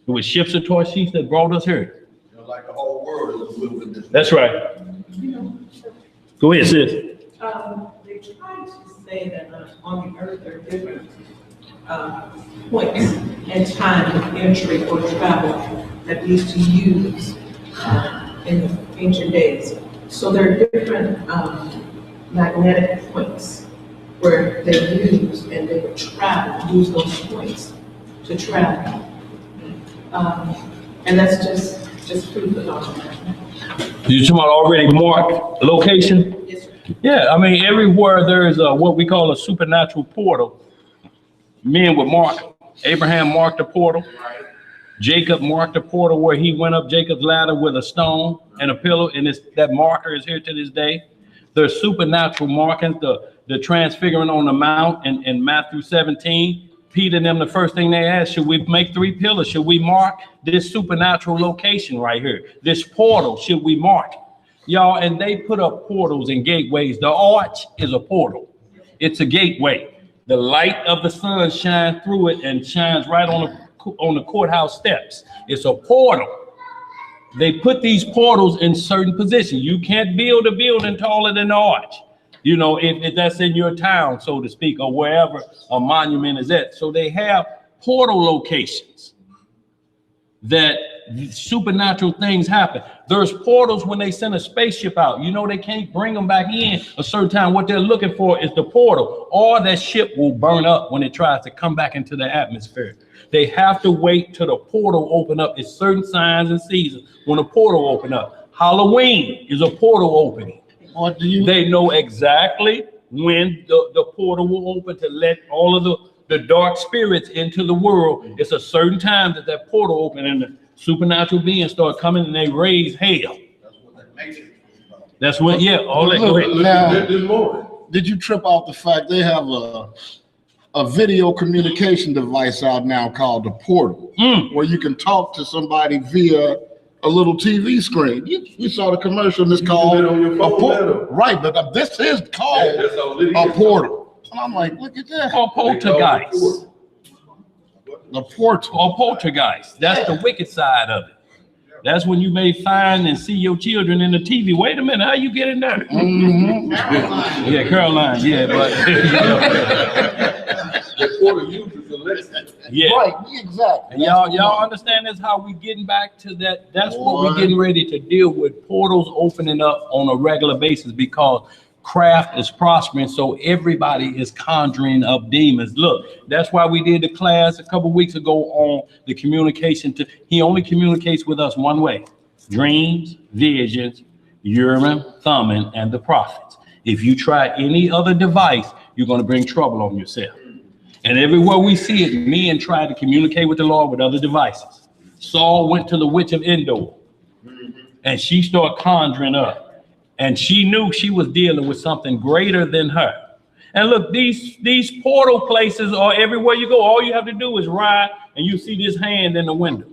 It was ships of Tarshish that brought us here. You know, like the whole world is a wilderness. That's right. Go ahead, sis. They tried to say that on the earth there are different points and time of entry or travel that we used to use in the ancient days. So there are different magnetic points where they used and they would travel, use those points to travel. And that's just proof of all that. You talking about already marked location? Yes, sir. Yeah, I mean, everywhere there is what we call a supernatural portal. Men would mark. Abraham marked a portal. Jacob marked a portal where he went up Jacob's ladder with a stone and a pillow, and that marker is here to this day. There's supernatural markings, the transfiguring on the mount in Matthew 17. Peter and them, the first thing they asked, should we make 3 pillars? Should we mark this supernatural location right here? This portal, should we mark? Y'all, and they put up portals and gateways. The arch is a portal. It's a gateway. The light of the sun shines through it and shines right on the courthouse steps. It's a portal. They put these portals in certain positions. You can't build a building taller than the arch. You know, if that's in your town, so to speak, or wherever a monument is at. So they have portal locations that supernatural things happen. There's portals when they send a spaceship out. You know they can't bring them back in a certain time. What they're looking for is the portal, or that ship will burn up when it tries to come back into the atmosphere. They have to wait till the portal open up. It's certain signs and seasons when a portal open up. Halloween is a portal opening. They know exactly when the portal will open to let all of the dark spirits into the world. It's a certain time that portal open and the supernatural beings start coming and they raise hell. That's what that matrix is about. That's what, yeah. All that. Go ahead. Now, did you trip off the fact they have a video communication device out now called the Portal, where you can talk to somebody via a little TV screen? You saw the commercial, and it's called a Portal. Right, but this is called a Portal. And I'm like, look at that. Or poltergeist. The Portal. Or poltergeist. That's the wicked side of it. That's when you may find and see your children in the TV. Wait a minute, how you get in there? Mm-hmm. Yeah, Caroline, yeah, but The portal uses a lesson. yeah. Right, exactly. And y'all understand this, how we getting back to that? That's what we're getting ready to deal with, portals opening up on a regular basis, because craft is prospering, so everybody is conjuring up demons. Look, that's why we did the class a couple weeks ago on the communication. He only communicates with us one way: dreams, visions, Urim, Thummim, and the prophets. If you try any other device, you're going to bring trouble on yourself. And everywhere we see it, men try to communicate with the Lord with other devices. Saul went to the witch of Endor, and she started conjuring up. And she knew she was dealing with something greater than her. And look, these portal places are everywhere you go. All you have to do is ride, and you see this hand in the window.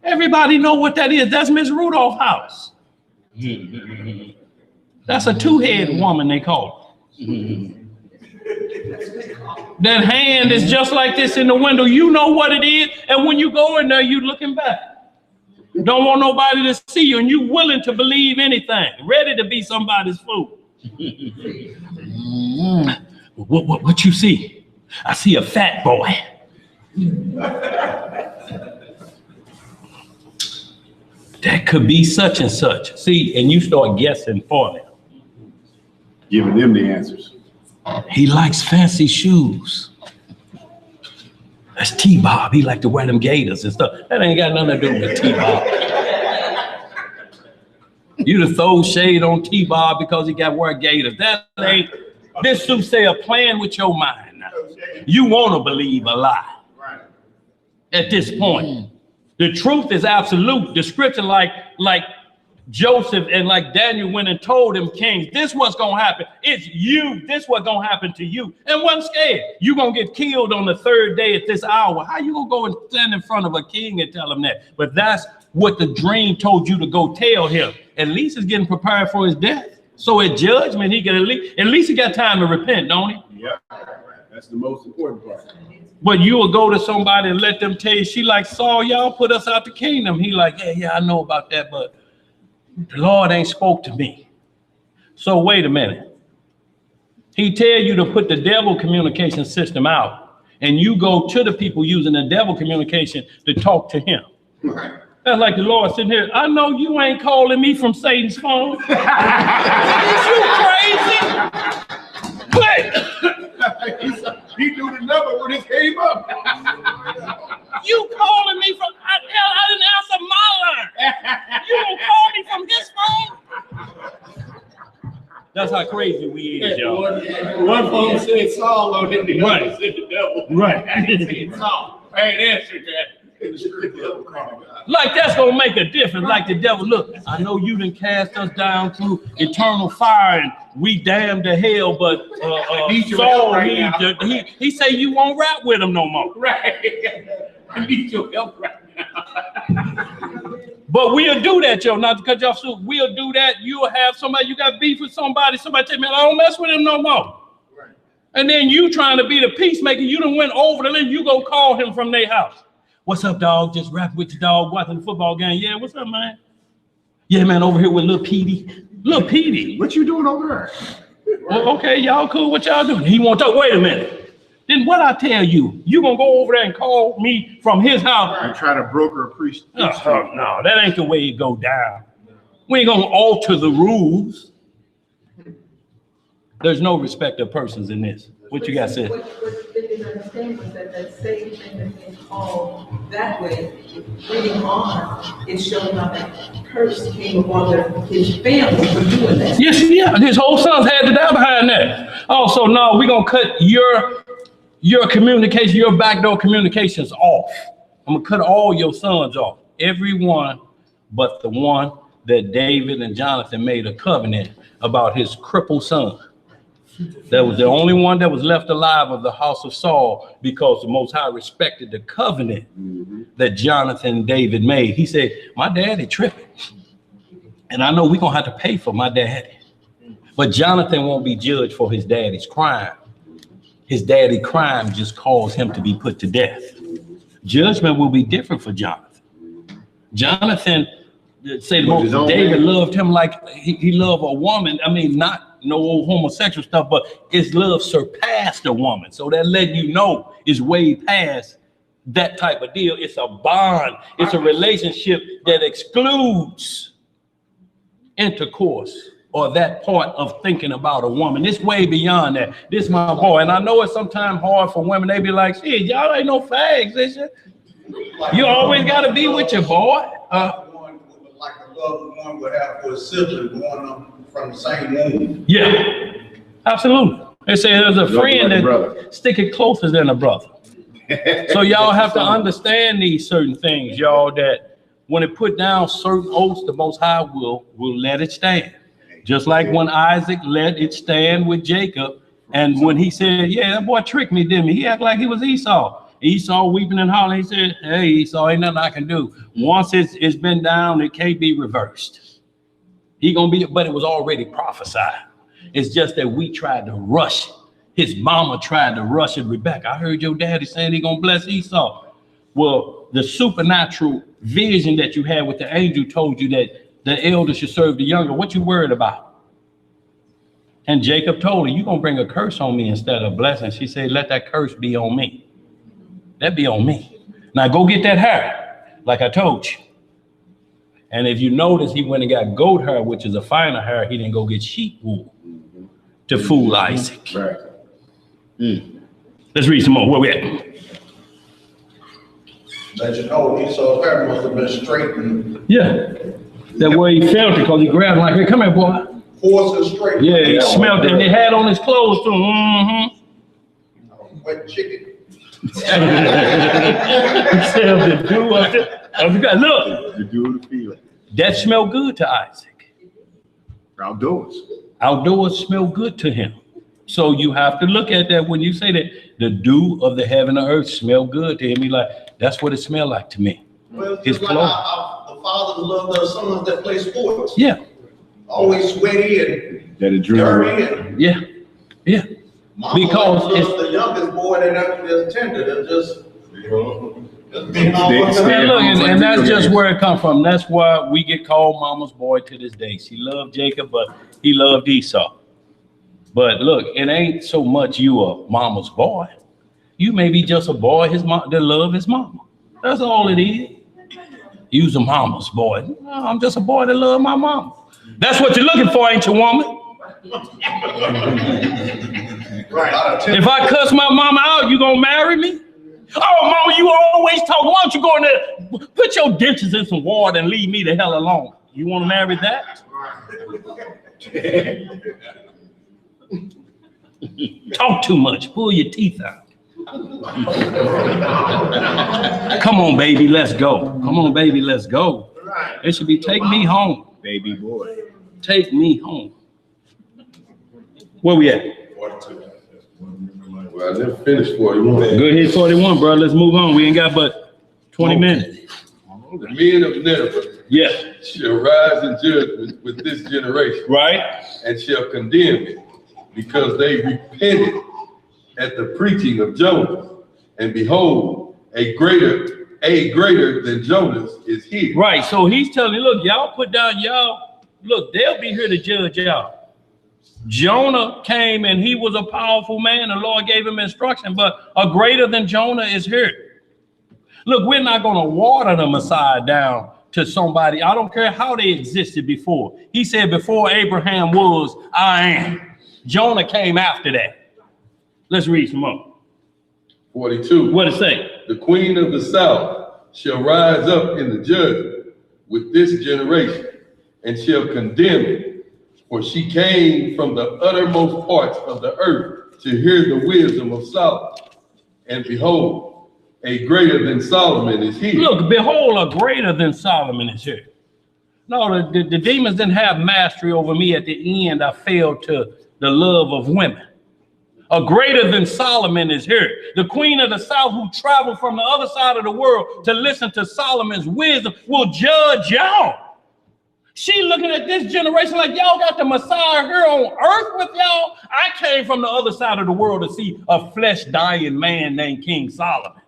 Everybody know what that is. That's Miss Rudolph's house. That's a two-headed woman, they call it. That hand is just like this in the window. You know what it is. And when you go in there, you looking back. Don't want nobody to see you, and you willing to believe anything, ready to be somebody's fool. What you see? I see a fat boy. That could be such and such. See, and you start guessing for them. Giving them the answers. He likes fancy shoes. That's T-Bob. He like to wear them gators and stuff. That ain't got nothing to do with T-Bob. You to throw shade on T-Bob because he got to wear gators. That ain't, this soothsayer playing with your mind now. You want to believe a lie. At this point. The truth is absolute. The scripture, like Joseph and like Daniel went and told them kings, this what's gonna happen. It's you. This what's gonna happen to you. And wasn't scared. You gonna get killed on the third day at this hour. How you gonna go and stand in front of a king and tell him that? But that's what the dream told you to go tell him. At least he's getting prepared for his death. So at judgment, he can at least he got time to repent, don't he? Yeah, that's the most important part. But you will go to somebody and let them tell you, she like, Saul, y'all put us out the kingdom. He like, yeah, I know about that, but the Lord ain't spoke to me. So wait a minute. He tell you to put the devil communication system out, and you go to the people using the devil communication to talk to him. That's like the Lord sitting here. I know you ain't calling me from Satan's phone. Is you crazy? He knew the number when it came up. You calling me from, I didn't answer my line. You gonna call me from his phone? That's how crazy we is, y'all. One phone said Saul, and then the other said the devil. Right. I didn't say Saul. I ain't answered that. Like that's gonna make a difference. Like the devil, look, I know you done cast us down through eternal fire and we damned to hell, but Saul, he say you won't rap with him no more. Right. I need your help right now. But we'll do that, yo. Not to cut you off, so we'll do that. You'll have somebody, you got beef with somebody tell me, I don't mess with him no more. Right. And then you trying to be the peacemaker, you done went over to them, you go call him from their house. What's up, dog? Just rap with your dog, watching the football game. Yeah, what's up, man? Yeah, man, over here with Lil Petey. Lil Petey. What you doing over there? Well, okay, y'all cool. What y'all doing? He won't talk. Wait a minute. Then what I tell you? You gonna go over there and call me from his house? And try to broker a priest. No, that ain't the way it go down. We ain't gonna alter the rules. There's no respect of persons in this. What you got said? What they didn't understand was that that same thing that they called that way, reading on, it showed how that curse came upon his family for doing that. Yes, yeah. His whole sons had to die behind that. Oh, so no, we're gonna cut your communication, your backdoor communications off. I'm gonna cut all your sons off. Everyone but the one that David and Jonathan made a covenant about his crippled son. That was the only one that was left alive of the house of Saul, because the Most High respected the covenant that Jonathan and David made. He said, my daddy tripping. And I know we're going to have to pay for my daddy. But Jonathan won't be judged for his daddy's crime. His daddy crime just caused him to be put to death. Judgment will be different for Jonathan. Jonathan, say David loved him like he loved a woman. I mean, not no old homosexual stuff, but his love surpassed a woman. So that letting you know is way past that type of deal. It's a bond. It's a relationship that excludes intercourse or that part of thinking about a woman. It's way beyond that. This my boy. And I know it's sometimes hard for women. They be like, shit, y'all ain't no fags, is you? You always got to be with your boy. Like the love one would have for a sibling going on from the same womb. Yeah, absolutely. They say there's a friend that stick it closer than a brother. So y'all have to understand these certain things, y'all, that when it put down certain oaths, the Most High will let it stand. Just like when Isaac let it stand with Jacob. And when he said, yeah, that boy tricked me, didn't he? He acted like he was Esau. Esau weeping and hollering. He said, hey, Esau, ain't nothing I can do. Once it's been down, it can't be reversed. He gonna be, but it was already prophesied. It's just that we tried to rush it. His mama tried to rush it. Rebecca, I heard your daddy saying he gonna bless Esau. Well, the supernatural vision that you had with the angel told you that the elder should serve the younger. What you worried about? And Jacob told her, you gonna bring a curse on me instead of blessing. She said, let that curse be on me. That be on me. Now go get that hair, like I told you. And if you notice, he went and got goat hair, which is a finer hair. He didn't go get sheep wool to fool Isaac. Right. Let's read some more. Where we at? Let you know, Esau's hair must have been straightened. Yeah. That way he felt it because he grabbed him like, hey, come here, boy. Force and straightened. Yeah, he smelled it and he had on his clothes too. Wet chicken. He said the dew of the, look. The dew of the field. That smelled good to Isaac. Outdoors. Outdoors smell good to him. So you have to look at that when you say that the dew of the heaven and earth smell good to him. He like, that's what it smelled like to me. Well, His just like clothes. the fathers love their sons that play sports. Yeah. Always sweaty and That is dirty. And Yeah. Yeah. mama Because loves the youngest boy that's tender. That just being all They- up in And there. look, and that's just where it comes from. That's why we get called mama's boy to this day. She loved Jacob, but he loved Esau. But look, it ain't so much you a mama's boy. You may be just a boy his mom that love his mama. That's all it is. You's a mama's boy. No, I'm just a boy that love my mama. That's what you're looking for, ain't you, woman? Right. If I cuss my mama out, you gonna marry me? Oh, mama, you always talk. Why don't you go in there, put your dentures in some water and leave me the hell alone? You want to marry that? Talk too much. Pull your teeth out. Come on, baby, let's go. Come on, baby, let's go. It should be take me home. Baby boy. Take me home. Where we at? Well, I didn't finish 41. Go ahead, 41, bro. Let's move on. We ain't got but 20 minutes. The men of Nineveh Yeah. shall rise in judgment with this generation, Right? and shall condemn it, because they repented at the preaching of Jonah. And behold, a greater than Jonah's is here. Right. So he's telling you, look, y'all put down y'all. Look, they'll be here to judge y'all. Jonah came and he was a powerful man. The Lord gave him instruction, but a greater than Jonah is here. Look, we're not going to water the Messiah down to somebody. I don't care how they existed before. He said, before Abraham was, I am. Jonah came after that. Let's read some more. 42. What it say? The queen of the south shall rise up in the judgment with this generation, and shall condemn it. For she came from the uttermost parts of the earth to hear the wisdom of Solomon. And behold, a greater than Solomon is here. Look, behold, a greater than Solomon is here. No, the demons didn't have mastery over me. At the end, I fell to the love of women. A greater than Solomon is here. The queen of the south, who traveled from the other side of the world to listen to Solomon's wisdom, will judge y'all. She looking at this generation like, y'all got the Messiah here on earth with y'all. I came from the other side of the world to see a flesh-dying man named King Solomon.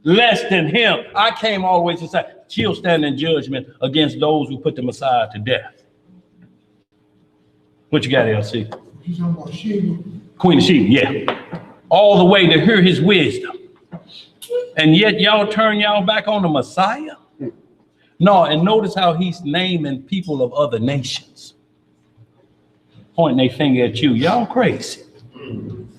Less than him. I came all the way to say, she'll stand in judgment against those who put the Messiah to death. What you got, LC? You talking about Sheba? Queen of Sheba, yeah. All the way to hear his wisdom. And yet y'all turn y'all back on the Messiah? No, and notice how he's naming people of other nations. Pointing their finger at you. Y'all crazy.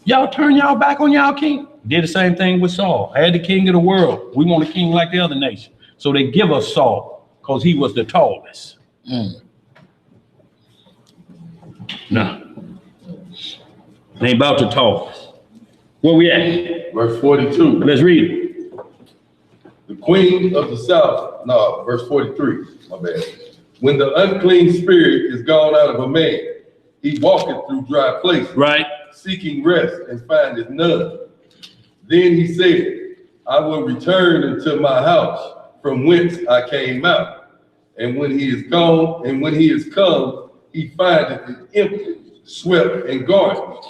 Y'all turn y'all back on y'all king. Did the same thing with Saul. I had the king of the world. We want a king like the other nation. So they give us Saul because he was the tallest. No. They ain't about the tallest. Where we at? Verse 42. Let's read it. The queen of the south, no, verse 43, my bad. When the unclean spirit is gone out of a man, he walketh through dry places, right, seeking rest and findeth none. Then he said, I will return into my house from whence I came out. And when he is gone, and when he is come, he findeth it empty, swept and garnished.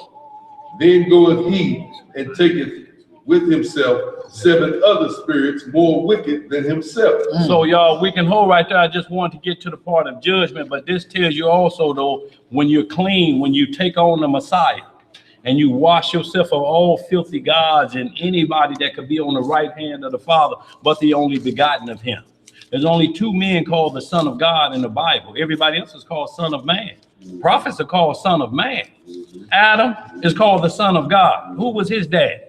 Then goeth he and taketh with himself 7 other spirits more wicked than himself. So y'all, we can hold right there. I just want to get to the part of judgment, but this tells you also, though, when you're clean, when you take on the Messiah and you wash yourself of all filthy gods and anybody that could be on the right hand of the Father, but the only begotten of him. There's only 2 men called the Son of God in the Bible. Everybody else is called Son of Man. Prophets are called Son of Man. Adam is called the Son of God. Who was his dad?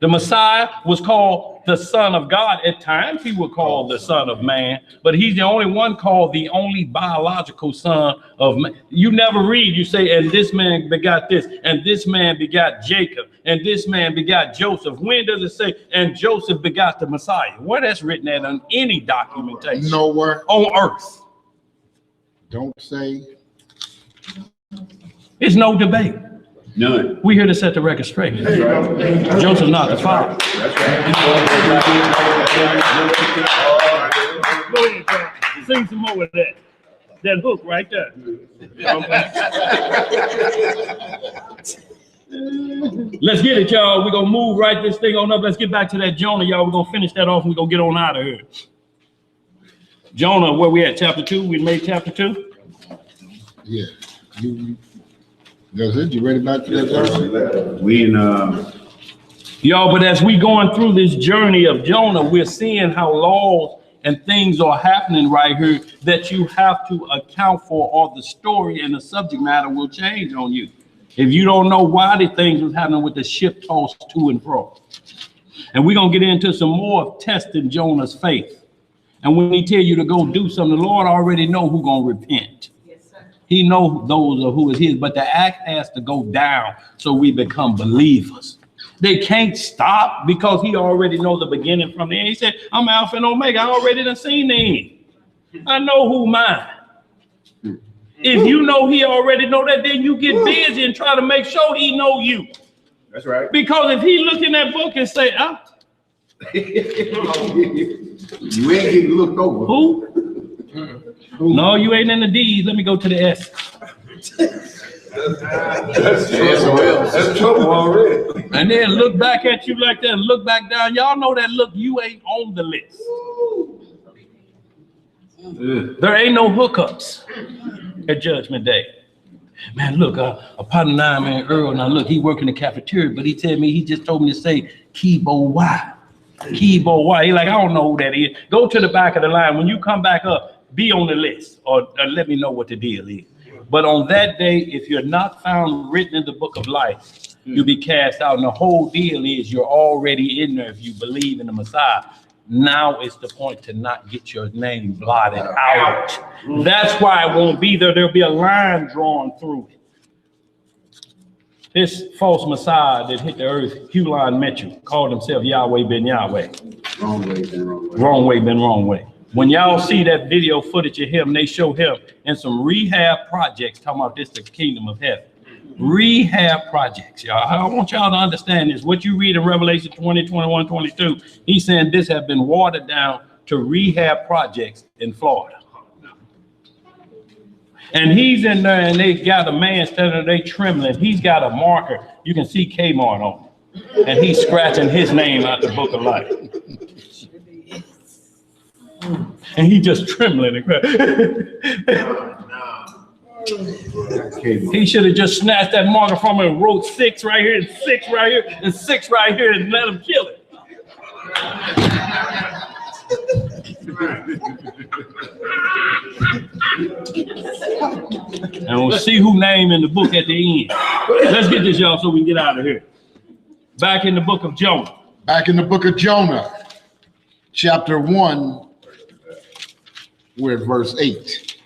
The Messiah was called the Son of God. At times he was called the Son of Man, but he's the only one called the only biological son of man. You never read, you say, and this man begot this, and this man begot Jacob, and this man begot Joseph. When does it say, and Joseph begot the Messiah? Where that's written at on any documentation? Nowhere. On earth. Don't say. It's no debate. None. We here to set the record straight. That's right. Joseph's not the father. That's right. Sing some more of that. That hook right there. Let's get it, y'all. We're gonna move right this thing on up. Let's get back to that Jonah, y'all. We're gonna finish that off and we're gonna get on out of here. Jonah, where we at? Chapter 2. We made chapter 2. Yeah. That's it. You ready back to that? We in Y'all, but as we going through this journey of Jonah, we're seeing how laws and things are happening right here that you have to account for, or the story and the subject matter will change on you. If you don't know why the things was happening with the ship tossed to and fro. And we're going to get into some more of testing Jonah's faith. And when he tell you to go do something, the Lord already know who going to repent. He knows those are who is his, but the act has to go down so we become believers. They can't stop because he already knows the beginning from the end. He said, I'm Alpha and Omega. I already done seen the end. I know who mine. If you know he already know that, then you get busy and try to make sure he know you. That's right. Because if he look in that book and say, You ain't getting looked over. Who? No, you ain't in the D's. Let me go to the S. That's trouble already. And then look back at you like that and look back down. Y'all know that look, you ain't on the list. There ain't no hookups at Judgment Day. Man, look, a partner of mine, man, Earl, now look, he work in the cafeteria, but he just told me to say Keyboard Y. Keyboard Y. He like, I don't know who that is. Go to the back of the line. When you come back up, be on the list or let me know what the deal is. But on that day, if you're not found written in the book of life, you'll be cast out. And the whole deal is you're already in there if you believe in the Messiah. Now is the point to not get your name blotted out. That's why it won't be there. There'll be a line drawn through it. This false Messiah that hit the earth, Hulon Mitchell, called himself Yahweh ben Yahweh. Wrong way, been wrong way. Wrong way, been wrong way. When y'all see that video footage of him, they show him in some rehab projects, talking about this, the kingdom of heaven. Rehab projects, y'all. I want y'all to understand this. What you read in Revelation 20, 21, 22, he's saying this have been watered down to rehab projects in Florida. And he's in there and they got a man standing there, they trembling. He's got a marker. You can see Kmart on it. And he's scratching his name out the book of life. And he just trembling. He should have just snatched that marker from him and wrote 6 right here and 6 right here and 6 right here and let him kill it. And we'll see who name in the book at the end. Let's get this, y'all, so we can get out of here. Back in the book of Jonah. Back in the book of Jonah, chapter 1, we're at verse 8.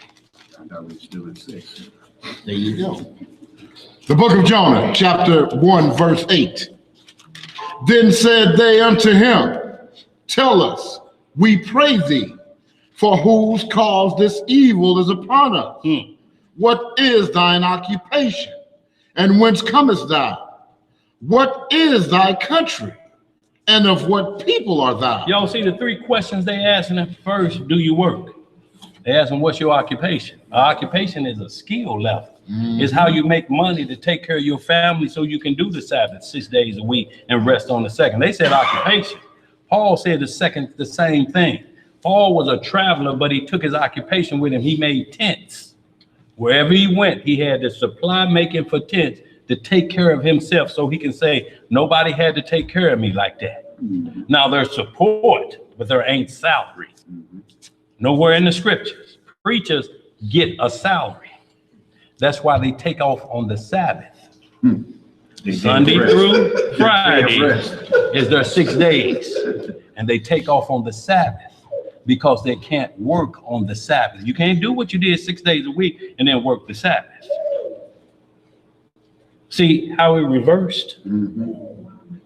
I thought we were still at 6. There you go. The book of Jonah, chapter 1, verse 8. Then said they unto him, tell us, we pray thee, for whose cause this evil is upon us. What is thine occupation? And whence comest thou? What is thy country? And of what people art thou? Y'all see the 3 questions they asked him first, do you work? They asked him, what's your occupation? Our occupation is a skill level. It's how you make money to take care of your family so you can do the Sabbath 6 days a week and rest on the second. They said occupation. Paul said the same thing. Paul was a traveler, but he took his occupation with him. He made tents. Wherever he went, he had the supply making for tents to take care of himself so he can say, nobody had to take care of me like that. Now there's support, but there ain't salary. Nowhere in the scriptures. Preachers get a salary. That's why they take off on the Sabbath. Sunday through Friday is their 6 days. And they take off on the Sabbath because they can't work on the Sabbath. You can't do what you did 6 days a week and then work the Sabbath. See how it reversed?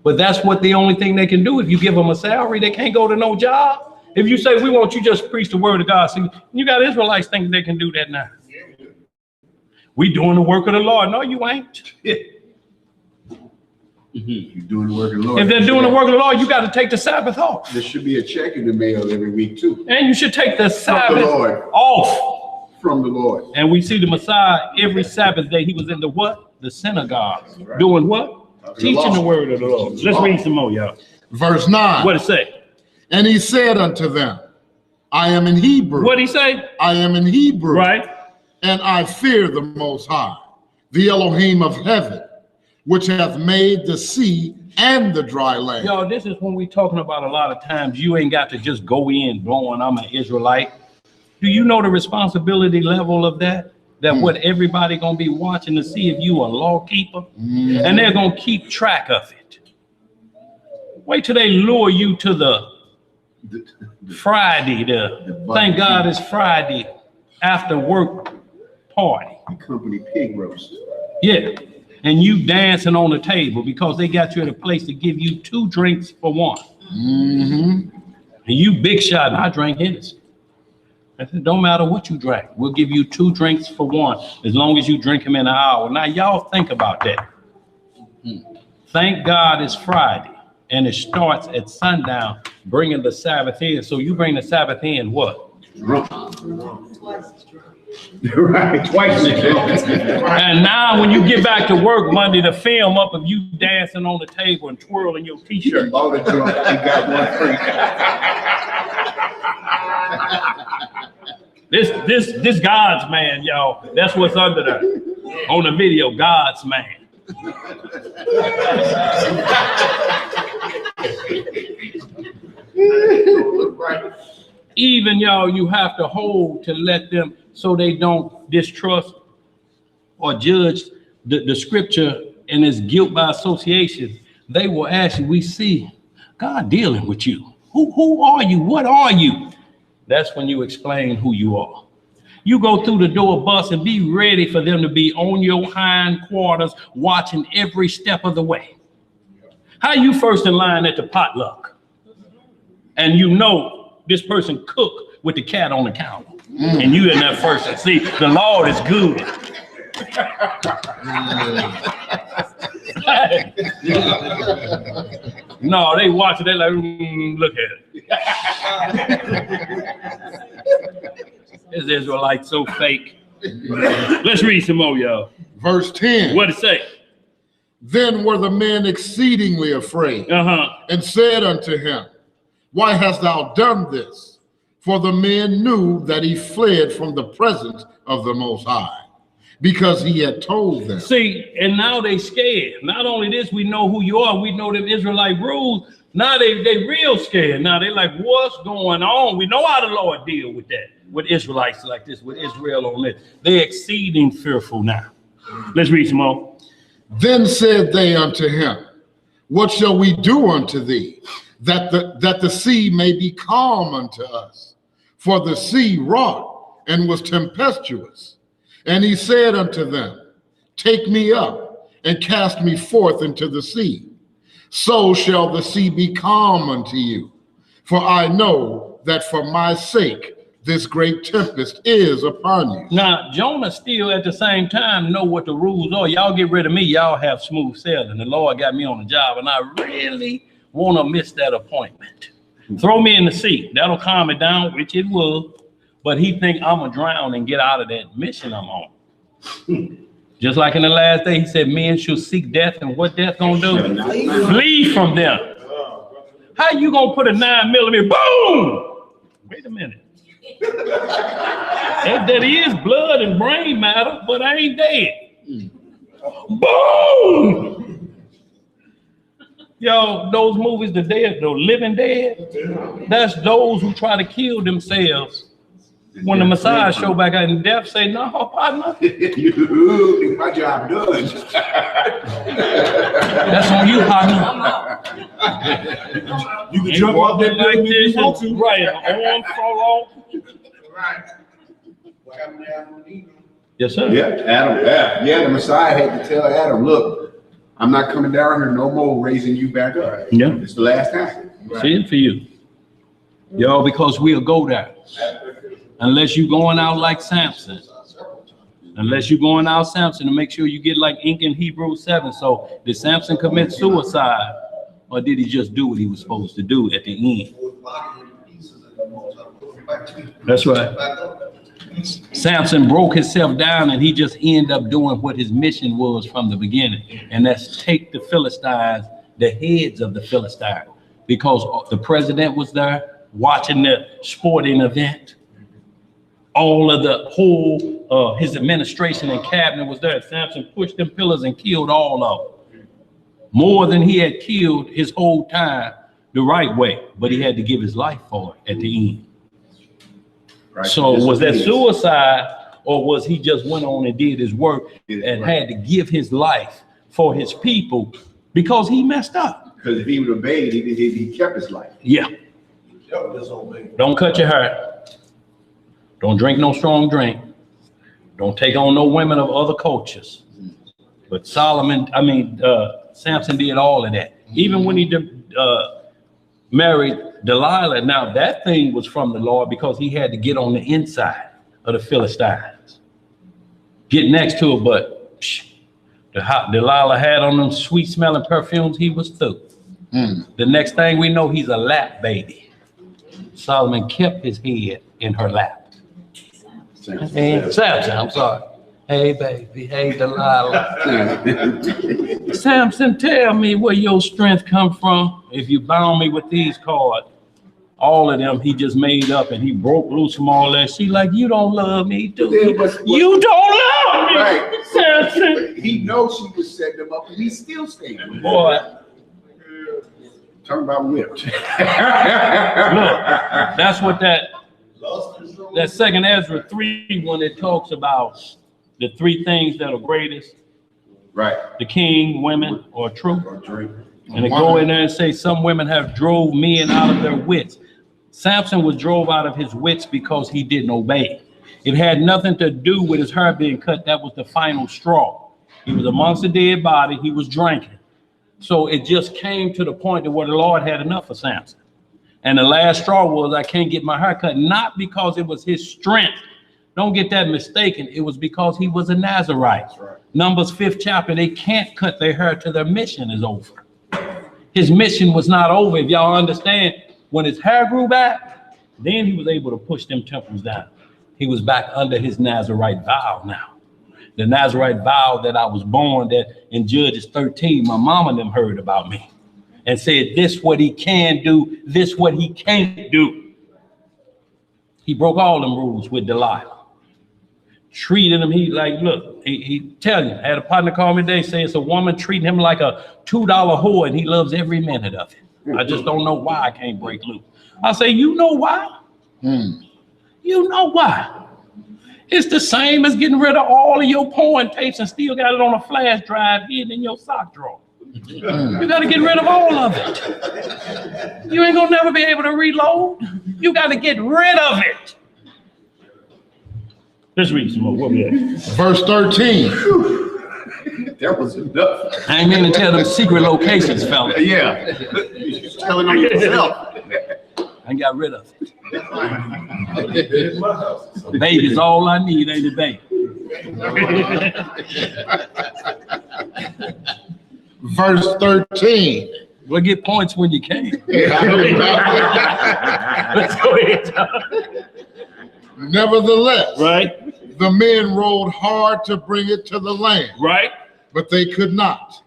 But that's what the only thing they can do. If you give them a salary, they can't go to no job. If you say, we want you just preach the word of God, see, you got Israelites thinking they can do that now. We doing the work of the Lord. No, you ain't. You're doing the work of the Lord. If they're doing the work of the Lord, you got to take the Sabbath off. There should be a check in the mail every week too. And you should take the Sabbath off. From the Lord. And we see the Messiah every Sabbath day. He was in the what? The synagogue. Right. Doing what? Teaching the word of the Lord. Let's read some more, y'all. Verse 9. What it say? And he said unto them, I am in Hebrew. What did he say? I am in Hebrew. Right. And I fear the Most High, the Elohim of heaven, which hath made the sea and the dry land. Yo, this is when we talking about a lot of times you ain't got to just go in blowing, I'm an Israelite. Do you know the responsibility level of that? That what everybody gonna be watching to see if you a law keeper? And they're gonna keep track of it. Wait till they lure you to the Friday, thank God it's Friday after work party. The company pig roast. Yeah. And you dancing on the table because they got you at a place to give you 2 drinks for 1. And you big shot, and I drank Hennessy. I said, don't matter what you drank. We'll give you 2 drinks for 1, as long as you drink them in an hour. Now, y'all think about that. Thank God it's Friday, and it starts at sundown, bringing the Sabbath in. So you bring the Sabbath in what? Drunk. Right, twice. And now when you get back to work Monday, the film up of you dancing on the table and twirling your t-shirt. Bought a drunk and got 1 free. This God's man, y'all. That's what's under there. On the video, God's man. Even y'all, you have to hold to let them so they don't distrust or judge the scripture and its guilt by association. They will ask you, we see God dealing with you. Who are you? What are you? That's when you explain who you are. You go through the door bus and be ready for them to be on your hind quarters, watching every step of the way. How you first in line at the potluck, and you know this person cooked with the cat on the counter, and you in that first. And see, the Lord is good. No, they watch it. They like, look at it. This Israelite so fake. Let's read some more, y'all. Verse 10. What it say? Then were the men exceedingly afraid, and said unto him, why hast thou done this? For the men knew that he fled from the presence of the Most High, because he had told them. See, and now they scared. Not only this, we know who you are. We know them Israelite rules. Now they real scared. Now they like, what's going on? We know how the Lord deal with that, with Israelites like this, with Israel on this. They're exceeding fearful now. Let's read some more. Then said they unto him, what shall we do unto thee, that the sea may be calm unto us? For the sea wrought and was tempestuous. And he said unto them, take me up and cast me forth into the sea. So shall the sea be calm unto you. For I know that for my sake this great tempest is upon you. Now, Jonah still at the same time know what the rules are. Y'all get rid of me, y'all have smooth sailing. The Lord got me on the job, and I really want to miss that appointment. Throw me in the sea. That'll calm it down, which it will. But he think I'm going to drown and get out of that mission I'm on. Just like in the last day, he said, men should seek death, and what death going to do? Flee from them. How you going to put a 9mm? Boom! Wait a minute. That is blood and brain matter, but I ain't dead. Boom! Yo, those movies, the dead, the living dead, that's those who try to kill themselves. When the Messiah show back out and death say, no, partner. My job done. That's on you, partner. You can jump off that like building this. if you want to. Right, arm fall off. Yes, sir. Yeah, Adam. Yeah, the Messiah had to tell Adam, look, I'm not coming down here no more raising you back up. Yeah. It's the last time. See it for you. Yo, because we'll go there. Unless you going out like Samson. Unless you going out Samson to make sure you get like ink in Hebrews 7. So did Samson commit suicide, or did he just do what he was supposed to do at the end? That's right. Samson broke himself down, and he just ended up doing what his mission was from the beginning. And that's take the Philistines, the heads of the Philistines, because the president was there watching the sporting event. All of the whole, his administration and cabinet was there. Samson pushed them pillars and killed all of them. More than he had killed his whole time the right way, but he had to give his life for it at the end. Right. So was that suicide, or was he just went on and did his work and had to give his life for his people because he messed up? Because if he would have obeyed, he kept his life. Yeah. Don't cut your hair. Don't drink no strong drink. Don't take on no women of other cultures. But Samson did all of that. Even when he married Delilah, now that thing was from the Lord because he had to get on the inside of the Philistines. Get next to it, but Delilah had on them sweet smelling perfumes, he was through. The next thing we know, he's a lap baby. Solomon kept his head in her lap. Hey, Samson, I'm sorry. Hey, baby. Hey, Delilah. Samson, tell me where your strength come from if you bound me with these cords. all of them, he just made up and he broke loose from all that. She like, you don't love me, do you? You don't love me, Right. Samson. He knows she was setting him up, and he still stayed with her. Boy, Talking about whipped. look, that's what that second Ezra 3, when it talks about the three things that are greatest, Right. the king, women, or truth. And they go in there and say some women have drove men out of their wits. Samson was drove out of his wits because he didn't obey. It had nothing to do with his hair being cut. That was the final straw. He was amongst a dead body. He was drinking. So it just came to the point that where the Lord had enough of Samson. And the last straw was, I can't get my hair cut, not because it was his strength. Don't get that mistaken. It was because he was a Nazarite. Right. Numbers 5th chapter, they can't cut their hair till their mission is over. His mission was not over. If y'all understand, when his hair grew back, then he was able to push them temples down. He was back under his Nazarite vow now. The Nazarite vow that I was born, that in Judges 13, my mama and them heard about me and said, this what he can do, this what he can't do. He broke all them rules with Delilah. Treated him, he like, look, he tell you, I had a partner call me today, say it's a woman treating him like a $2 whore and he loves every minute of it. I just don't know why I can't break loose. I say, you know why? You know why? It's the same as getting rid of all of your porn tapes and still got it on a flash drive hidden in your sock drawer. You got to get rid of all of it. You ain't gonna never be able to reload. You got to get rid of it. Let's read some more. What we at? Verse 13. That was enough. I ain't mean to tell them secret locations, fella. Yeah. You're telling on yourself. I got rid of it. Baby's all I need, ain't it, baby? Verse 13. We'll get points when you can. Let's go ahead, John. Nevertheless, Right, the men rowed hard to bring it to the land, right. but they could not,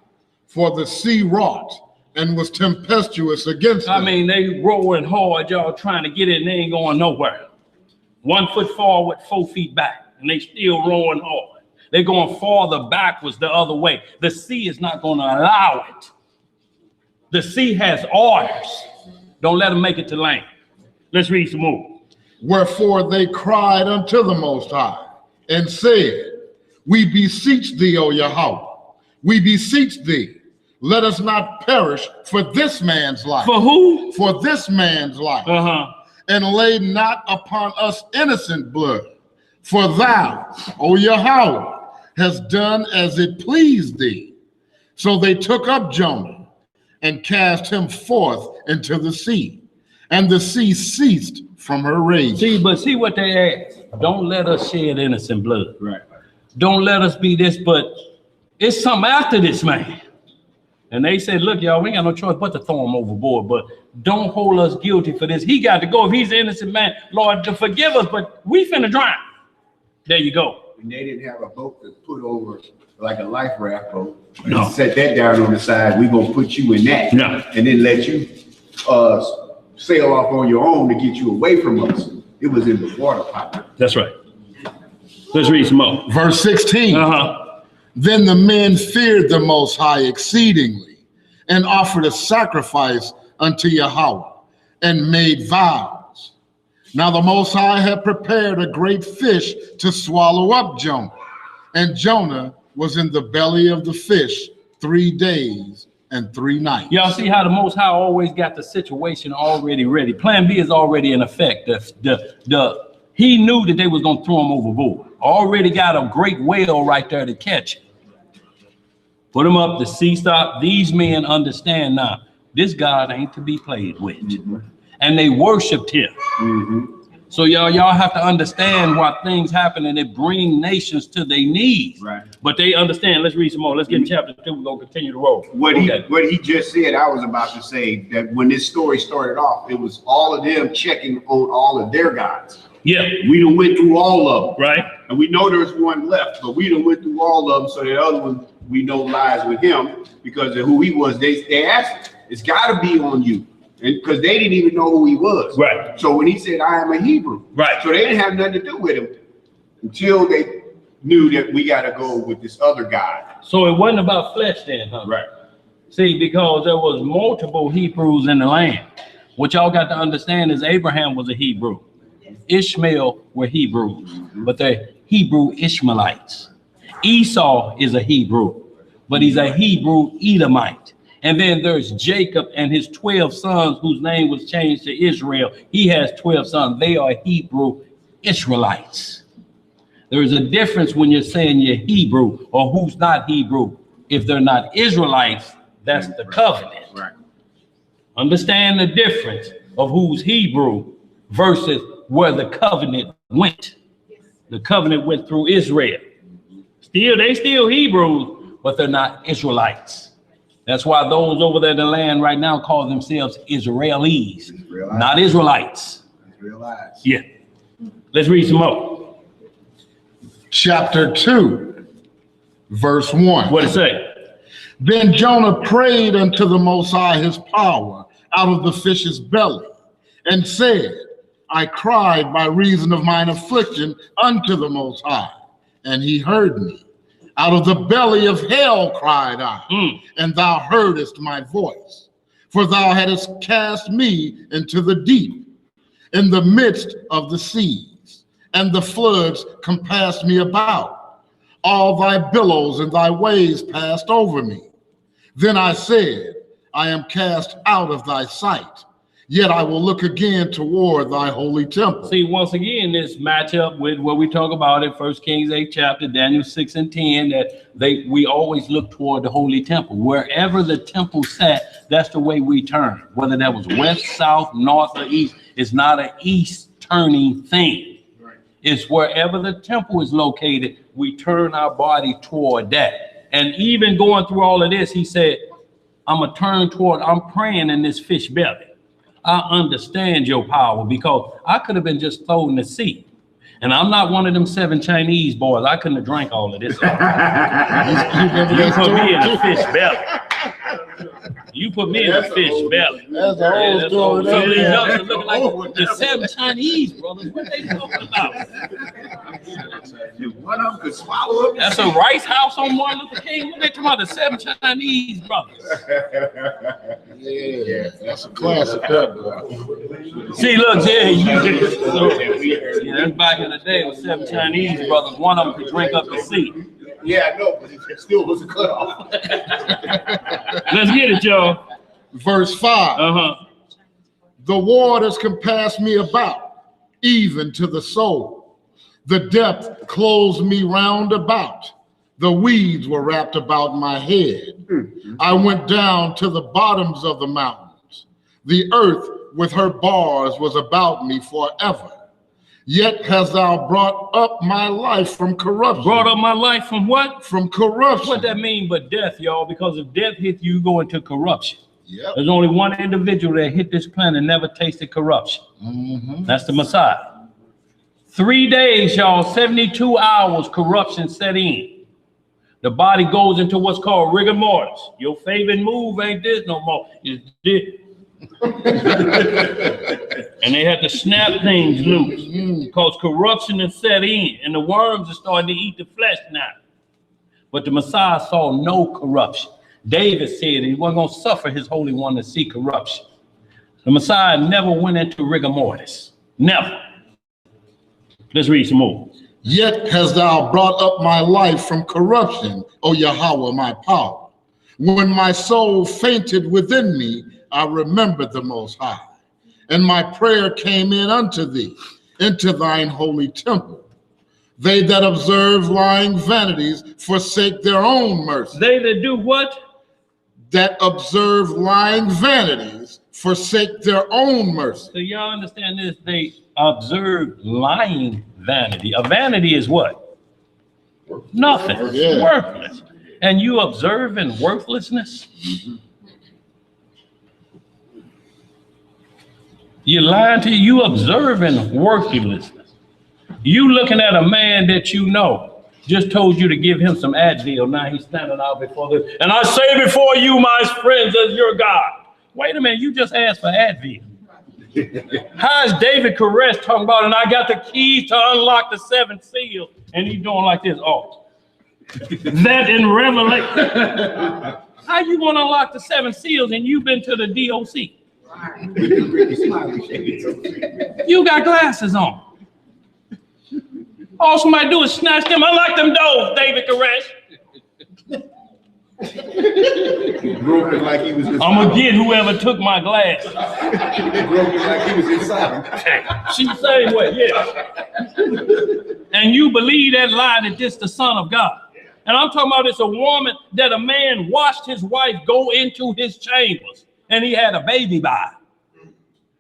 for the sea wrought and was tempestuous against them. I mean, they rolling hard, y'all trying to get it, and they ain't going nowhere. 1 foot forward, 4 feet back, and they still rolling hard. They're going farther backwards the other way. The sea is not going to allow it. The sea has orders. Don't let them make it to land. Let's read some more. Wherefore they cried unto the Most High and said, we beseech thee, O Yahweh, we beseech thee, let us not perish for this man's life. For who? For this man's life. And lay not upon us innocent blood. For thou, O Yahweh, hast done as it pleased thee. So they took up Jonah and cast him forth into the sea. And the sea ceased from her rage. See what they ask. Don't let us shed innocent blood. Right. Don't let us be this, but it's something after this man. And they said, look, y'all, we ain't got no choice but to throw him overboard, but don't hold us guilty for this. He got to go. If he's an innocent man, Lord, to forgive us, but we finna drown. There you go. And they didn't have a boat to put over like a life raft boat. No. Set that down on the side. We gonna put you in that. No. And then let you sail off on your own to get you away from us. It was in the water pipe. That's right. Let's read some more. Verse 16. Then the men feared the Most High exceedingly, and offered a sacrifice unto Yahweh, and made vows. Now the Most High had prepared a great fish to swallow up Jonah, and Jonah was in the belly of the fish 3 days and 3 nights. Y'all see how the Most High always got the situation already ready. Plan B is already in effect. He knew that they was gonna throw him overboard. Already got a great whale right there to catch him. Put him up, the sea stopped. These men understand now, this God ain't to be played with. And they worshiped him. So y'all have to understand why things happen and it bring nations to their knees. Right. But they understand. Let's read some more. Let's get in chapter 2. We're gonna continue to roll. What he just said, I was about to say that when this story started off, it was all of them checking on all of their gods. Yeah. We done went through all of them. Right. And we know there's one left, but we done went through all of them. So the other one we know lies with him because of who he was. They asked, it's got to be on you. because they didn't even know who he was. Right. So when he said, I am a Hebrew. Right. So they didn't have nothing to do with him until they knew that we got to go with this other guy. So it wasn't about flesh then, huh? Right. See, because there was multiple Hebrews in the land. What y'all got to understand is Abraham was a Hebrew. Ishmael were Hebrews, but they're Hebrew Ishmaelites. Esau is a Hebrew, but he's a Hebrew Edomite. And then there's Jacob and his 12 sons, whose name was changed to Israel. He has 12 sons. They are Hebrew Israelites. There is a difference when you're saying you're Hebrew or who's not Hebrew. If they're not Israelites, that's the covenant. Right. Understand the difference of who's Hebrew versus where the covenant went. The covenant went through Israel. They still Hebrews, but they're not Israelites. That's why those over there in the land right now call themselves Israelis, not Israelites. Israelites. Yeah. Let's read some more. Chapter 2, verse 1. What it say? Then Jonah prayed unto the Most High his power out of the fish's belly, and said, I cried by reason of mine affliction unto the Most High, and he heard me. Out of the belly of hell cried I, and thou heardest my voice. For thou hadst cast me into the deep, in the midst of the seas, and the floods compassed me about. All thy billows and thy waves passed over me. Then I said, I am cast out of thy sight, yet I will look again toward thy holy temple. See, once again, this match up with what we talk about in 1 Kings 8 chapter, Daniel 6 and 10, that we always look toward the holy temple. Wherever the temple sat, that's the way we turn. Whether that was west, south, north, or east, it's not an east turning thing. Right. It's wherever the temple is located, we turn our body toward that. And even going through all of this, he said, I'm praying in this fish belly. I understand your power, because I could have been just thrown in the sea. And I'm not one of them 7 Chinese boys. I couldn't have drank all of this. You put me in a fish belly. You put me in a fish belly. That's the whole story. So these youngsters looking like the 7 Chinese brothers. What they talking about? One of them could swallow up. That's a Rice House on Martin Luther King. What they talking about? The 7 Chinese brothers. Yeah, that's a classic. See, look, that's back in the day with 7 Chinese brothers. One of them could drink up the sea. Yeah, I know, but it still was a cutoff. Let's get it, y'all. Verse 5. The waters compassed me about, even to the soul. The depth closed me round about. The weeds were wrapped about my head. I went down to the bottoms of the mountains. The earth with her bars was about me forever. Yet hast thou brought up my life from corruption. Brought up my life from what? From corruption. What that mean but death, y'all? Because if death hits you, you go into corruption. Yep. There's only one individual that hit this planet and never tasted corruption. That's the Messiah. 3 days, y'all, 72 hours, corruption set in. The body goes into what's called rigor mortis. Your favorite move ain't this no more. It's this. And they had to snap things loose because corruption is set in and the worms are starting to eat the flesh now. But the Messiah saw no corruption. David said he wasn't going to suffer his Holy One to see corruption. The Messiah never went into rigor mortis. Never. Let's read some more. Yet hast thou brought up my life from corruption, O Yahweh, my power. When my soul fainted within me, I remembered the Most High, and my prayer came in unto thee, into thine holy temple. They that observe lying vanities forsake their own mercy. They that do what? That observe lying vanities forsake their own mercy. So y'all understand this? They observe lying vanity. A vanity is what? Nothing. Yeah. Worthless. And you observing worthlessness? You're lying to you observing worthlessness. You looking at a man that you know just told you to give him some Advil. Now he's standing out before this. And I say before you, my friends, as your God. Wait a minute, you just asked for Advil. How is David Koresh talking about, and I got the keys to unlock the 7th seal, and he's doing like this? Oh, that in Revelation. How you want to unlock the 7 seals and you've been to the DOC? You got glasses on. All somebody do is snatch them, unlock them doors, David Koresh. Broke it like he was inside. I'm gonna get whoever took my glass. Broke it like he was inside. She the same way, yeah. And you believe that lie that this the Son of God. And I'm talking about it's a woman that a man watched his wife go into his chambers and he had a baby by.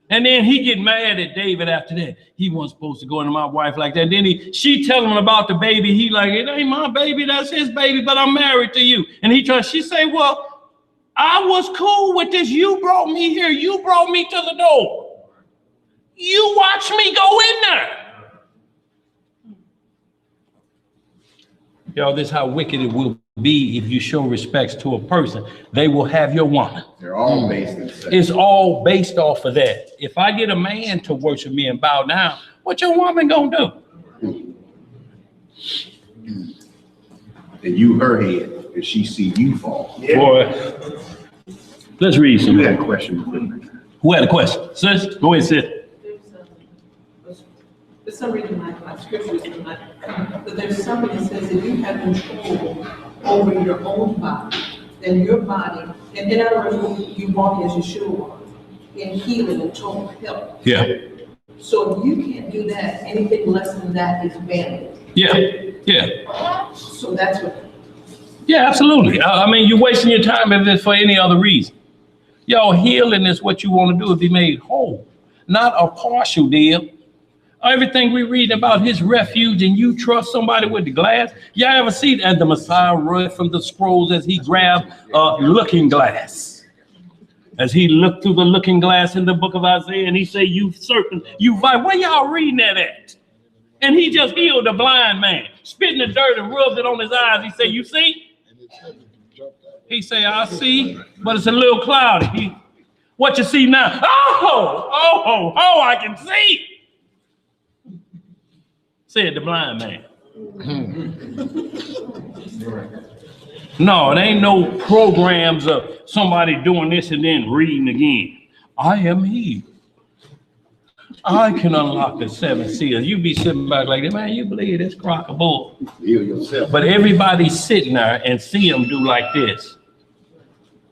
And then he get mad at David after that. He wasn't supposed to go into my wife like that. Then she tell him about the baby. He like, it ain't my baby, that's his baby, but I'm married to you. And she say, well, I was cool with this. You brought me here. You brought me to the door. You watched me go in there. Y'all, this is how wicked it will be if you show respects to a person. They will have your woman. They're all based in sex. It's all based off of that. If I get a man to worship me and bow down, what your woman gonna do? And you her head, and she see you fall. Yeah. Boy, let's read some. You had a question. Who had a question? Sis, go ahead, sis. For some reason, my scriptures are not, but there's something that says if you have control over your own body, then your body, and in other words, you walk as Yeshua in healing and total health. Yeah. So if you can't do that, anything less than that is vanity. Yeah. Yeah. So that's what. Yeah, absolutely. I mean, you're wasting your time if it's for any other reason. Yo, healing is what you want to do is be made whole, not a partial deal. Everything we read about his refuge and you trust somebody with the glass. Y'all ever see that the Messiah read from the scrolls as he grabbed a looking glass? As he looked through the looking glass in the book of Isaiah and he said, you serpent, you vipers. Where y'all reading that at? And he just healed a blind man, spit in the dirt and rubbed it on his eyes. He said, you see? He said, I see, but it's a little cloudy. What you see now? Oh, I can see. Said the blind man. No, it ain't no programs of somebody doing this and then reading again. I am he. I can unlock the 7 seals. You be sitting back like that, man, you believe this crock of bull. Heal yourself. But everybody's sitting there and see them do like this.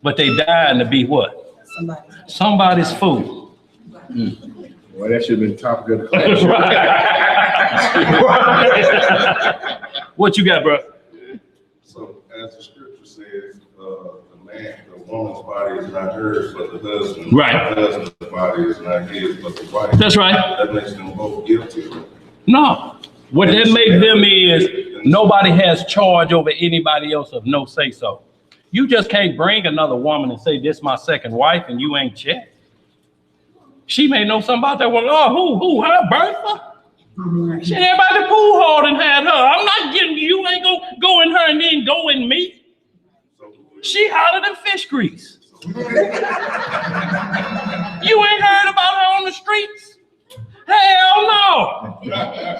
But they dying to be what? Somebody's fool. Well, that should have been topic of the class. What you got, bro? So as the scripture says, the woman's body is not hers, but the husband. Right. The husband's body is not his, but the wife. That's right. That makes them both guilty. No. What that makes them is nobody has charge over anybody else of no say so. You just can't bring another woman and say, this my second wife, and you ain't checked. She may know something about that one. Oh, who? Her, Bertha? She had by the pool hall and had her. I'm not getting you. Ain't gonna go in her and then go in me. She hotter than fish grease. You ain't heard about her on the streets? Hell no.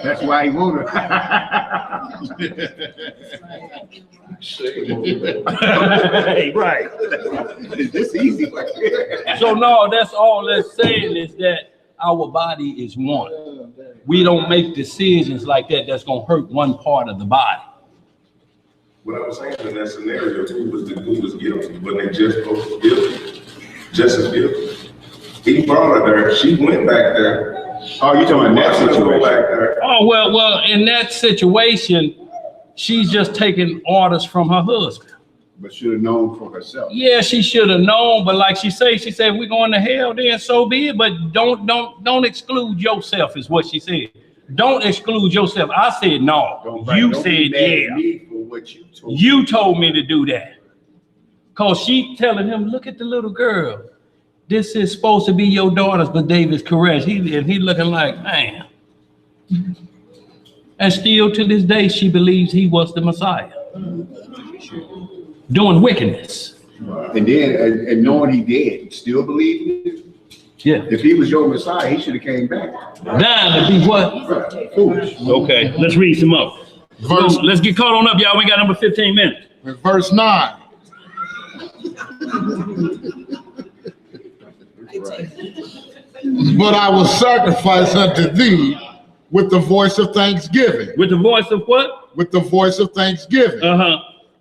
That's why he wanted Hey, right. This easy. So no, that's all that's saying is that our body is one. We don't make decisions like that that's gonna hurt one part of the body. What I was saying in that scenario, who was guilty, but they just both guilty, just as guilty. He brought her there. She went back there. Oh, you talking about that situation? Back there. Oh, well, in that situation, she's just taking orders from her husband. But should have known for herself. Yeah, she should have known, but like she said, we're going to hell, then so be it. But don't exclude yourself, is what she said. Don't exclude yourself. I said no. You said yeah. You told me to do that. Because she telling him, look at the little girl. This is supposed to be your daughter's, but David's correct. He looking like, man. And still to this day, she believes he was the Messiah. Doing wickedness. And then, and knowing he dead, still believe him? Yeah. If he was your Messiah, he should have came back. Dying to be what? Foolish. Okay, let's read some up. Let's get caught on up, y'all. We got number 15 minutes. Verse 9. But I will sacrifice unto thee with the voice of thanksgiving. With the voice of what? With the voice of thanksgiving.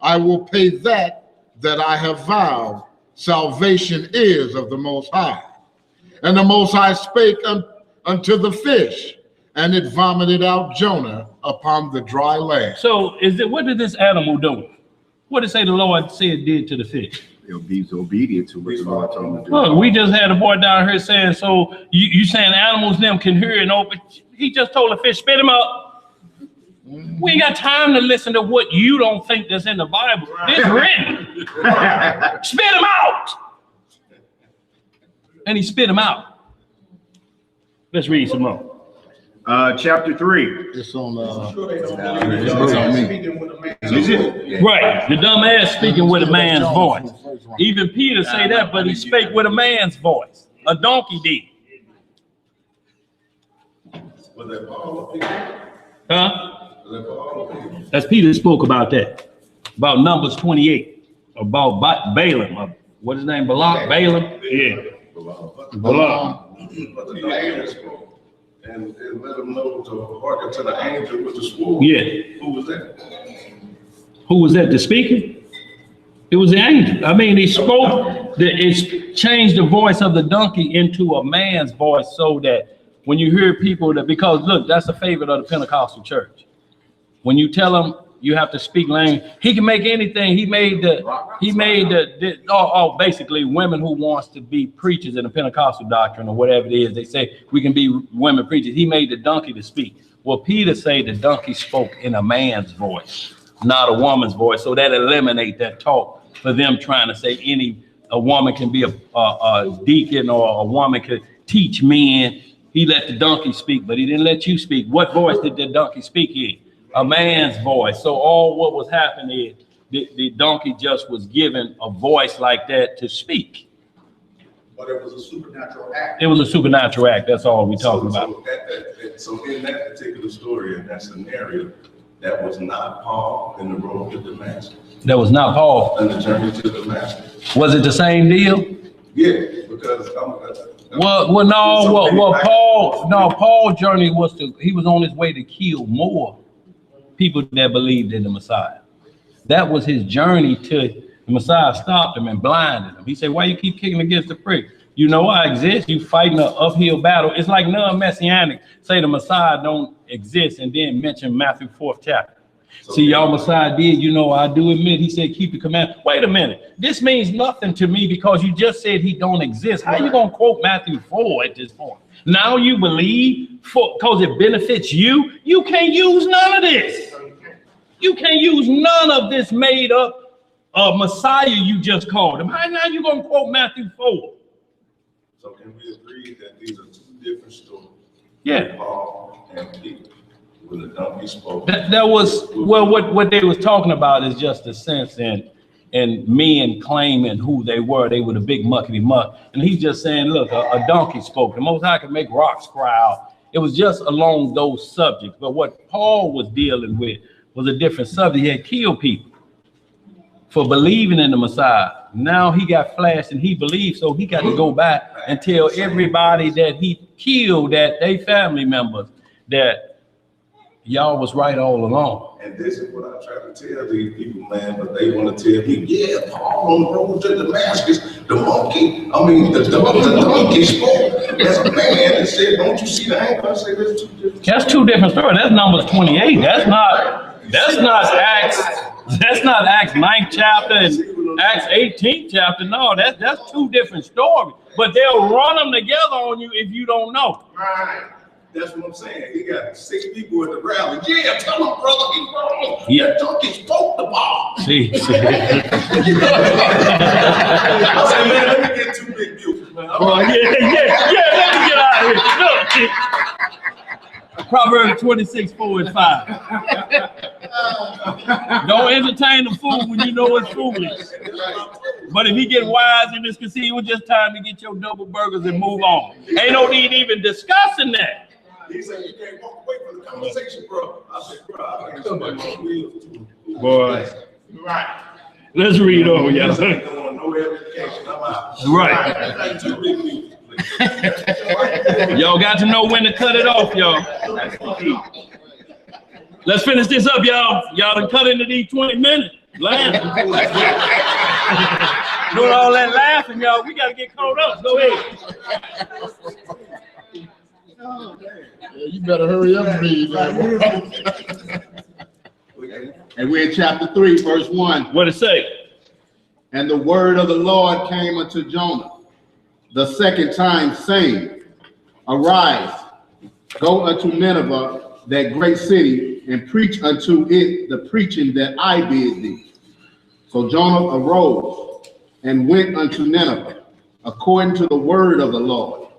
I will pay that I have vowed. Salvation is of the Most High. And the Most High spake unto the fish, and it vomited out Jonah upon the dry land. So what did this animal do? What did say the Lord said did to the fish? He's obedient to what the Lord told him to do. Look, we just had a boy down here saying, so you saying animals them can hear and open. He just told the fish, spit him up. We ain't got time to listen to what you don't think that's in the Bible. It's written. Spit him out. And he spit him out. Let's read some more. Chapter 3. It's on Right. The dumb ass speaking with a man's voice. Even Peter say that, but he spake with a man's voice. A donkey did. Huh? That's Peter spoke about that. About Numbers 28. About Balaam. What is his name? Balaam? Balaam? Yeah. Balaam. And let them know to hearken to the angel with the sword. Yeah. Who was that? Who was that? The speaker? It was the angel. I mean, he spoke. It changed the voice of the donkey into a man's voice, so that when you hear people because look, that's a favorite of the Pentecostal church. When you tell them you have to speak language, he can make anything. Basically women who wants to be preachers in the Pentecostal doctrine or whatever it is, they say we can be women preachers. He made the donkey to speak. Well, Peter say the donkey spoke in a man's voice, not a woman's voice. So that eliminate that talk for them trying to say a woman can be a deacon or a woman could teach men. He let the donkey speak, but he didn't let you speak. What voice did the donkey speak in? A man's voice. So all what was happening is the donkey just was given a voice like that to speak. But it was a supernatural act. It was a supernatural act. That's all we're talking about. So in that particular story, in that scenario, that was not Paul in the road to Damascus. That was not Paul. On the journey to Damascus. Was it the same deal? Yeah, because Paul's journey was he was on his way to kill more people that believed in the Messiah. That was his journey to the Messiah. Stopped him and blinded him. He said, why you keep kicking against the prick? You know I exist. You fighting an uphill battle. It's like non-messianic say the Messiah don't exist and then mention Matthew 4th chapter. See, y'all Messiah did, I do admit, he said, keep the command. Wait a minute. This means nothing to me because you just said he don't exist. How you going to quote Matthew 4 at this point? Now you believe because it benefits you? You can't use none of this. You can't use none of this made up Messiah you just called him. How now you going to quote Matthew 4? So can we agree that these are two different stories? Yeah. Paul and Peter. When the donkey spoke. That was, well, what they was talking about is just a sense in men claiming who they were. They were the big muckety muck. And he's just saying, look, a donkey spoke. The Most High can make rocks cry out. It was just along those subjects. But what Paul was dealing with was a different subject. He had killed people for believing in the Messiah. Now he got flashed and he believed, so he got to go back and tell everybody that he killed, that they family members, that y'all was right all along. And this is what I try to tell these people, man, but they want to tell me, yeah, Paul on the road to Damascus, the donkey spoke as a man and said, don't you see the angle? I say, that's two different stories. That's Numbers 28. That's not Acts 9th chapter and Acts 18th chapter. No, that's two different stories. But they'll run them together on you if you don't know. Right. That's what I'm saying. He got 6 people at the rally. Yeah, tell him, brother, he's wrong. Yeah. That donkey spoke the ball. See. I said, man, let me get 2 big views, man. Let me get out of here. Look. Proverbs 26:4 and 5. Don't entertain the fool when you know it's foolish. But if he get wise in this casino, it was just time to get your double burgers and move on. Ain't no need even discussing that. He said, you can't walk away from the conversation, bro. I said, bro, I can't come back on wheels. Boy. Right. Let's read on, y'all. I don't want no education. I'm out. Right. Too big. Y'all got to know when to cut it off, y'all. Let's finish this up, y'all. Y'all done cut into these 20 minutes. Laughing. Doing all that laughing, y'all. We got to get caught up. Go ahead. Yeah, you better hurry up and read that. And we're in chapter 3, verse 1. What it say? And the word of the Lord came unto Jonah the second time, saying, Arise, go unto Nineveh, that great city, and preach unto it the preaching that I bid thee. So Jonah arose and went unto Nineveh, according to the word of the Lord.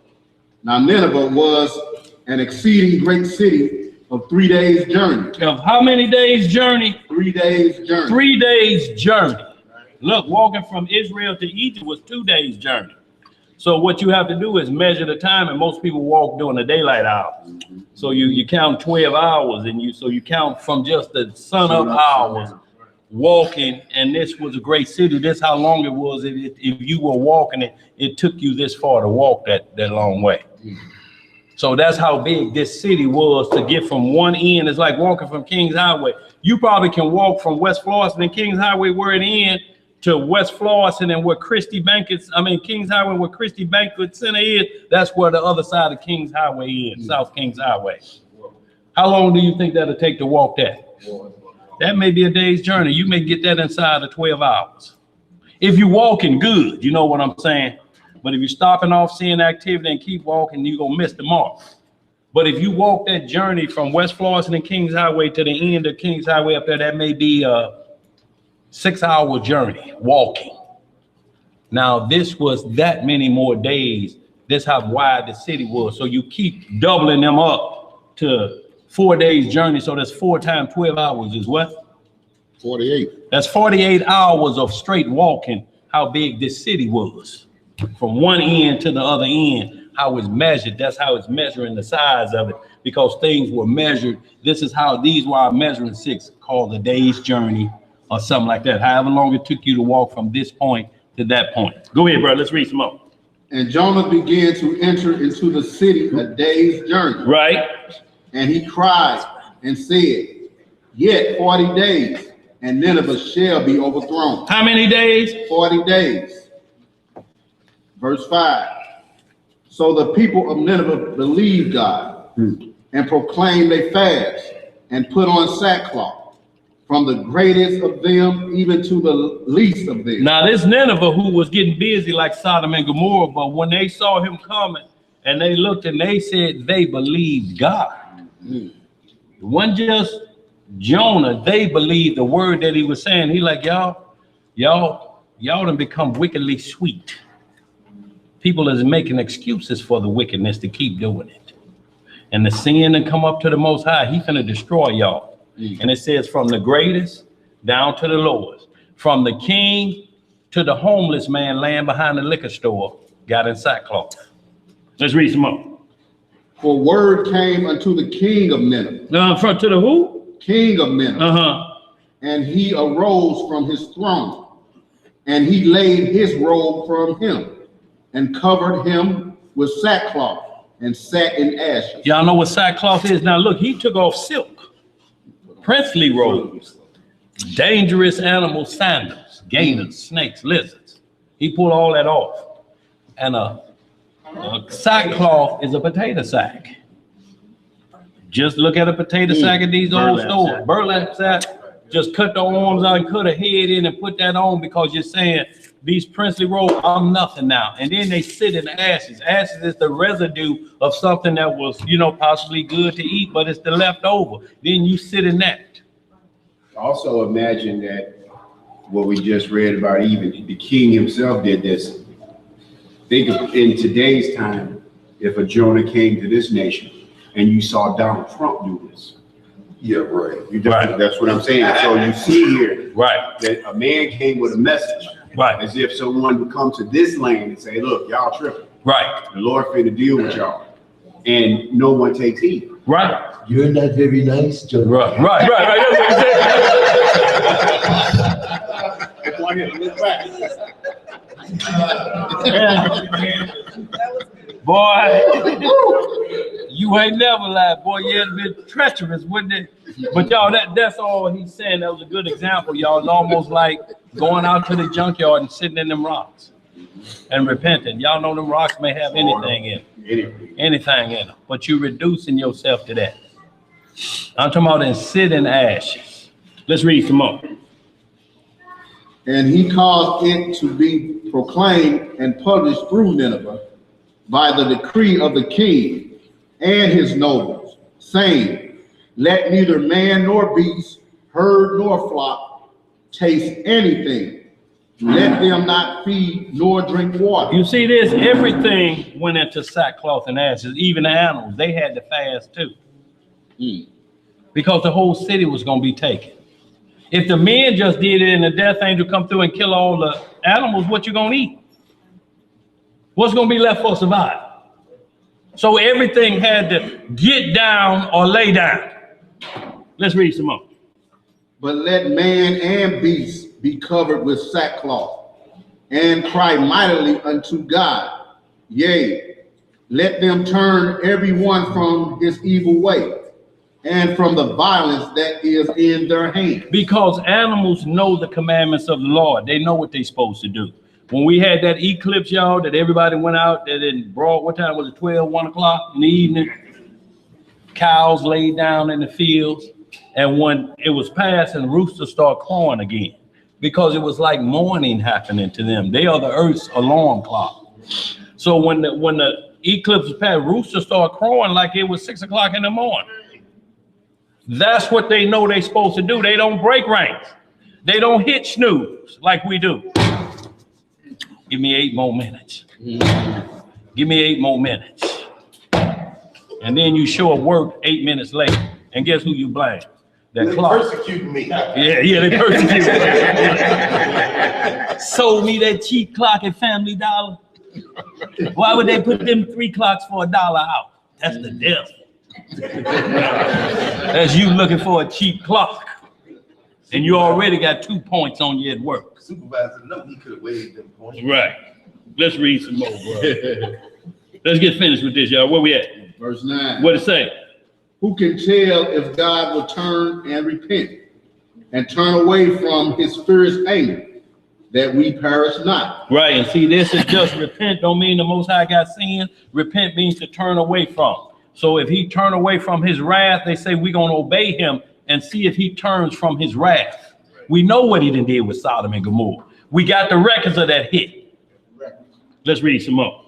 Now Nineveh was an exceeding great city of 3 days' journey. Of how many days' journey? 3 days' journey. 3 days' journey. Look, walking from Israel to Egypt was 2 days' journey. So what you have to do is measure the time, and most people walk during the daylight hours. So you count 12 hours, and you count from just the sun up hours walking, and this was a great city. This how long it was. If you were walking it, it took you this far to walk that long way. So that's how big this city was. To get from one end, it's like walking from Kings Highway. You probably can walk from West Florissant and Kings Highway where it ends to West Florissant and where Kings Highway where Christie Banquet Center is. That's where the other side of Kings Highway is, South Kings Highway. How long do you think that'll take to walk that? That may be a day's journey. You may get that inside of 12 hours. If you're walking good, you know what I'm saying? But if you're stopping off, seeing activity and keep walking, you're gonna miss the mark. But if you walk that journey from West Florissant and Kings Highway to the end of Kings Highway up there, that may be a 6-hour journey walking. Now, this was that many more days. This how wide the city was. So you keep doubling them up to 4 days journey. So that's 4 times 12 hours is what? 48. That's 48 hours of straight walking, how big this city was. From one end to the other end, how it's measured. That's how it's measuring the size of it, because things were measured. This is how these were measuring sticks, called the day's journey or something like that. However long it took you to walk from this point to that point. Go ahead, bro. Let's read some more. And Jonah began to enter into the city a day's journey. Right. And he cried and said, Yet 40 days, and Nineveh shall be overthrown. How many days? 40 days. Verse 5. So the people of Nineveh believed God and proclaimed a fast and put on sackcloth, from the greatest of them even to the least of them. Now this Nineveh, who was getting busy like Sodom and Gomorrah, but when they saw him coming and they looked and they said they believed God. It wasn't just Jonah. They believed the word that he was saying. He like, y'all done become wickedly sweet. People is making excuses for the wickedness to keep doing it. And the sin to come up to the Most High, he finna destroy y'all. And it says from the greatest down to the lowest, from the king to the homeless man laying behind the liquor store, got in sackcloth. Let's read some more. For word came unto the king of Nineveh. To the who? King of Nineveh. And he arose from his throne, and he laid his robe from him, and covered him with sackcloth, and sat in ashes. Y'all know what sackcloth is? Now look, he took off silk, princely robes, dangerous animal sandals, gators, snakes, lizards. He pulled all that off. And a sackcloth is a potato sack. Just look at a potato sack at these old stores. Burlap sack. Just cut the arms out and cut a head in and put that on, because you're saying these princely robes, I'm nothing now. And then they sit in the ashes. Ashes is the residue of something that was, possibly good to eat, but it's the leftover. Then you sit in that. Also imagine that what we just read about, even the king himself did this. Think of in today's time, if a Jonah came to this nation and you saw Donald Trump do this, Yeah, right. Right. That's what I'm saying. So you see here Right. that a man came with a message, Right. as if someone would come to this land and say, look, y'all tripping. Right. The Lord finna deal with y'all. And no one takes heed. Right. You're not very nice, Jonah. Right. Right. Right. That's why you look back. Boy, you ain't never lied. Boy, you had been treacherous, wouldn't it? But y'all, that's all he's saying. That was a good example, y'all. It's almost like going out to the junkyard and sitting in them rocks and repenting. Y'all know them rocks may have anything in them. Anything in them. But you reducing yourself to that. I'm talking about in sit in ashes. Let's read some more. And he caused it to be proclaimed and published through Nineveh by the decree of the king and his nobles, saying, let neither man nor beast, herd nor flock taste anything. Let them not feed nor drink water. You see this? Everything went into sackcloth and ashes. Even the animals, they had to fast too. Because the whole city was going to be taken. If the men just did it and the death angel come through and kill all the animals, what you going to eat? What's going to be left for survival? So everything had to get down or lay down. Let's read some more. But let man and beast be covered with sackcloth and cry mightily unto God. Yea, let them turn every one from his evil way and from the violence that is in their hand. Because animals know the commandments of the Lord. They know what they're supposed to do. When we had that eclipse, y'all, that everybody went out, that in broad, what time was it, 12, 1 o'clock in the evening? Cows laid down in the fields. And when it was past, and roosters start crowing again, because it was like morning happening to them. They are the earth's alarm clock. So when the eclipse was past, roosters start crowing like it was 6 o'clock in the morning. That's what they know they're supposed to do. They don't break ranks. They don't hit snooze like we do. Give me 8 more minutes. Give me 8 more minutes. And then you show up work 8 minutes later. And guess who you blame? That clock. Persecuting me. Yeah, they persecuted me. Sold me that cheap clock at Family Dollar. Why would they put them 3 clocks for $1 out? That's the devil. That's you looking for a cheap clock. And you already got 2 points on you at work. Supervisor, no, he could have waived them points. Right. Let's read some more, bro. Let's get finished with this, y'all. Where we at? Verse 9. What it say? Who can tell if God will turn and repent and turn away from his fierce anger, that we perish not? Right, and see, this is just repent don't mean the Most High got sin. Repent means to turn away from. So if he turn away from his wrath, they say we're going to obey him and see if he turns from his wrath. We know what he did with Sodom and Gomorrah. We got the records of that hit. Let's read some more.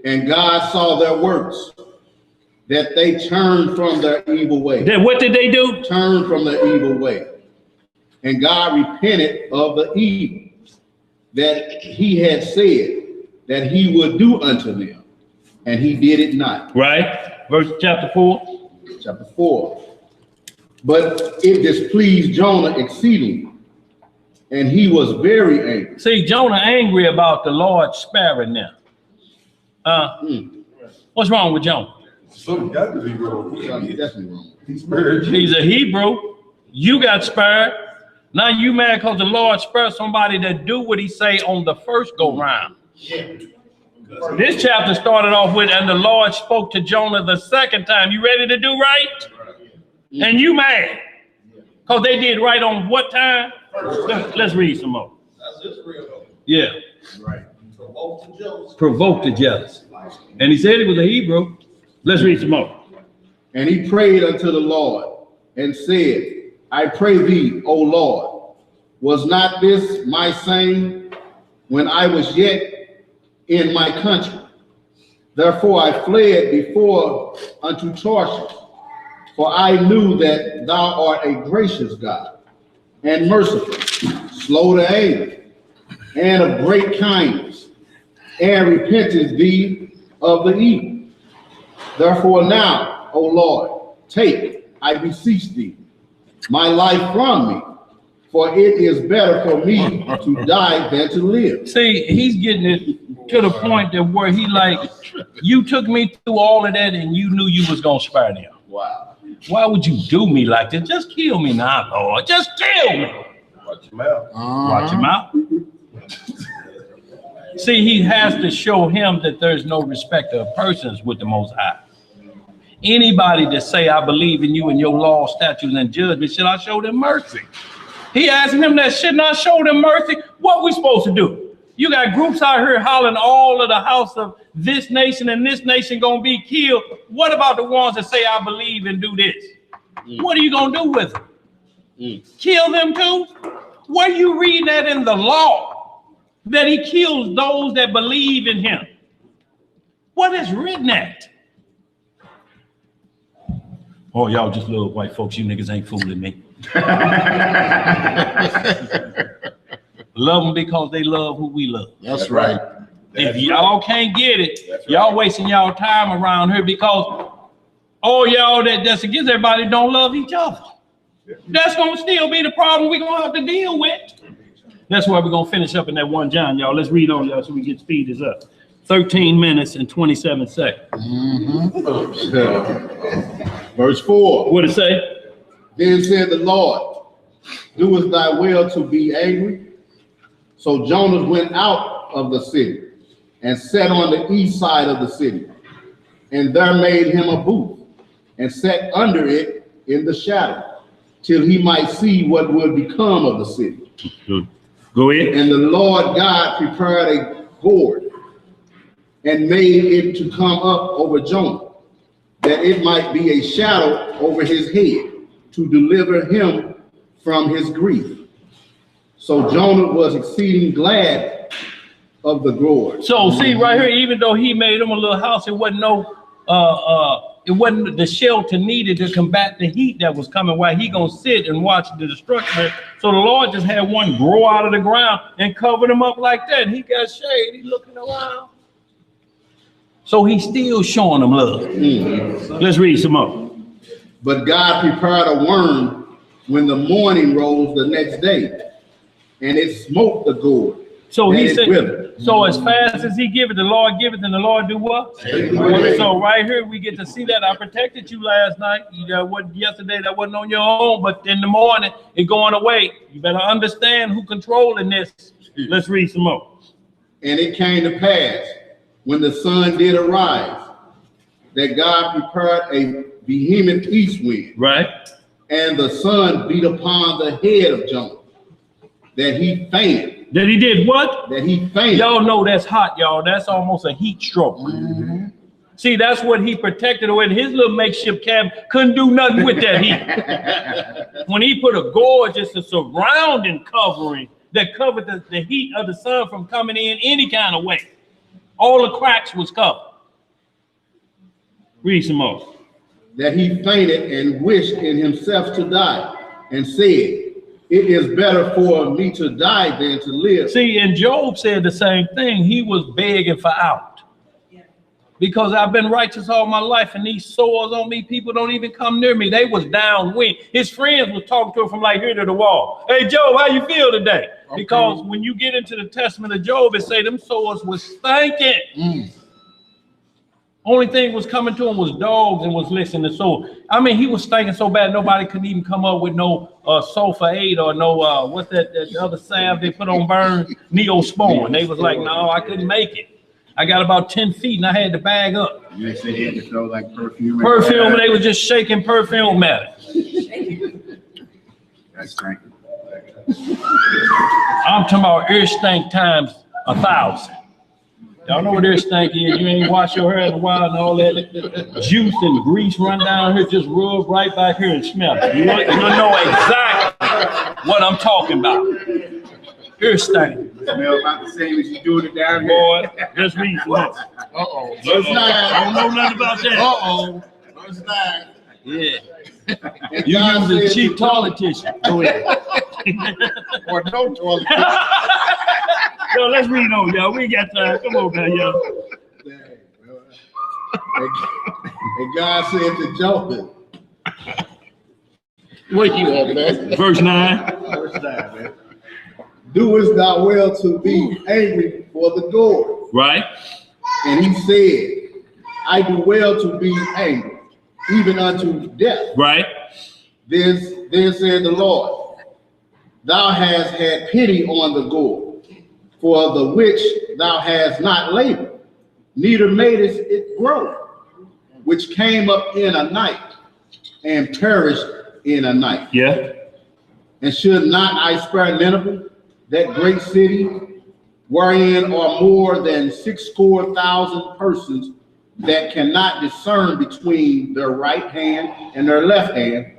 And God saw their works, that they turned from their evil way. Then what did they do? Turned from their evil way. And God repented of the evil that he had said that he would do unto them. And he did it not. Right. Verse chapter 4. Chapter 4. But it displeased Jonah exceedingly, and he was very angry. See, Jonah angry about the Lord sparing them. What's wrong with Jonah? Something got to be wrong. Something definitely wrong. He's a Hebrew. You got spared. Now you mad because the Lord spared somebody that do what he say on the first go round. This chapter started off with, and the Lord spoke to Jonah the second time. You ready to do right? And you mad because they did right on what time? Let's read some more. Yeah. Right. Provoked the jealousy. And he said he was a Hebrew. Let's read some more. And he prayed unto the Lord and said, I pray thee, O Lord, was not this my saying when I was yet in my country? Therefore I fled before unto Tarshish, for I knew that thou art a gracious God and merciful, slow to anger, and of great kindness, and repentest thee of the evil. Therefore now, O Lord, take, I beseech thee, my life from me, for it is better for me to die than to live. See, he's getting it to the point that where he like, you took me through all of that and you knew you was gonna spare them. Wow. Why would you do me like this? Just kill me now, Lord. Just kill me. Watch your mouth. Watch him out. See, he has to show him that there's no respect of persons with the Most High. Anybody that say, I believe in you and your law, statutes, and judgment, should I show them mercy? He asking him that, shouldn't I show them mercy? What we supposed to do? You got groups out here hollering all of the house of this nation and this nation gonna be killed. What about the ones that say, I believe and do this? What are you gonna do with them? Kill them too? Where you read that in the law? That he kills those that believe in him. What is written at? Oh, y'all just little white folks. You niggas ain't fooling me. Love them because they love who we love. That's right. If y'all can't get it, y'all wasting y'all time around here because all y'all that's against everybody don't love each other. That's gonna still be the problem we're gonna have to deal with. That's why we're gonna finish up in that 1 John, y'all. Let's read on, y'all, so we get speed is up. 13 minutes and 27 seconds. Verse 4. What it say? Then said the Lord, doest thy will to be angry? So Jonah went out of the city and sat on the east side of the city, and there made him a booth and sat under it in the shadow till he might see what would become of the city. Go ahead. And the Lord God prepared a gourd and made it to come up over Jonah, that it might be a shadow over his head to deliver him from his grief. So Jonah was exceeding glad of the gourd. So see right here, even though he made him a little house, it wasn't the shelter needed to combat the heat that was coming while he gonna sit and watch the destruction. So the Lord just had one grow out of the ground and covered him up like that. He got shade, he's looking around. So he's still showing them love. Let's read some more. But God prepared a worm when the morning rose the next day, and it smote the gourd. So he said, withered. so as fast as he give it, the Lord give it, then the Lord do what? So right here we get to see that I protected you last night. Yesterday that wasn't on your own, but in the morning it going away. You better understand who controlling this. Let's read some more. And it came to pass when the sun did arise, that God prepared a vehement east wind. Right. And the sun beat upon the head of Jonah, that he fainted. That he did what? That he fainted. Y'all know that's hot, y'all. That's almost a heat stroke. See, that's what he protected with. His little makeshift cabin couldn't do nothing with that heat. When he put a gourd, just a surrounding covering that covered the heat of the sun from coming in any kind of way. All the cracks was covered. Read some more. That he fainted and wished in himself to die, and said, it is better for me to die than to live. See, and Job said the same thing. He was begging for out. Because I've been righteous all my life, and these sores on me, people don't even come near me. They was downwind. His friends was talking to him from like here to the wall. Hey, Job, how you feel today? Okay. Because when you get into the testament of Job, it say them sores was stinking. Only thing was coming to him was dogs and was listening. So, I mean, he was stinking so bad, nobody could even come up with no sulfate or no, what's that other salve they put on burn? Neosporin. They was like, no, I couldn't make it. I got about 10 feet and I had to bag up. They said they had to throw like perfume. Perfume, and they was just shaking perfume at it. That's stinking. I'm talking about ear stink times 1,000. Y'all know what ear stink is. You ain't wash your hair in a while and all that juice and grease run down here, just rub right back here and smell it. You know exactly what I'm talking about. Ear stink. Smell about the same as you doing it down here. Boy, let's read some more. Uh-oh. I don't know nothing about that. Uh-oh. Verse 9. Yeah. You use a cheap toilet tissue. Go ahead. Or no toilet. So let's read on, y'all. We got time. Come on now, y'all. And God said to Jonah, Where you at, man? Verse 9. Doest thou well to be angry for the gourd? Right? And he said, I do well to be angry, even unto death. Right? Then said the Lord, thou hast had pity on the gourd, for the which thou hast not labored, neither madest it grow, which came up in a night and perished in a night. Yeah. And should not I spare Nineveh, that great city, wherein are more than 60,000 persons that cannot discern between their right hand and their left hand,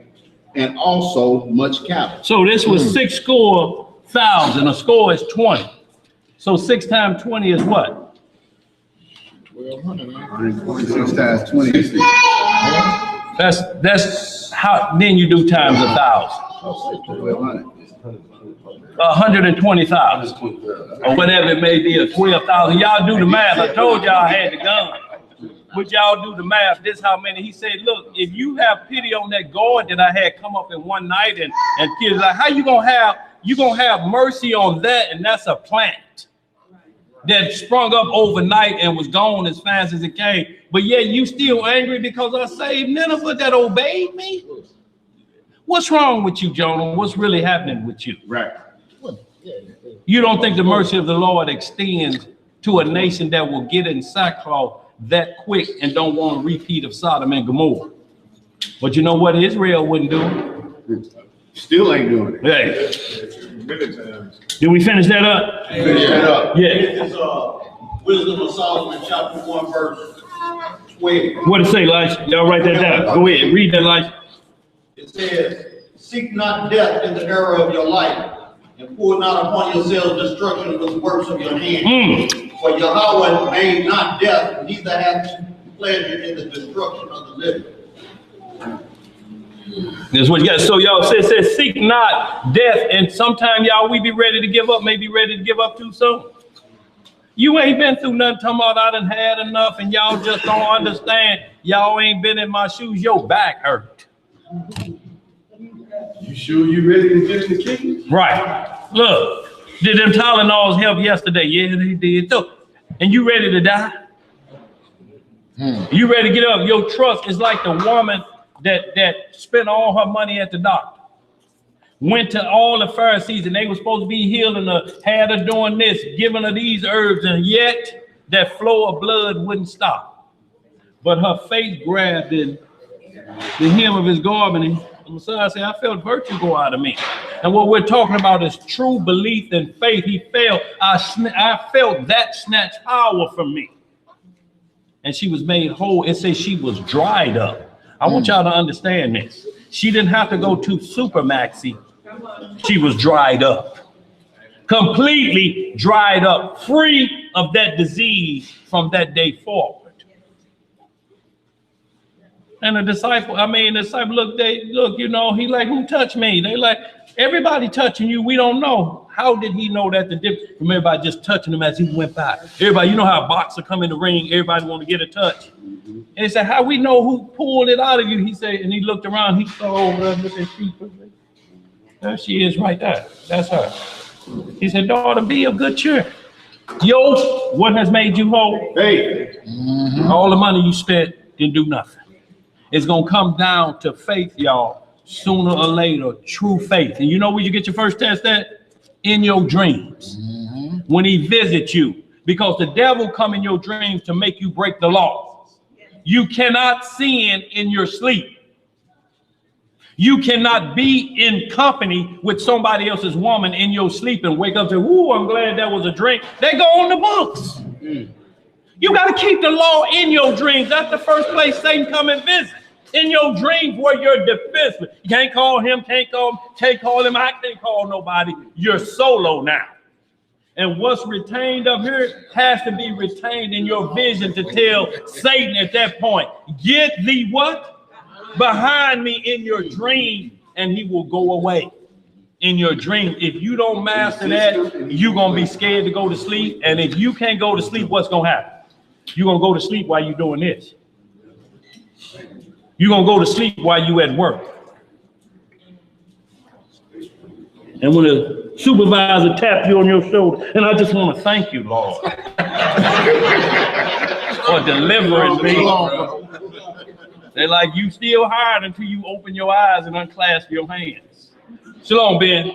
and also much cattle. So this was 60,000. A score is 20. So 6 times 20 is what? 1,200. 6 times 20. That's how. Then you do times 1,000. 1,200. 120,000 or whatever it may be, or 12,000. Y'all do the math. I told y'all I had the gun. But y'all do the math. This how many. He said, look, if you have pity on that gourd that I had come up in one night and kids, like, how you gonna have mercy on that? And that's a plant that sprung up overnight and was gone as fast as it came. But yet you still angry because I saved Nineveh that obeyed me? What's wrong with you, Jonah? What's really happening with you? Right. You don't think the mercy of the Lord extends to a nation that will get in sackcloth that quick and don't want a repeat of Sodom and Gomorrah? But you know what Israel wouldn't do? Still ain't doing it. Hey. Did we finish that up? Finish that up. Yeah. This is Wisdom of Solomon, chapter 1, verse 12. What it say, Elijah? Y'all write that down. Go ahead, read that, Elijah. It says, seek not death in the era of your life, and pour not upon yourselves destruction with the works of your hands. For Yahweh made not death, neither hath pleasure in the destruction of the living. That's what you got. So y'all says seek not death, and sometime y'all we be ready to give up, maybe ready to give up too soon. You ain't been through nothing talking about I done had enough, and y'all just don't understand. Y'all ain't been in my shoes. Your back hurt. You sure you ready to get in the kingdom? Right. Look, did them Tylenols help yesterday? Yeah, they did. So, and you ready to die? You ready to get up? Your trust is like the woman that spent all her money at the doctor. Went to all the Pharisees and they were supposed to be healing her, had her doing this, giving her these herbs, and yet that flow of blood wouldn't stop. But her faith grabbed in the hem of his garment, and the Messiah said, I felt virtue go out of me. And what we're talking about is true belief and faith. He felt, I felt that snatch power from me. And she was made whole. It says she was dried up. I want y'all to understand this. She didn't have to go to Supermaxi. She was dried up. Completely dried up, free of that disease from that day forward. And the disciple, look, you know, he like, who touched me? They like, everybody touching you, we don't know. How did he know that the difference from everybody just touching him as he went by? Everybody, you know how a boxer come in the ring, everybody want to get a touch. And he said, how we know who pulled it out of you? He said, and he looked around, he saw over there, looked at feet. There she is right there. That's her. He said, daughter, be of good cheer. Yo, what has made you whole? Hey. All the money you spent didn't do nothing. It's going to come down to faith, y'all, sooner or later, true faith. And you know where you get your first test at? In your dreams. When he visits you. Because the devil come in your dreams to make you break the law. You cannot sin in your sleep. You cannot be in company with somebody else's woman in your sleep and wake up and say, ooh, I'm glad that was a drink. They go on the books. You got to keep the law in your dreams. That's the first place Satan come and visit. In your dreams where you're defenseless. You can't call him, can't call him, I can't call nobody. You're solo now. And what's retained up here has to be retained in your vision to tell Satan at that point, get thee what? Behind me in your dream, and he will go away. In your dream, if you don't master that, you're going to be scared to go to sleep. And if you can't go to sleep, what's going to happen? You're going to go to sleep while you're doing this. You're going to go to sleep while you're at work. And when the supervisor taps you on your shoulder, and I just want to thank you, Lord, for delivering me. They're like, you still hired until you open your eyes and unclasp your hands. Shalom, Ben.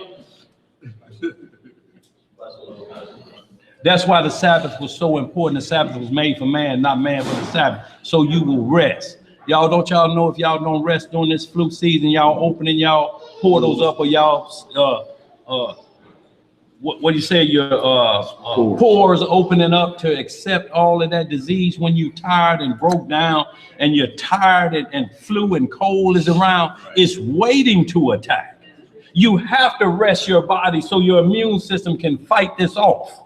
That's why the Sabbath was so important. The Sabbath was made for man, not man for the Sabbath. So you will rest. Y'all, don't y'all know if y'all don't rest during this flu season, y'all opening y'all portals up, or y'all, what do you say, your pores opening up to accept all of that disease when you're tired and broke down and you're tired and flu and cold is around, it's waiting to attack. You have to rest your body so your immune system can fight this off.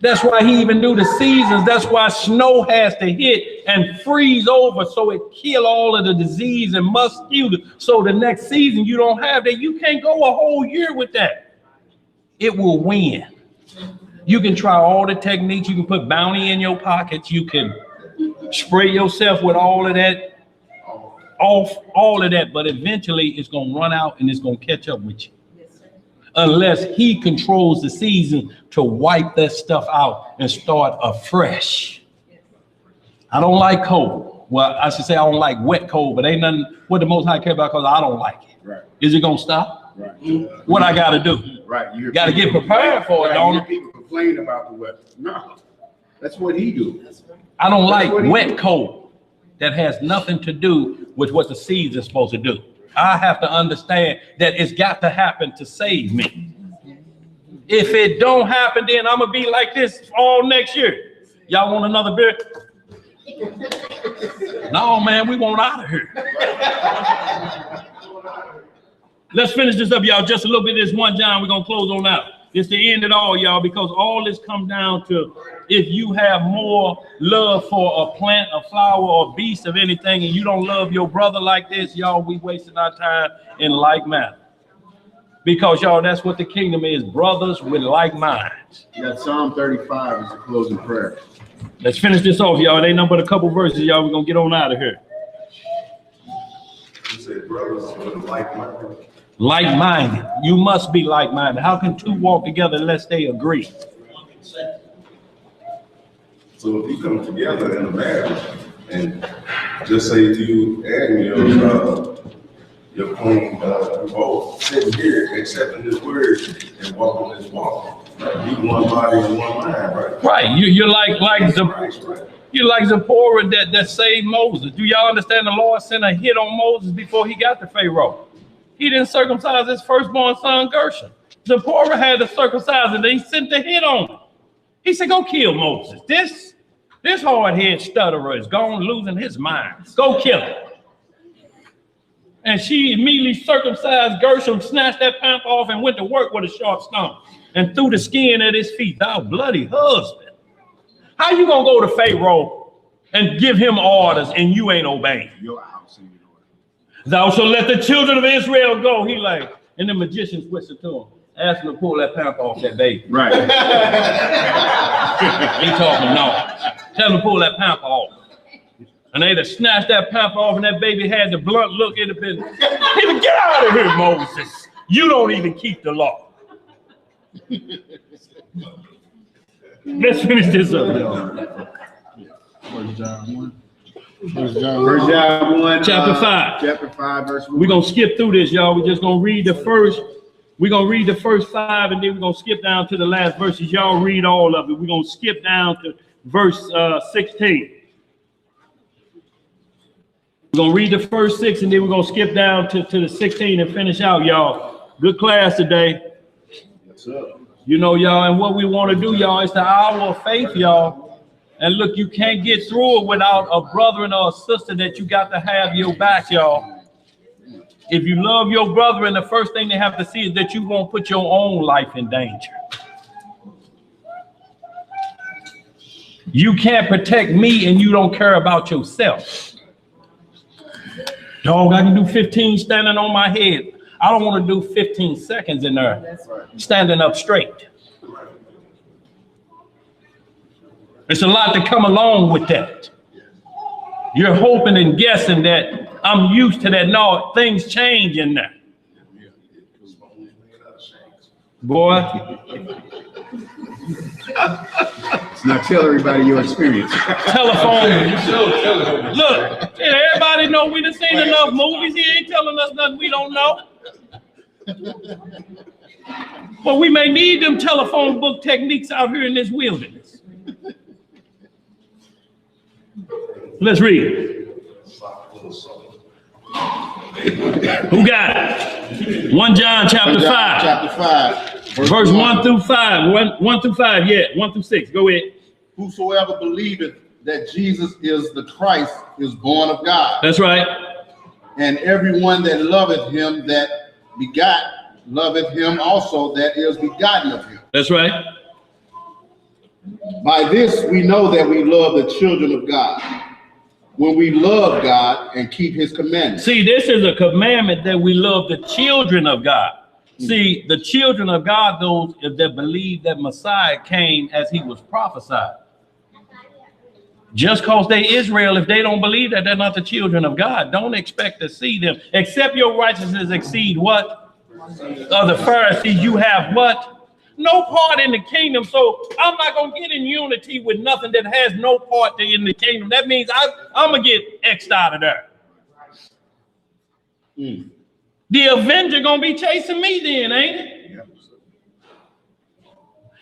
That's why he even knew the seasons. That's why snow has to hit and freeze over so it kill all of the disease and mosquitoes. So the next season you don't have that. You can't go a whole year with that. It will win. You can try all the techniques. You can put bounty in your pockets. You can spray yourself with all of that, all of that. But eventually it's going to run out and it's going to catch up with you. Unless he controls the season to wipe that stuff out and start afresh. I don't like cold. Well, I should say I don't like wet cold, but ain't nothing what the Most High care about because I don't like it. Right. Is it gonna stop? Right. What I gotta do? Right. You gotta get prepared for it, don't you? People complain about the weather. No, that's what he do. I don't like wet cold. That has nothing to do with what the season's supposed to do. I have to understand that it's got to happen to save me. If it don't happen, then I'm gonna be like this all next year. Y'all want another beer? No, man, we want out of here. Let's finish this up, y'all. Just a little bit of this 1 John. We're gonna close on out. It's the end of it all, y'all, because all this come down to if you have more love for a plant, a flower, or a beast of anything, and you don't love your brother like this, y'all, we wasting our time in like manner. Because, y'all, that's what the kingdom is, brothers with like minds. Yeah, Psalm 35 is the closing prayer. Let's finish this off, y'all. It ain't nothing but a couple verses, y'all. We're going to get on out of here. You said brothers with like-minded. Like-minded. You must be like-minded. How can two walk together unless they agree? So if you come together in a marriage and just say to you and your queen, both sitting here accepting this word and walking this walk, you one body and one mind, right? Right. You're like you're like Zipporah that saved Moses. Do y'all understand the Lord sent a hit on Moses before he got to Pharaoh? He didn't circumcise his firstborn son Gershom. Zipporah had to circumcise and he sent the hit on him. He said, go kill Moses. This hard-headed stutterer is gone losing his mind. Go kill him. And she immediately circumcised Gershom, snatched that pamp off, and went to work with a sharp stone and threw the skin at his feet. Thou bloody husband. How you gonna go to Pharaoh and give him orders and you ain't obeying? Thou shalt let the children of Israel go. He like, and the magicians whispered to him, ask him to pull that pamp off that baby. Right. He told him no. Tell him to pull that pamp off. And they'd have snatched that pamp off, and that baby had the blunt look. It'd have been, get out of here, Moses. You don't even keep the law. Let's finish this up, y'all. 1 John 1. 1 John 1. Chapter 5. Chapter 5, verse 1. We're going to skip through this, y'all. We're just going to read the first. We're going to read the first 5, and then we're going to skip down to the last verses. Y'all read all of it. We're going to skip down to verse 16. We're going to read the first 6, and then we're going to skip down to the 16 and finish out, y'all. Good class today. What's up? You know, y'all, and what we want to do, y'all, is the hour of faith, y'all. And look, you can't get through it without a brother or a sister that you got to have your back, y'all. If you love your brother, and the first thing they have to see is that you won't put your own life in danger. You can't protect me and you don't care about yourself. Dog, I can do 15 standing on my head. I don't want to do 15 seconds in there standing up straight. There's a lot to come along with that. You're hoping and guessing that I'm used to that. No, things change in there. Boy. Now tell everybody your experience. Telephone. You sure tell him. Look, everybody know we done seen enough movies. He ain't telling us nothing we don't know. But we may need them telephone book techniques out here in this wilderness. Let's read. Who got it? 1 John chapter 5. Chapter 5. Verse 1 through 5. 1 through 5, yeah. 1 through 6. Go ahead. Whosoever believeth that Jesus is the Christ is born of God. That's right. And everyone that loveth him that begot, loveth him also that is begotten of him. That's right. By this we know that we love the children of God, when we love God and keep his commandments. See, this is a commandment that we love the children of God. See, the children of God, those that believe that Messiah came as he was prophesied. Just because they Israel, if they don't believe that, they're not the children of God. Don't expect to see them. Except your righteousness exceed what? Of the Pharisees, you have what? No part in the kingdom. So I'm not going to get in unity with nothing that has no part in the kingdom. That means I'm going to get X'd out of there. The avenger going to be chasing me then, ain't it?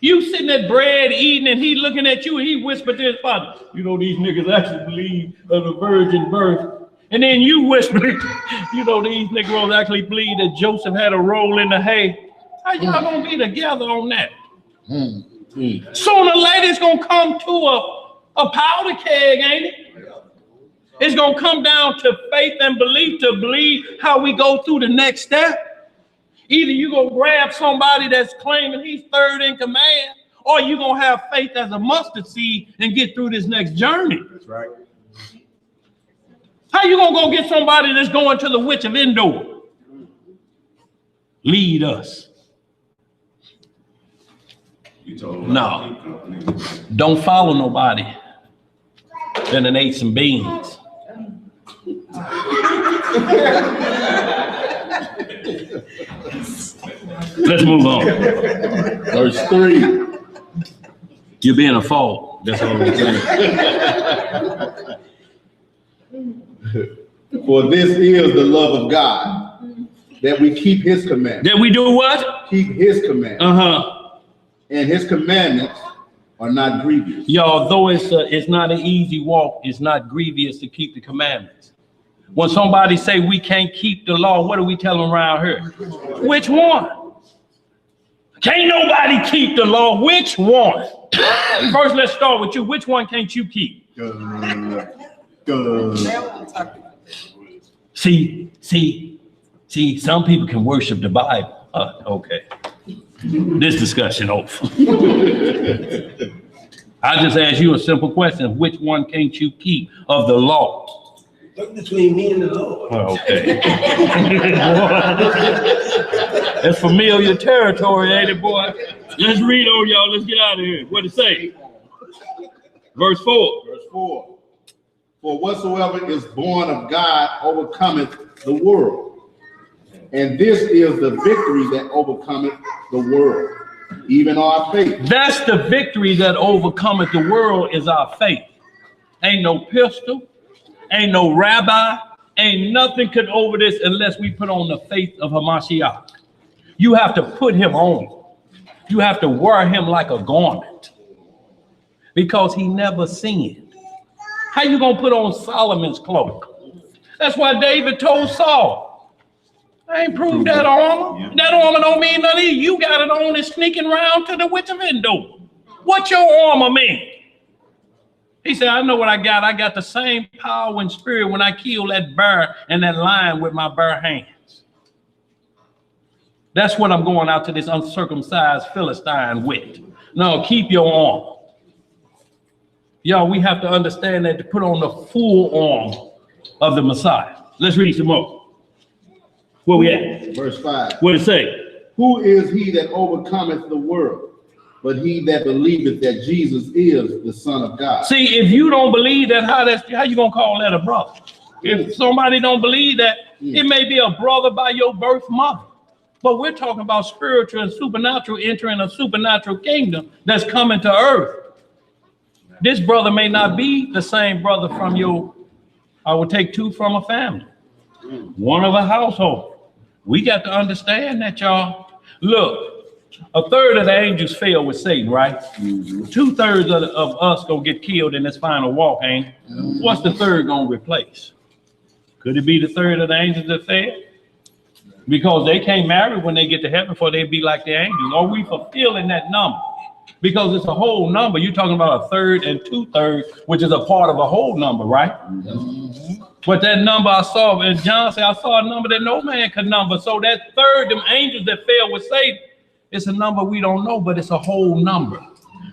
You sitting at bread eating and he looking at you and he whispered to his father, you know, these niggas actually believe of the virgin birth. And then you whisper, you know, these Negroes actually believe that Joseph had a role in the hay. How y'all gonna be together on that? Sooner or later it's gonna come to a powder keg, ain't it? It's gonna come down to faith and belief to believe how we go through the next step. Either you gonna grab somebody that's claiming he's third in command, or you gonna have faith as a mustard seed and get through this next journey. That's right. How you gonna go get somebody that's going to the witch of Endor? Lead us. You told him No, don't follow nobody that done ate some beans. Let's move on. Verse 3. You're being a fault. That's all I'm saying. For this is the love of God, that we keep his commandments. That we do what? Keep his commandments. And his commandments are not grievous. Y'all, though it's not an easy walk, it's not grievous to keep the commandments. When somebody say we can't keep the law, what do we tell them around here? Which one? Can't nobody keep the law. Which one? First, let's start with you. Which one can't you keep? See, some people can worship the Bible. Okay. This discussion over. I just asked you a simple question. Which one can't you keep of the law? Look between me and the Lord. Okay. That's familiar territory, ain't it, boy? Let's read on, y'all. Let's get out of here. What it say? Verse 4. Verse 4. For whatsoever is born of God overcometh the world. And this is the victory that overcometh the world, even our faith. That's the victory that overcometh the world is our faith. Ain't no pistol, ain't no rabbi, ain't nothing could over this unless we put on the faith of Hamashiach. You have to put him on. You have to wear him like a garment because he never sinned. How you gonna put on Solomon's cloak? That's why David told Saul, I ain't proved that armor. Yeah. That armor don't mean nothing. You got it on and sneaking around to the witch of Endor. What your armor mean? He said, I know what I got. I got the same power and spirit when I killed that bear and that lion with my bare hands. That's what I'm going out to this uncircumcised Philistine with. No, keep your armor. Y'all, we have to understand that to put on the full armor of the Messiah. Let's read some more. Where we at? Verse 5. What it say? Who is he that overcometh the world, but he that believeth that Jesus is the Son of God? See, if you don't believe that, how you gonna call that a brother? If somebody don't believe that, it may be a brother by your birth mother. But we're talking about spiritual and supernatural entering a supernatural kingdom that's coming to earth. This brother may not be the same brother from your, I would take two from a family, one of a household. We got to understand that, y'all. Look, a third of the angels fell with Satan, right? 2/3 of us gonna get killed in this final walk, ain't it? What's the third gonna replace? Could it be the third of the angels that fell? Because they can't marry when they get to heaven, for they be like the angels. Are we fulfilling that number? Because it's a whole number. You're talking about a third and 2/3, which is a part of a whole number, right? But that number I saw, and John said, I saw a number that no man could number. So that third, them angels that fell with Satan, it's a number we don't know, but it's a whole number.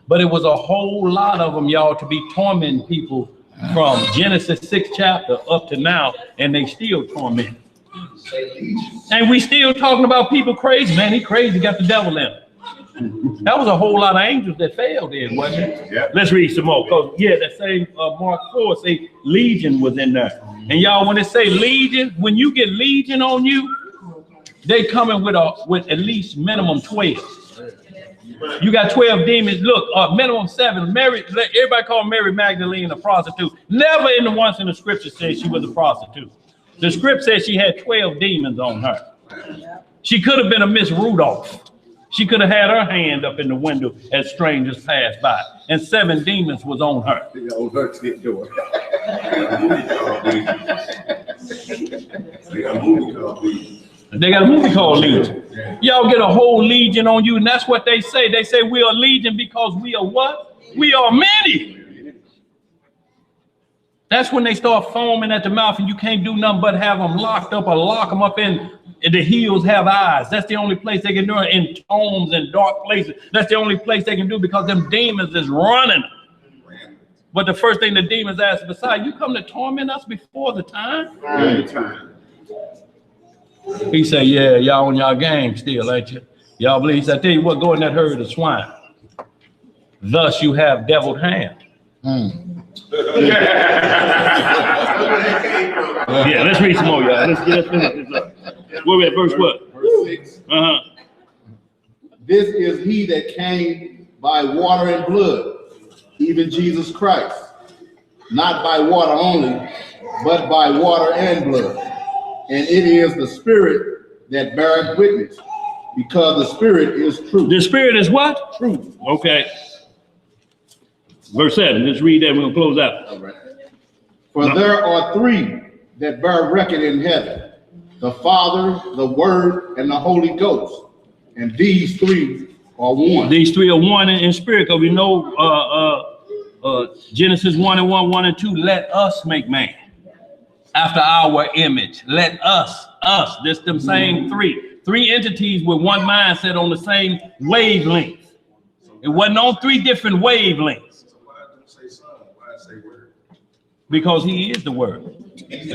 But it was a whole lot of them, y'all, to be tormenting people from Genesis 6th chapter up to now, and they still torment. And we still talking about people crazy. Man, he crazy, got the devil in him. That was a whole lot of angels that failed in, wasn't it? Yeah. Let's read some more. Because, yeah, that same Mark 4 say legion was in there. And y'all, when it say legion, when you get legion on you, they coming with at least minimum 12. You got 12 demons. Look, minimum 7. Mary, everybody call Mary Magdalene a prostitute. Never in the once in the scripture says she was a prostitute. The script says she had 12 demons on her. She could have been a Miss Rudolph. She could have had her hand up in the window as strangers passed by, and 7 demons was on her. They got a movie called Legion. Y'all get a whole legion on you, and that's what they say. They say we are legion because we are what? We are many. That's when they start foaming at the mouth, and you can't do nothing but have them locked up or lock them up in the heels have eyes. That's the only place they can do it, in tombs and dark places. That's the only place they can do, because them demons is running. But the first thing the demons ask, besides, you come to torment us before the time? He said, yeah, y'all on y'all game still, ain't you? Y'all believe? He said, I tell you what, go in that herd of swine. Thus you have deviled hand. Yeah, let's read some more, y'all. Let's finish this up. Where we at? Verse what? Verse 6. This is he that came by water and blood, even Jesus Christ. Not by water only, but by water and blood. And it is the Spirit that beareth witness, because the Spirit is truth. The Spirit is what? Truth. Okay. Verse 7. Let's read that. We're going to close out. All right. For there are 3 that bear record in heaven, the Father, the Word, and the Holy Ghost. And these 3 are one. These 3 are one in spirit, because we know Genesis 1:1, 1 and 2, let us make man after our image. Let us. This them same 3 entities with one mindset on the same wavelength. It wasn't on 3 different wavelengths. So why don't say son? Why say word? Because he is the word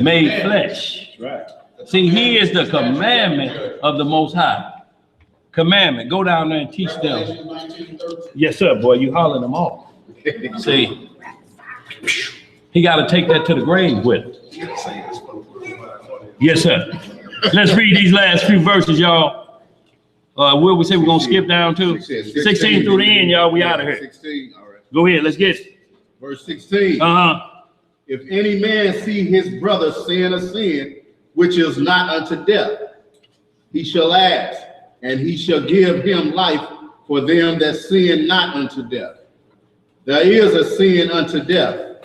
made flesh. Right. See, he is the commandment of the Most High. Commandment. Go down there and teach them. Yes, sir, boy. You hollering them off. See, he got to take that to the grave with him. Yes, sir. Let's read these last few verses, y'all. Where we say we're going to skip down to? 16 through the end, y'all. We out of here. 16, all right. Go ahead. Let's get it. Verse 16. If any man see his brother sin a sin which is not unto death, he shall ask, and he shall give him life for them that sin not unto death. There is a sin unto death.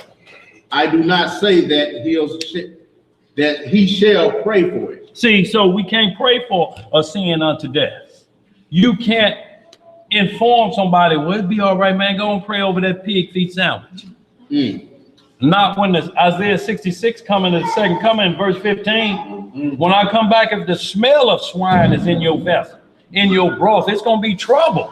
I do not say that he shall pray for it. See, so we can't pray for a sin unto death. You can't inform somebody, well, it'd be all right, man, go and pray over that pig feet sandwich. Not when the Isaiah 66 coming, the second coming, verse 15. When I come back, if the smell of swine is in your vessel, in your broth, it's going to be trouble.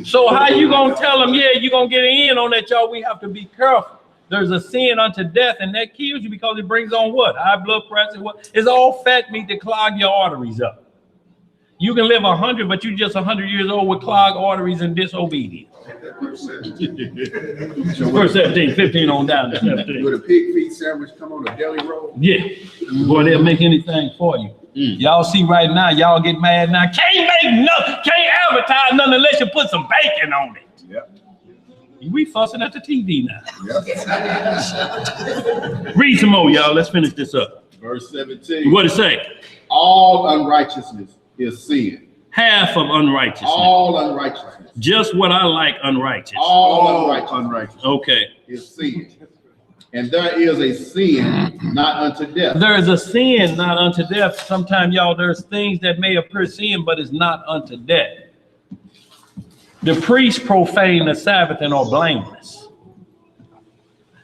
So how you going to tell them, yeah, you're going to get in on that, y'all? We have to be careful. There's a sin unto death, and that kills you because it brings on what? High blood pressure. What? It's all fat meat to clog your arteries up. You can live 100, but you're just 100 years old with clogged arteries and disobedience. Verse 17, 15 on down to 17. Would a pig feet sandwich come on a deli roll? Yeah. Boy, they'll make anything for you. Y'all see right now, y'all get mad now. Can't make nothing, can't advertise nothing unless you put some bacon on it. Yep. We fussing at the TV now. Read some more, y'all. Let's finish this up. Verse 17. What it say? All unrighteousness is sin. Half of unrighteousness. All unrighteousness. Just what I like unrighteous. All unrighteousness Okay. is sin. And there is a sin not unto death. There is a sin not unto death. Sometimes, y'all, there's things that may appear sin, but it's not unto death. The priests profane the Sabbath and are blameless.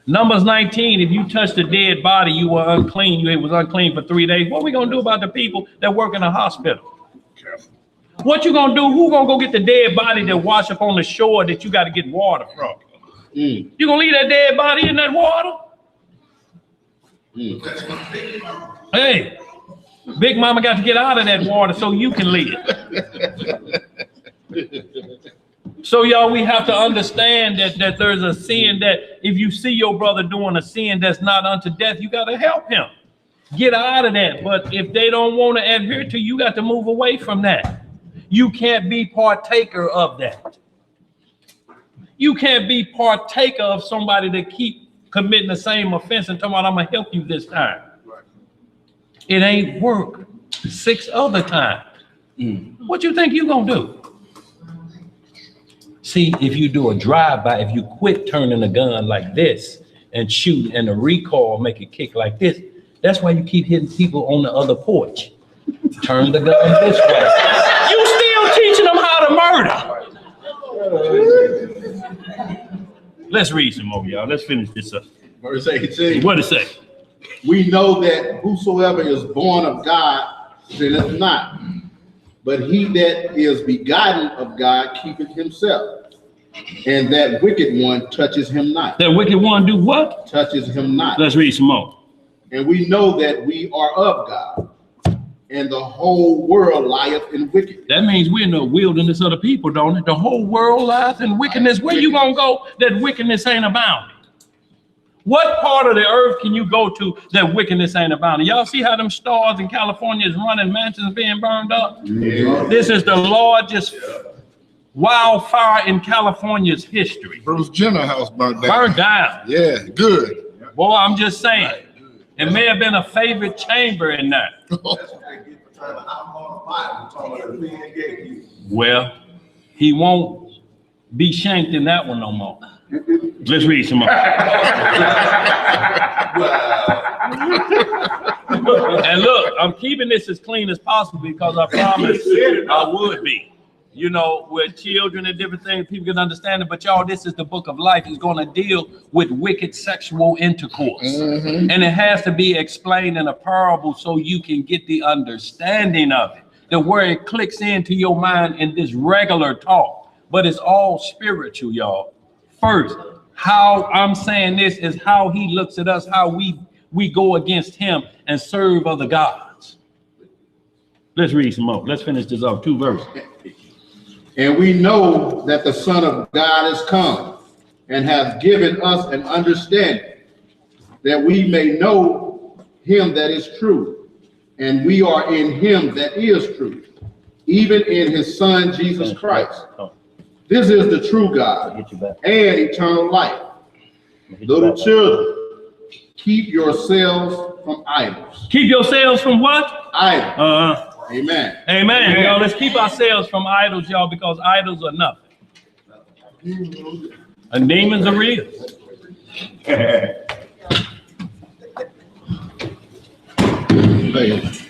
Numbers 19, if you touched a dead body, you were unclean. You was unclean for 3 days. What are we going to do about the people that work in a hospital? What you going to do? Who going to go get the dead body that wash up on the shore that you got to get water from? You going to leave that dead body in that water? Hey, Big Mama got to get out of that water so you can live. So, y'all, we have to understand that there's a sin that if you see your brother doing a sin that's not unto death, you got to help him. Get out of that. But if they don't want to adhere to you, got to move away from that. You can't be partaker of that. You can't be partaker of somebody that keep committing the same offense and talking about, I'm going to help you this time. It ain't work 6 other times. What you think you going to do? See, if you do a drive-by, if you quit turning a gun like this and shoot and the recoil make it kick like this, that's why you keep hitting people on the other porch. Turn the gun this way. You still teaching them how to murder. Let's read some more, y'all. Let's finish this up. Verse 18. What it say? We know that whosoever is born of God sinneth not, but he that is begotten of God keepeth himself, and that wicked one touches him not. That wicked one do what? Touches him not. Let's read some more. And we know that we are of God, and the whole world lieth in wickedness. That means we're in the wilderness of the people, don't it? The whole world lieth in wickedness. Where you gonna go that wickedness ain't abounding? What part of the earth can you go to that wickedness ain't abounding? Y'all see how them stars in California is running, mansions being burned up? Yeah. This is the largest wildfire in California's history. Bruce Jenner house burnt down. Burned down. Yeah, good. Boy, I'm just saying. It may have been a favorite chamber in there. Well, he won't be shanked in that one no more. Let's read some more. And look, I'm keeping this as clean as possible because I promised I would be. You know, with children and different things, people can understand it. But y'all, this is the book of life. It's going to deal with wicked sexual intercourse. And it has to be explained in a parable so you can get the understanding of it. The where it clicks into your mind in this regular talk. But it's all spiritual, y'all. First, how I'm saying this is how he looks at us, how we go against him and serve other gods. Let's read some more. Let's finish this off. 2 verses. And we know that the Son of God is come and hath given us an understanding that we may know him that is true. And we are in him that is true, even in his Son, Jesus Christ. This is the true God and eternal life. Little children, keep yourselves from idols. Keep yourselves from what? Idols. Amen. Amen. Y'all, let's keep ourselves from idols, y'all, because idols are nothing. And demons are real.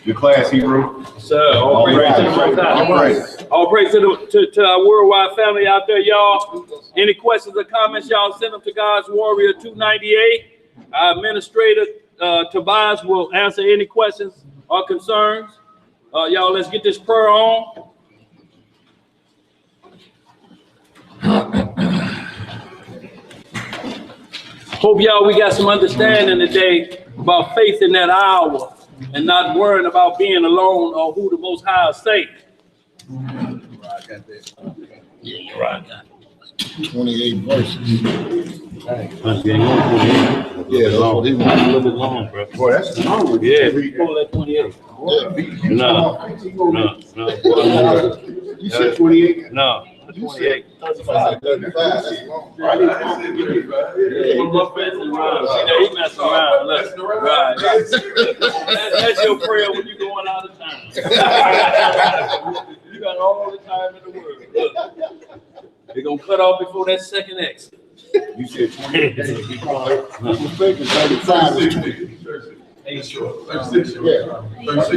Your class, Hebrew. Sir, all praise to the Most High. All praise to our worldwide family out there, y'all. Any questions or comments, y'all, send them to God's Warrior 298. Our administrator, Tobias, will answer any questions or concerns. Y'all, let's get this prayer on. Hope y'all we got some understanding today about faith in that hour and not worrying about being alone or who the Most High is saying. Right. 28 verses. Must be going 28. Yeah, that's what he A wants. little bit long, bro. Boy, that's a long one. Yeah, pull that 28. No. You said 28? No, 28. That's Yeah, he just messing around. See that he messing around. Look, right. That's your prayer when you're going out of town. You got all the time in the world. Look, they're gonna cut off before that second exit. You said 28. mistaken, 35 is 20. 36 short. 36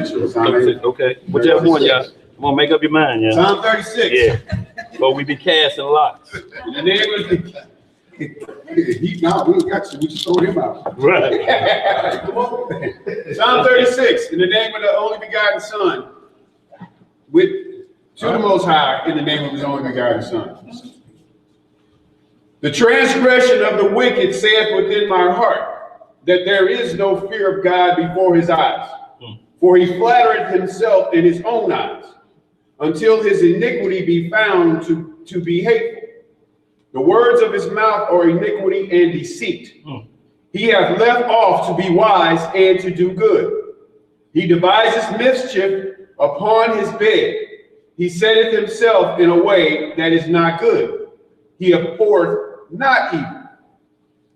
short. Okay, whichever one, y'all. Come on, make up your mind, y'all. Psalm 36. Yeah. But we be casting lots. In the name of the... we ain't got you. We just throw him out. Right. Psalm 36. In the name of the only begotten Son. To the Most High, in the name of his only begotten Son. The transgression of the wicked saith within my heart, that there is no fear of God before his eyes. For he flattereth himself in his own eyes, until his iniquity be found to be hateful. The words of his mouth are iniquity and deceit. He hath left off to be wise and to do good. He devises mischief upon his bed. He setteth himself in a way that is not good. He abhorreth not evil.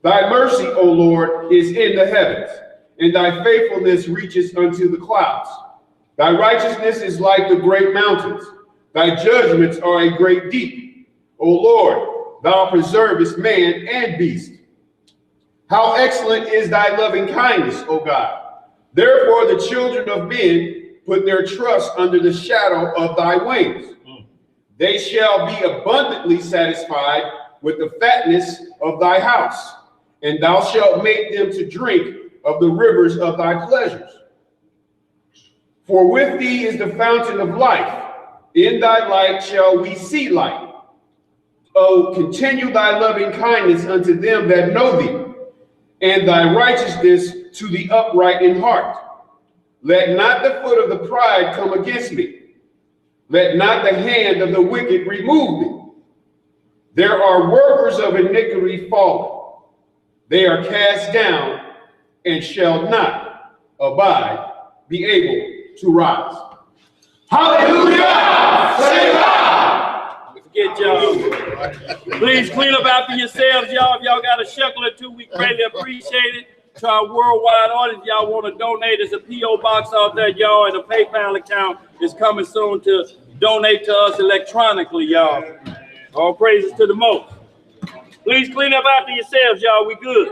Thy mercy, O Lord, is in the heavens, and thy faithfulness reaches unto the clouds. Thy righteousness is like the great mountains. Thy judgments are a great deep. O Lord, thou preservest man and beast. How excellent is thy loving kindness, O God. Therefore the children of men put their trust under the shadow of thy wings. They shall be abundantly satisfied with the fatness of thy house, and thou shalt make them to drink of the rivers of thy pleasures. For with thee is the fountain of life. In thy light shall we see light. Oh, continue thy loving kindness unto them that know thee, and thy righteousness to the upright in heart. Let not the foot of the pride come against me. Let not the hand of the wicked remove me. There are workers of iniquity fallen. They are cast down and shall not abide, be able to rise. Hallelujah! Say God! Forget y'all. Please clean up after yourselves, y'all. If y'all got a shekel or two, we greatly appreciate it. To our worldwide audience, y'all want to donate. There's a P.O. box out there, y'all, and a PayPal account is coming soon to donate to us electronically, y'all. All praises to the most. Please clean up after yourselves, y'all. We good.